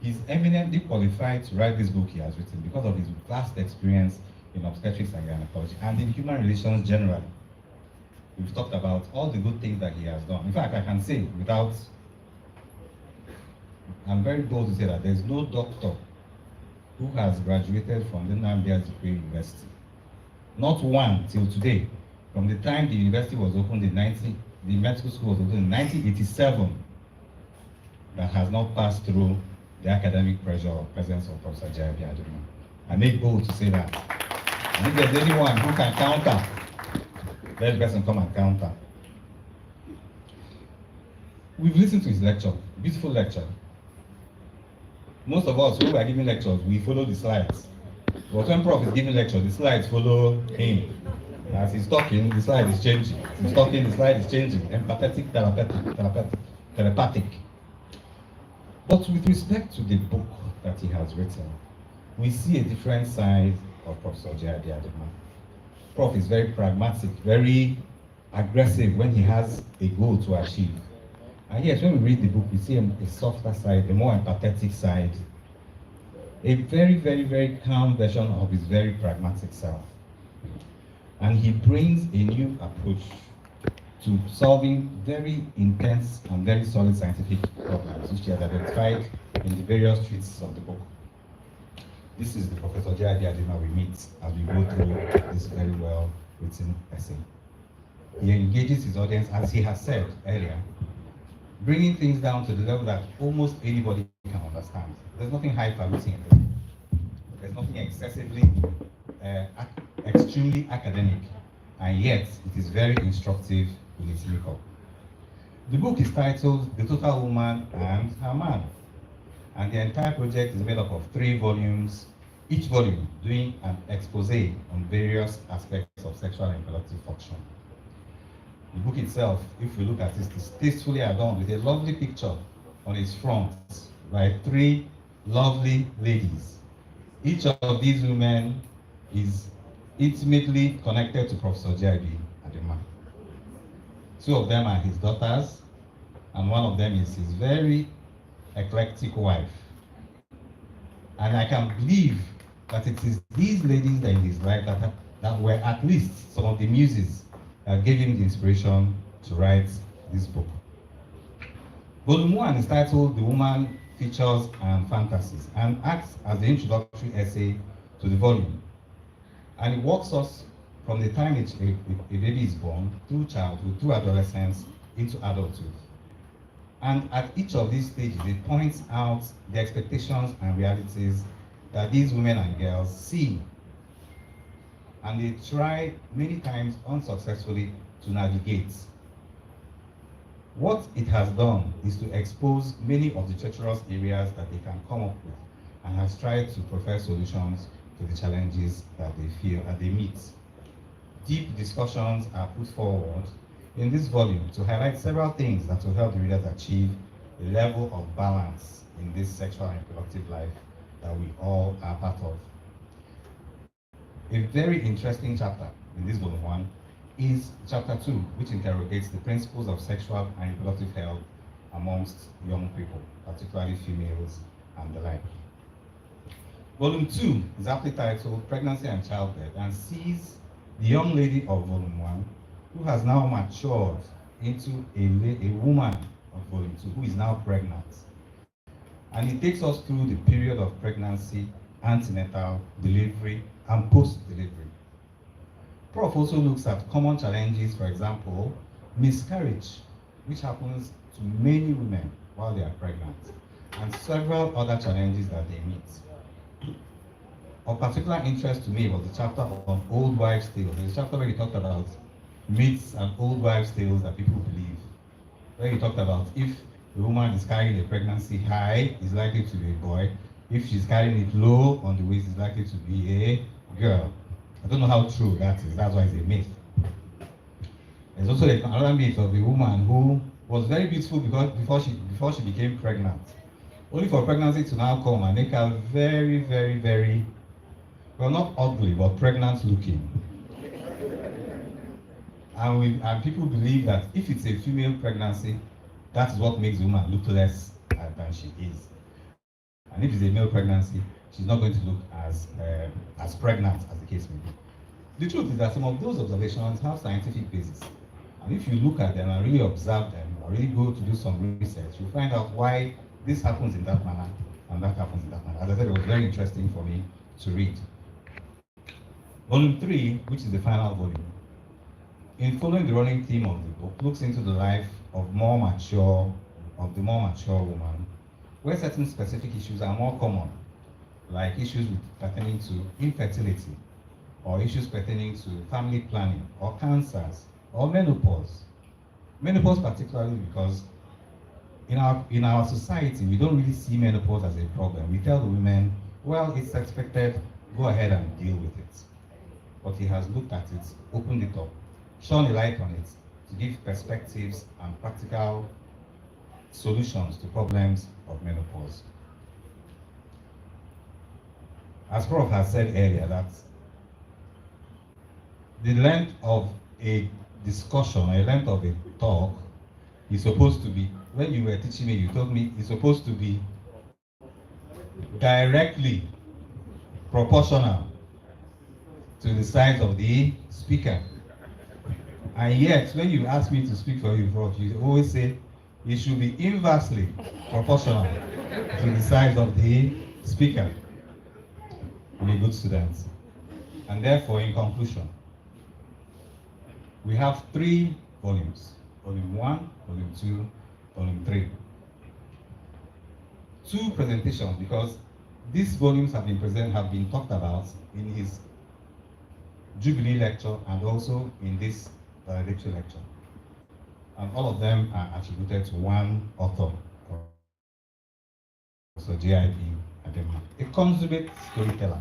S9: He's eminently qualified to write this book he has written because of his vast experience in obstetrics and gynecology and in human relations generally. We've talked about all the good things that he has done. In fact, I can say I'm very bold to say that there's no doctor who has graduated from the Valedictory University. Not one till today. From the time the university was opened in the medical school was opened in 1987, that has not passed through the academic pressure or presence of Professor J.I.B. Adinma. I make bold to say that. And if there's anyone who can counter, let the person come and counter. We've listened to his lecture, beautiful lecture. Most of us who are giving lectures, we follow the slides. But when Prof is giving lectures, the slides follow him. As he's talking, the slide is changing. He's talking, the slide is changing. Empathetic, telepathic. But with respect to the book that he has written, we see a different side of Professor J.I.B. Adinma. Prof is very pragmatic, very aggressive when he has a goal to achieve. And yes, when we read the book, we see a softer side, a more empathetic side, a very, very, very calm version of his very pragmatic self. And he brings a new approach to solving very intense and very solid scientific problems, which he has identified in the various treatises of the book. This is the Professor J.I.B. Adinma we meet as we go through this very well written essay. He engages his audience, as he has said earlier, bringing things down to the level that almost anybody can understand. There's nothing highfalutin in it. There's nothing excessively, extremely academic, and yet it is very instructive in its makeup. The book is titled The Total Woman and Her Man, and the entire project is made up of 3 volumes, each volume doing an expose on various aspects of sexual and reproductive function. The book itself, if we look at it, is tastefully adorned with a lovely picture on its front by 3 lovely ladies. Each of these women is intimately connected to Professor J.I.B. Adinma. 2 of them are his daughters, and one of them is his very eclectic wife. And I can believe that it is these ladies that in his life that were at least some of the muses that gave him the inspiration to write this book. Volume 1 is titled The Woman, Features and Fantasies, and acts as the introductory essay to the volume. And it walks us from the time a baby is born, through childhood, through adolescence, into adulthood. And at each of these stages, it points out the expectations and realities that these women and girls see. And they try many times unsuccessfully to navigate. What it has done is to expose many of the treacherous areas that they can come up with, and has tried to provide solutions to the challenges that they feel that they meet. Deep discussions are put forward in this volume to highlight several things that will help the readers achieve a level of balance in this sexual and reproductive life that we all are part of. A very interesting chapter in this volume 1 is chapter 2, which interrogates the principles of sexual and reproductive health amongst young people, particularly females and the like. Volume 2 is aptly titled Pregnancy and Childbirth, and sees the young lady of volume 1, who has now matured into a woman of volume 2, who is now pregnant. And it takes us through the period of pregnancy, antenatal, delivery, and post-delivery. Prof also looks at common challenges, for example, miscarriage, which happens to many women while they are pregnant, and several other challenges that they meet. Of particular interest to me was the chapter on old wives' tales. There's a chapter where he talked about myths and old wives' tales that people believe. Where he talked about if a woman is carrying a pregnancy high, it's likely to be a boy. If she's carrying it low on the waist, it's likely to be a girl. I don't know how true that is. That's why it's a myth. There's also another myth of a woman who was very beautiful before she became pregnant. Only for pregnancy to now come and make her very, very, very, well, not ugly, but pregnant looking. And people believe that if it's a female pregnancy, that is what makes the woman look less than she is. And if it's a male pregnancy, she's not going to look as pregnant as the case may be. The truth is that some of those observations have scientific basis. And if you look at them and really observe them, or really go to do some research, you'll find out why this happens in that manner and that happens in that manner. As I said, it was very interesting for me to read. Volume 3, which is the final volume, in following the running theme of the book, looks into the life of the more mature woman, where certain specific issues are more common, like issues pertaining to infertility, or issues pertaining to family planning, or cancers, or menopause. Menopause particularly because in our society, we don't really see menopause as a problem. We tell the women, well, it's expected, go ahead and deal with it. But he has looked at it, opened it up, shone a light on it to give perspectives and practical solutions to problems of menopause. As Prof has said earlier, that the length of a discussion, a length of a talk is supposed to be, when you were teaching me, you told me it's supposed to be directly proportional to the size of the speaker. And yet, when you ask me to speak for you, Prof, you always say it should be inversely proportional to the size of the speaker. I'm a good student. And therefore, in conclusion, we have 3 volumes, volume 1, volume 2, volume 3. 2 presentations, because these volumes have been talked about in his Jubilee lecture and also in this valedictory lecture. And all of them are attributed to one author, so J.I.P. Adinma, a consummate storyteller,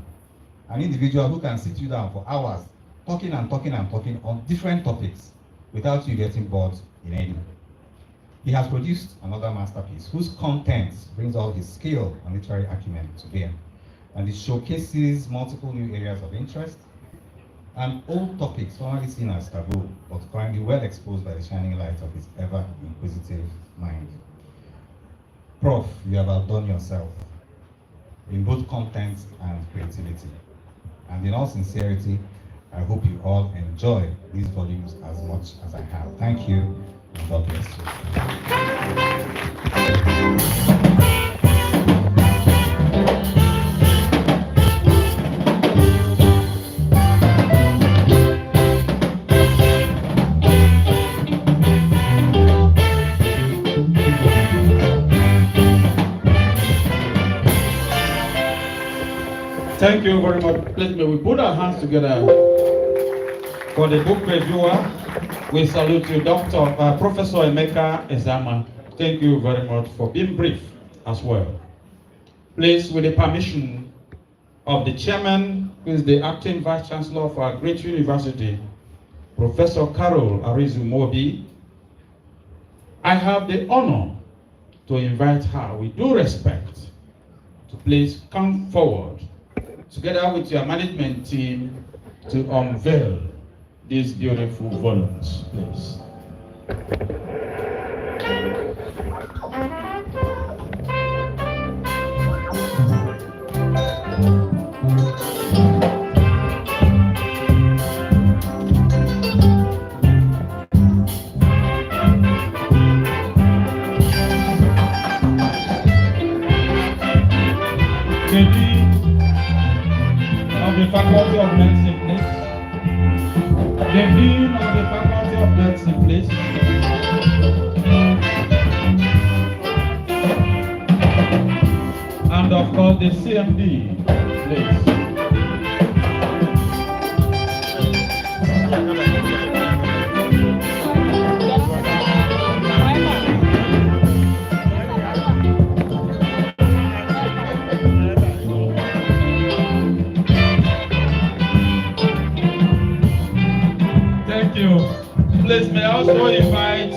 S9: an individual who can sit you down for hours talking and talking and talking on different topics without you getting bored in any. He has produced another masterpiece whose content brings all his skill and literary acumen to bear, and it showcases multiple new areas of interest and old topics formerly seen as taboo, but currently well exposed by the shining light of his ever inquisitive mind. Prof, you have outdone yourself in both content and creativity. And in all sincerity, I hope you all enjoy these volumes as much as I have. Thank you, and God bless you.
S2: Thank you very much. Please may we put our hands together for the book reviewer. We salute you, Professor Emeka Ezama. Thank you very much for being brief as well. Please, with the permission of the chairman, who is the acting vice chancellor of our great university, Professor Carol Arizu-Mobi, I have the honor to invite her with due respect to please come forward together with your management team to unveil these beautiful volumes, please. The Faculty of Medicine, please. The Dean of the Faculty of Medicine, please. And of course, the CMD, please. Please, may I also invite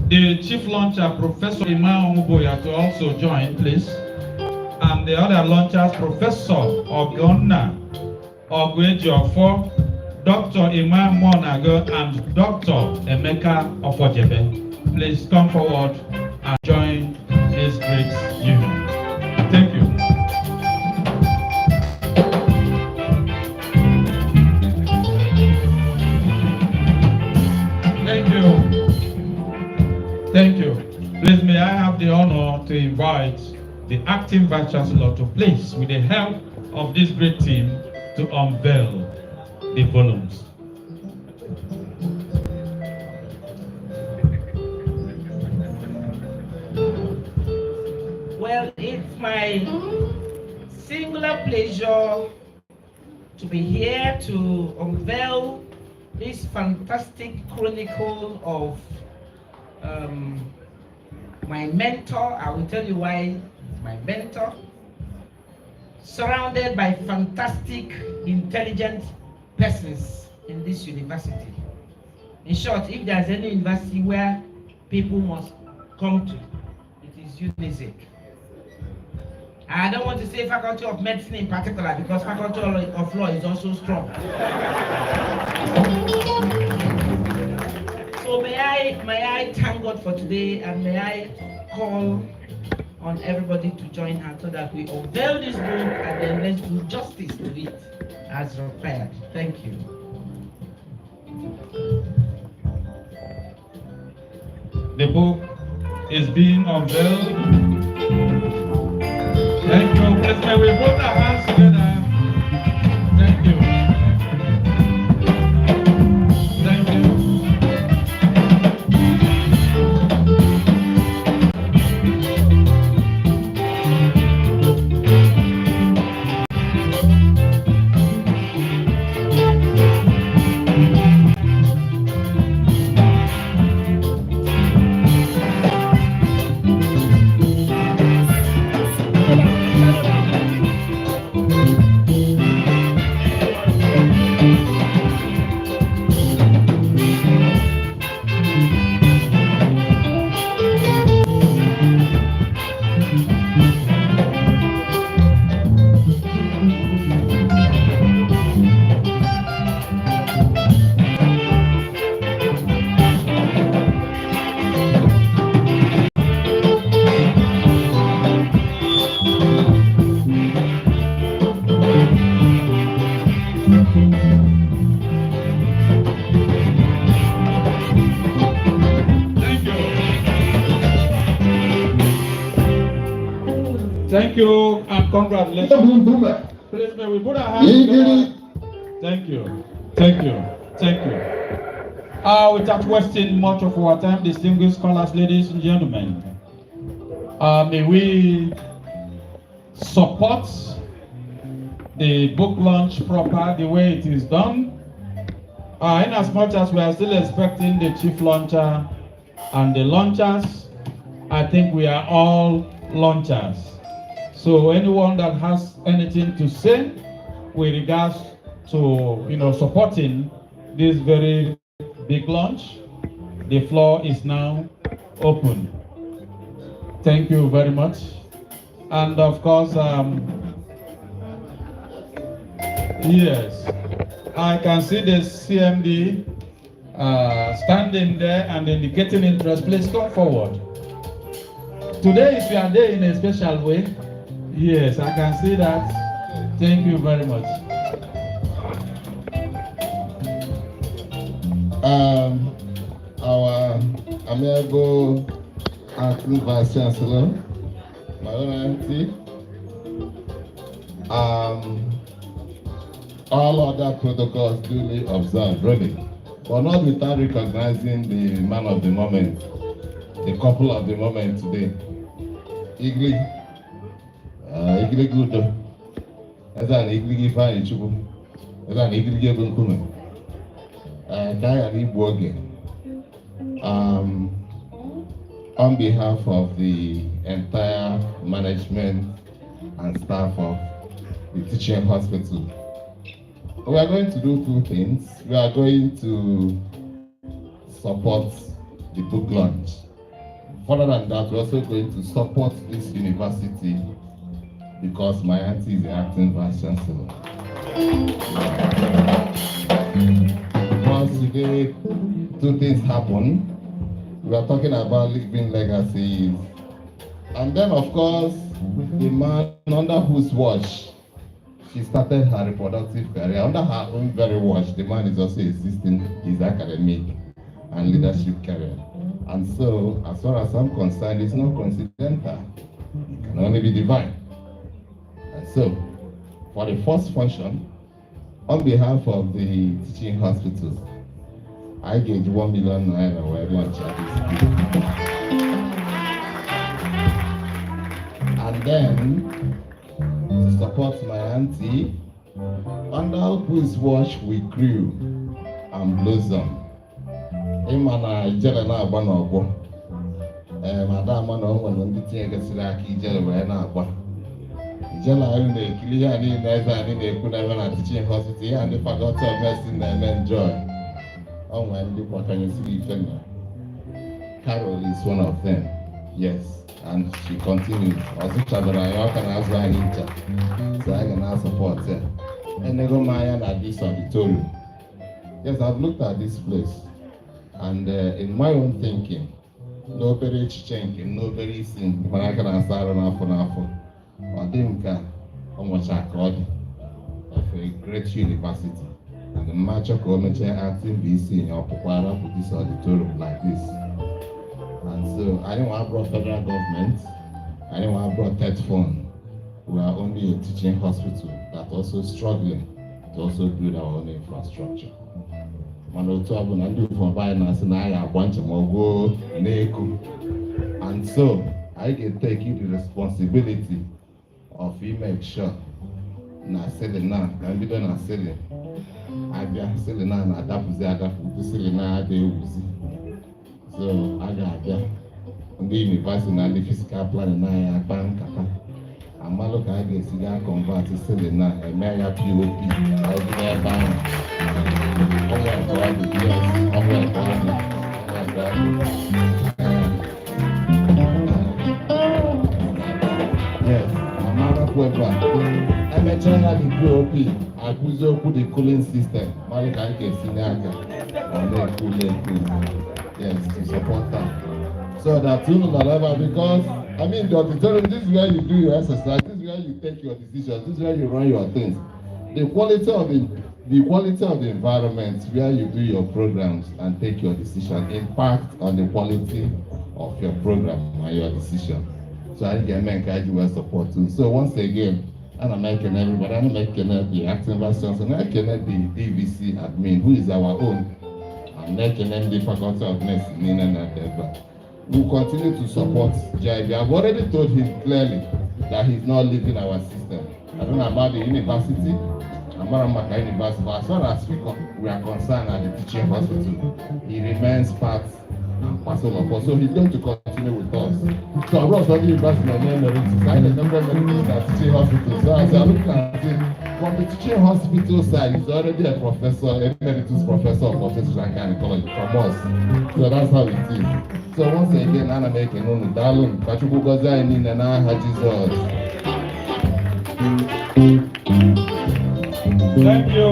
S2: the chief launcher, Professor Imam Uboya, to also join, please. And the other launchers, Professor Ogonna Ogwejiofo, Dr. Imam Monago, and Dr. Emeka Ofojebe. Please come forward and join this great union. Thank you. Thank you. Thank you. Please, may I have the honor to invite the acting Vice Chancellor to please, with the help of this great team, to unveil the volumes.
S4: Well, it's my singular pleasure to be here to unveil this fantastic chronicle of my mentor. I will tell you why my mentor, surrounded by fantastic, intelligent persons in this university. In short, if there's any university where people must come to, it is UNIZEC. I don't want to say Faculty of Medicine in particular, because Faculty of Law is also strong. So may I thank God for today, and may I call on everybody to join hands so that we unveil this book and then let's do justice to it as required. Thank you.
S2: The book is being unveiled. Thank you. Please, may we put our hands together. Thank you. Thank you. Thank you and congratulations. Please, may we put our hands together. Thank you. Thank you. Thank you. Without wasting much of our time, distinguished scholars, ladies and gentlemen, may we support the book launch proper the way it is done. In as much as we are still expecting the chief launcher and the launchers, I think we are all launchers. So anyone that has anything to say with regards to supporting this very big launch, the floor is now open. Thank you very much. And of course, yes, I can see the CMD standing there and indicating interest. Please come forward. Today is your day in a special way. Yes, I can see that. Thank you very much.
S7: Our amiable acting Vice Chancellor, my own auntie, all other protocols duly observed, really, but not without recognizing the man of the moment, the couple of the moment today. Igli Gudo, as an Igli Fine Chubu, as an Igli Gabon Kuman, Diane Ibuoge. On behalf of the entire management and staff of the teaching hospital, We are going to do two things. We are going to support the book launch. Further than that, we're also going to support this university because my auntie is the acting vice chancellor. Once today, two things happen. We are talking about leaving legacies. And then, of course, the man under whose watch she started her reproductive career, under her own very watch, the man is also assisting his academic and leadership career. And so, as far as I'm concerned, it's not coincidental. It can only be divine. And so, for the first function, on behalf of the teaching hospitals, I gave 1 million naira where lunch at this. And then, to support my auntie, under whose watch we grew and blossomed. Imana ijele na agba na ogbo. Madam na onwe ndị tinye gasịrị aka ijele wee na agba. Ijele anyị na-ekiri ya niile eze anyị na-ekwu na ebe na teaching hospital ya ndị faculty of medicine na-eme enjoy. Onwe ndị kwakanyesiri ife na. Carol is one of them. Yes. And she continues. Ọzụchabara anyị ọka na azụ anyị ncha. So I can support her. Enego Maya at this auditorium. Yes, I've looked at this place. And in my own thinking, nobody chinking, nobody sing, when I can answer enough and after. I think how much I called of a great university. And the match of community acting BC in your Pupara put this auditorium like this. And so I didn't want to brought federal government, I didn't want to brought third fund. We are only a teaching hospital that also struggling to also build our own infrastructure. And so I can take you the responsibility of make sure na selling now, and we don't selling. I be selling now and adapt to selling now they use. So I got there. The university and the physical plan na bank. I'm look at this guy convert to selling now a mega POP. I'll be there buying. Yes, I'm not a whoever. I'm a China the POP. I could put the cooling system. Malik I can see yes, to support that. So that you know because I mean the auditorium, this is where you do your exercise, this is where you take your decisions, this is where you run your things. The quality of the environment where you do your programs and take your decision impact on the quality of your program and your decision. So I can encourage you with support too. So once again, I'm making everybody, I'm making the acting vice chancellor, I'm making the DVC admin, who is our own, I'm making the faculty of medicine in and out. We'll continue to support JIB. I've already told him clearly that he's not leaving our system. I don't know about the university, Amaramaka University, but as far as we are concerned at the teaching hospital, he remains part and parcel of us. So he's going to continue with us. So I brought the university and emeritus. I remember emeritus at teaching hospital. So as I look at it, from the teaching hospital side, he's already a professor, emeritus professor of obstetrics and gynecology from us. So that's how it is. So once again, I'm making on the Dalun, Kachubu Gaza and Jesus.
S2: Thank you.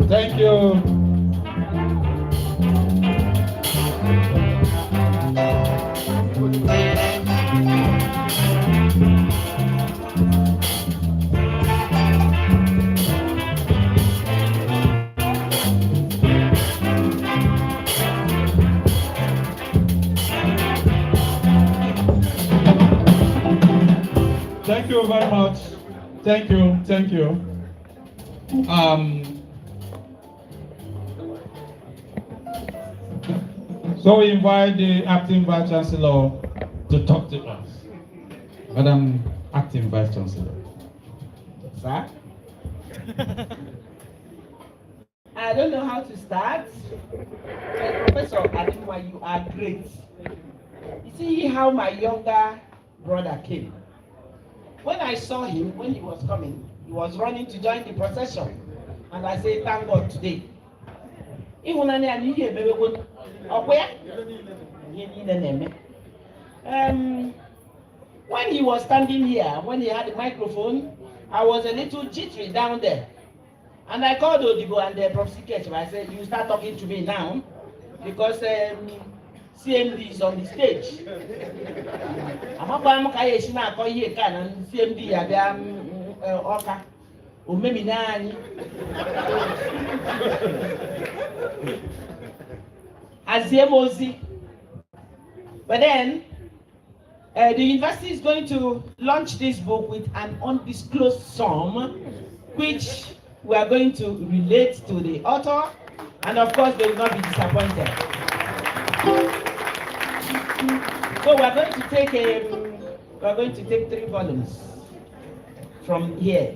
S2: Thank you. Thank you very much. Thank you. Thank you. So we invite the acting vice chancellor to talk to us. Madam Acting Vice Chancellor.
S4: Sir? I don't know how to start. Professor Adinma, you are great. You see how my younger brother came. When I saw him, when he was coming, He was running to join the procession. And I say, thank God today. Even when I need a baby, when he was standing here, when he had the microphone, I was a little jittery down there. And I called Odibo and the Prof. I said, you start talking to me now, because CMD is on the stage. I'm not going to call you and CMD Oka. Aziemozi. But then the university is going to launch this book with an undisclosed sum, which we are going to relate to the author, and of course they will not be disappointed. So we are going to take 3 volumes from here.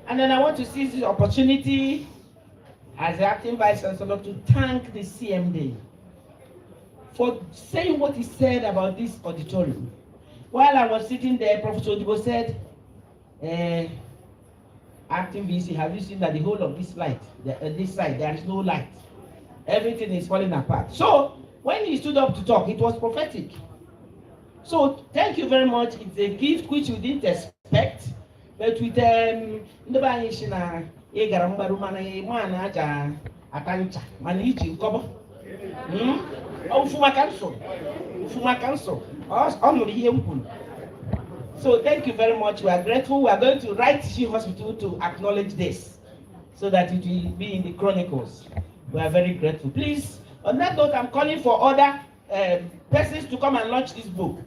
S4: And then I want to seize this opportunity as the acting vice chancellor to thank the CMD for saying what he said about this auditorium. While I was sitting there, Professor Odibo said, acting VC, have you seen that the whole of this light, this side, there is no light. Everything is falling apart. So when he stood up to talk, it was prophetic. So thank you very much. It's a gift which we didn't expect. But with so thank you very much. We are grateful. We are going to write Teaching Hospital to acknowledge this so that it will be in the chronicles. We are very grateful. Please, on that note, I'm calling for other persons to come and launch this book.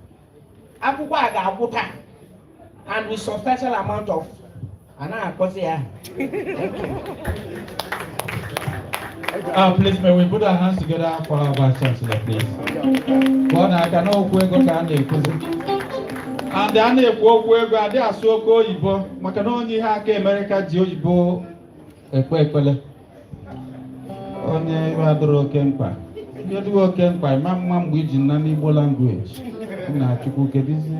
S4: And with substantial amount of
S5: please, may we put our hands together for our Vice Chancellor, please. God, I cannot go and the ane ekwo ade aso oko oyibo maka na onye ha aka America ji oyibo ekpele onye adoro oke mkpa ihe dị oke mkpa ma mma mgbe iji na n'Igbo language na Chukwu kedizi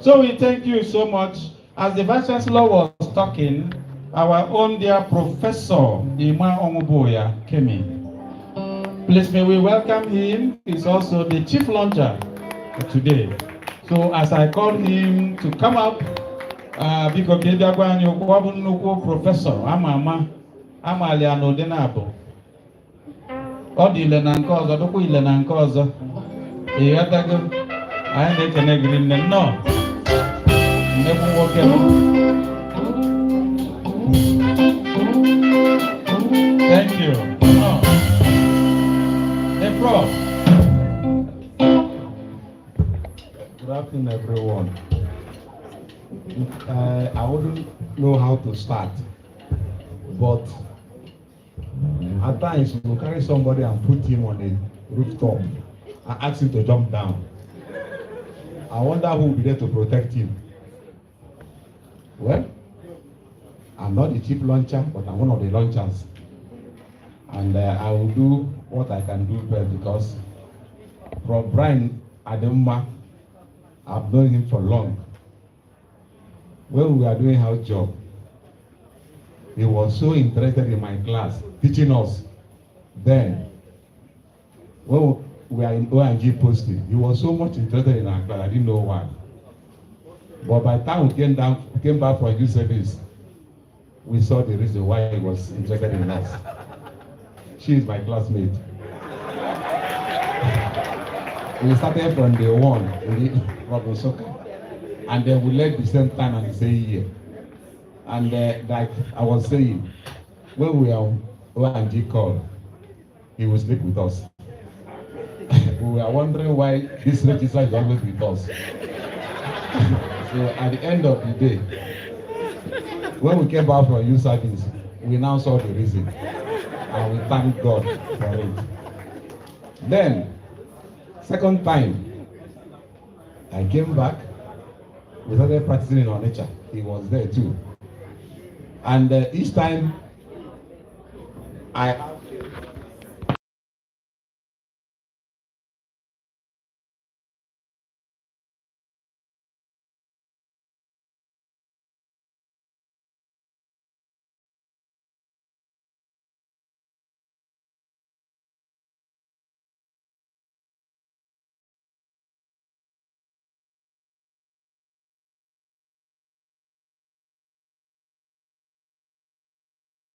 S5: so we thank you so much. As the Vice Chancellor was talking, our own dear Professor Ima Onguboya came in. Please may we welcome him. He's also the chief launcher today. So as I call him to come up, because Professor Amama Amaliano Denabo. Odile Nankoza, Doku Ile Nankoza. I need to agree. No. Never walk Thank you. No. The Prof.
S10: Good afternoon, everyone. I wouldn't know how to start, but at times you carry somebody and put him on the rooftop and ask him to jump down. I wonder who will be there to protect him. Well, I'm not the chief launcher, but I'm one of the launchers. And I will do what I can do best because Prof. Adinma, I've known him for long. When we were doing house job, he was so interested in my class, teaching us. Then, when we are in ONG posting, he was so much interested in our class, I didn't know why. But by the time we came back from youth service, we saw the reason why he was interested in us. She is my classmate. We started from day one in the soccer, and then we left the same time and the same year. And like I was saying, when we are ONG called, he will sleep with us. We were wondering why this register is always with us. So at the end of the day, when we came back from youth service, we now saw the reason. And we thank God for it. Then, second time, I came back, we started practicing in our nature. He was there too. And each time, I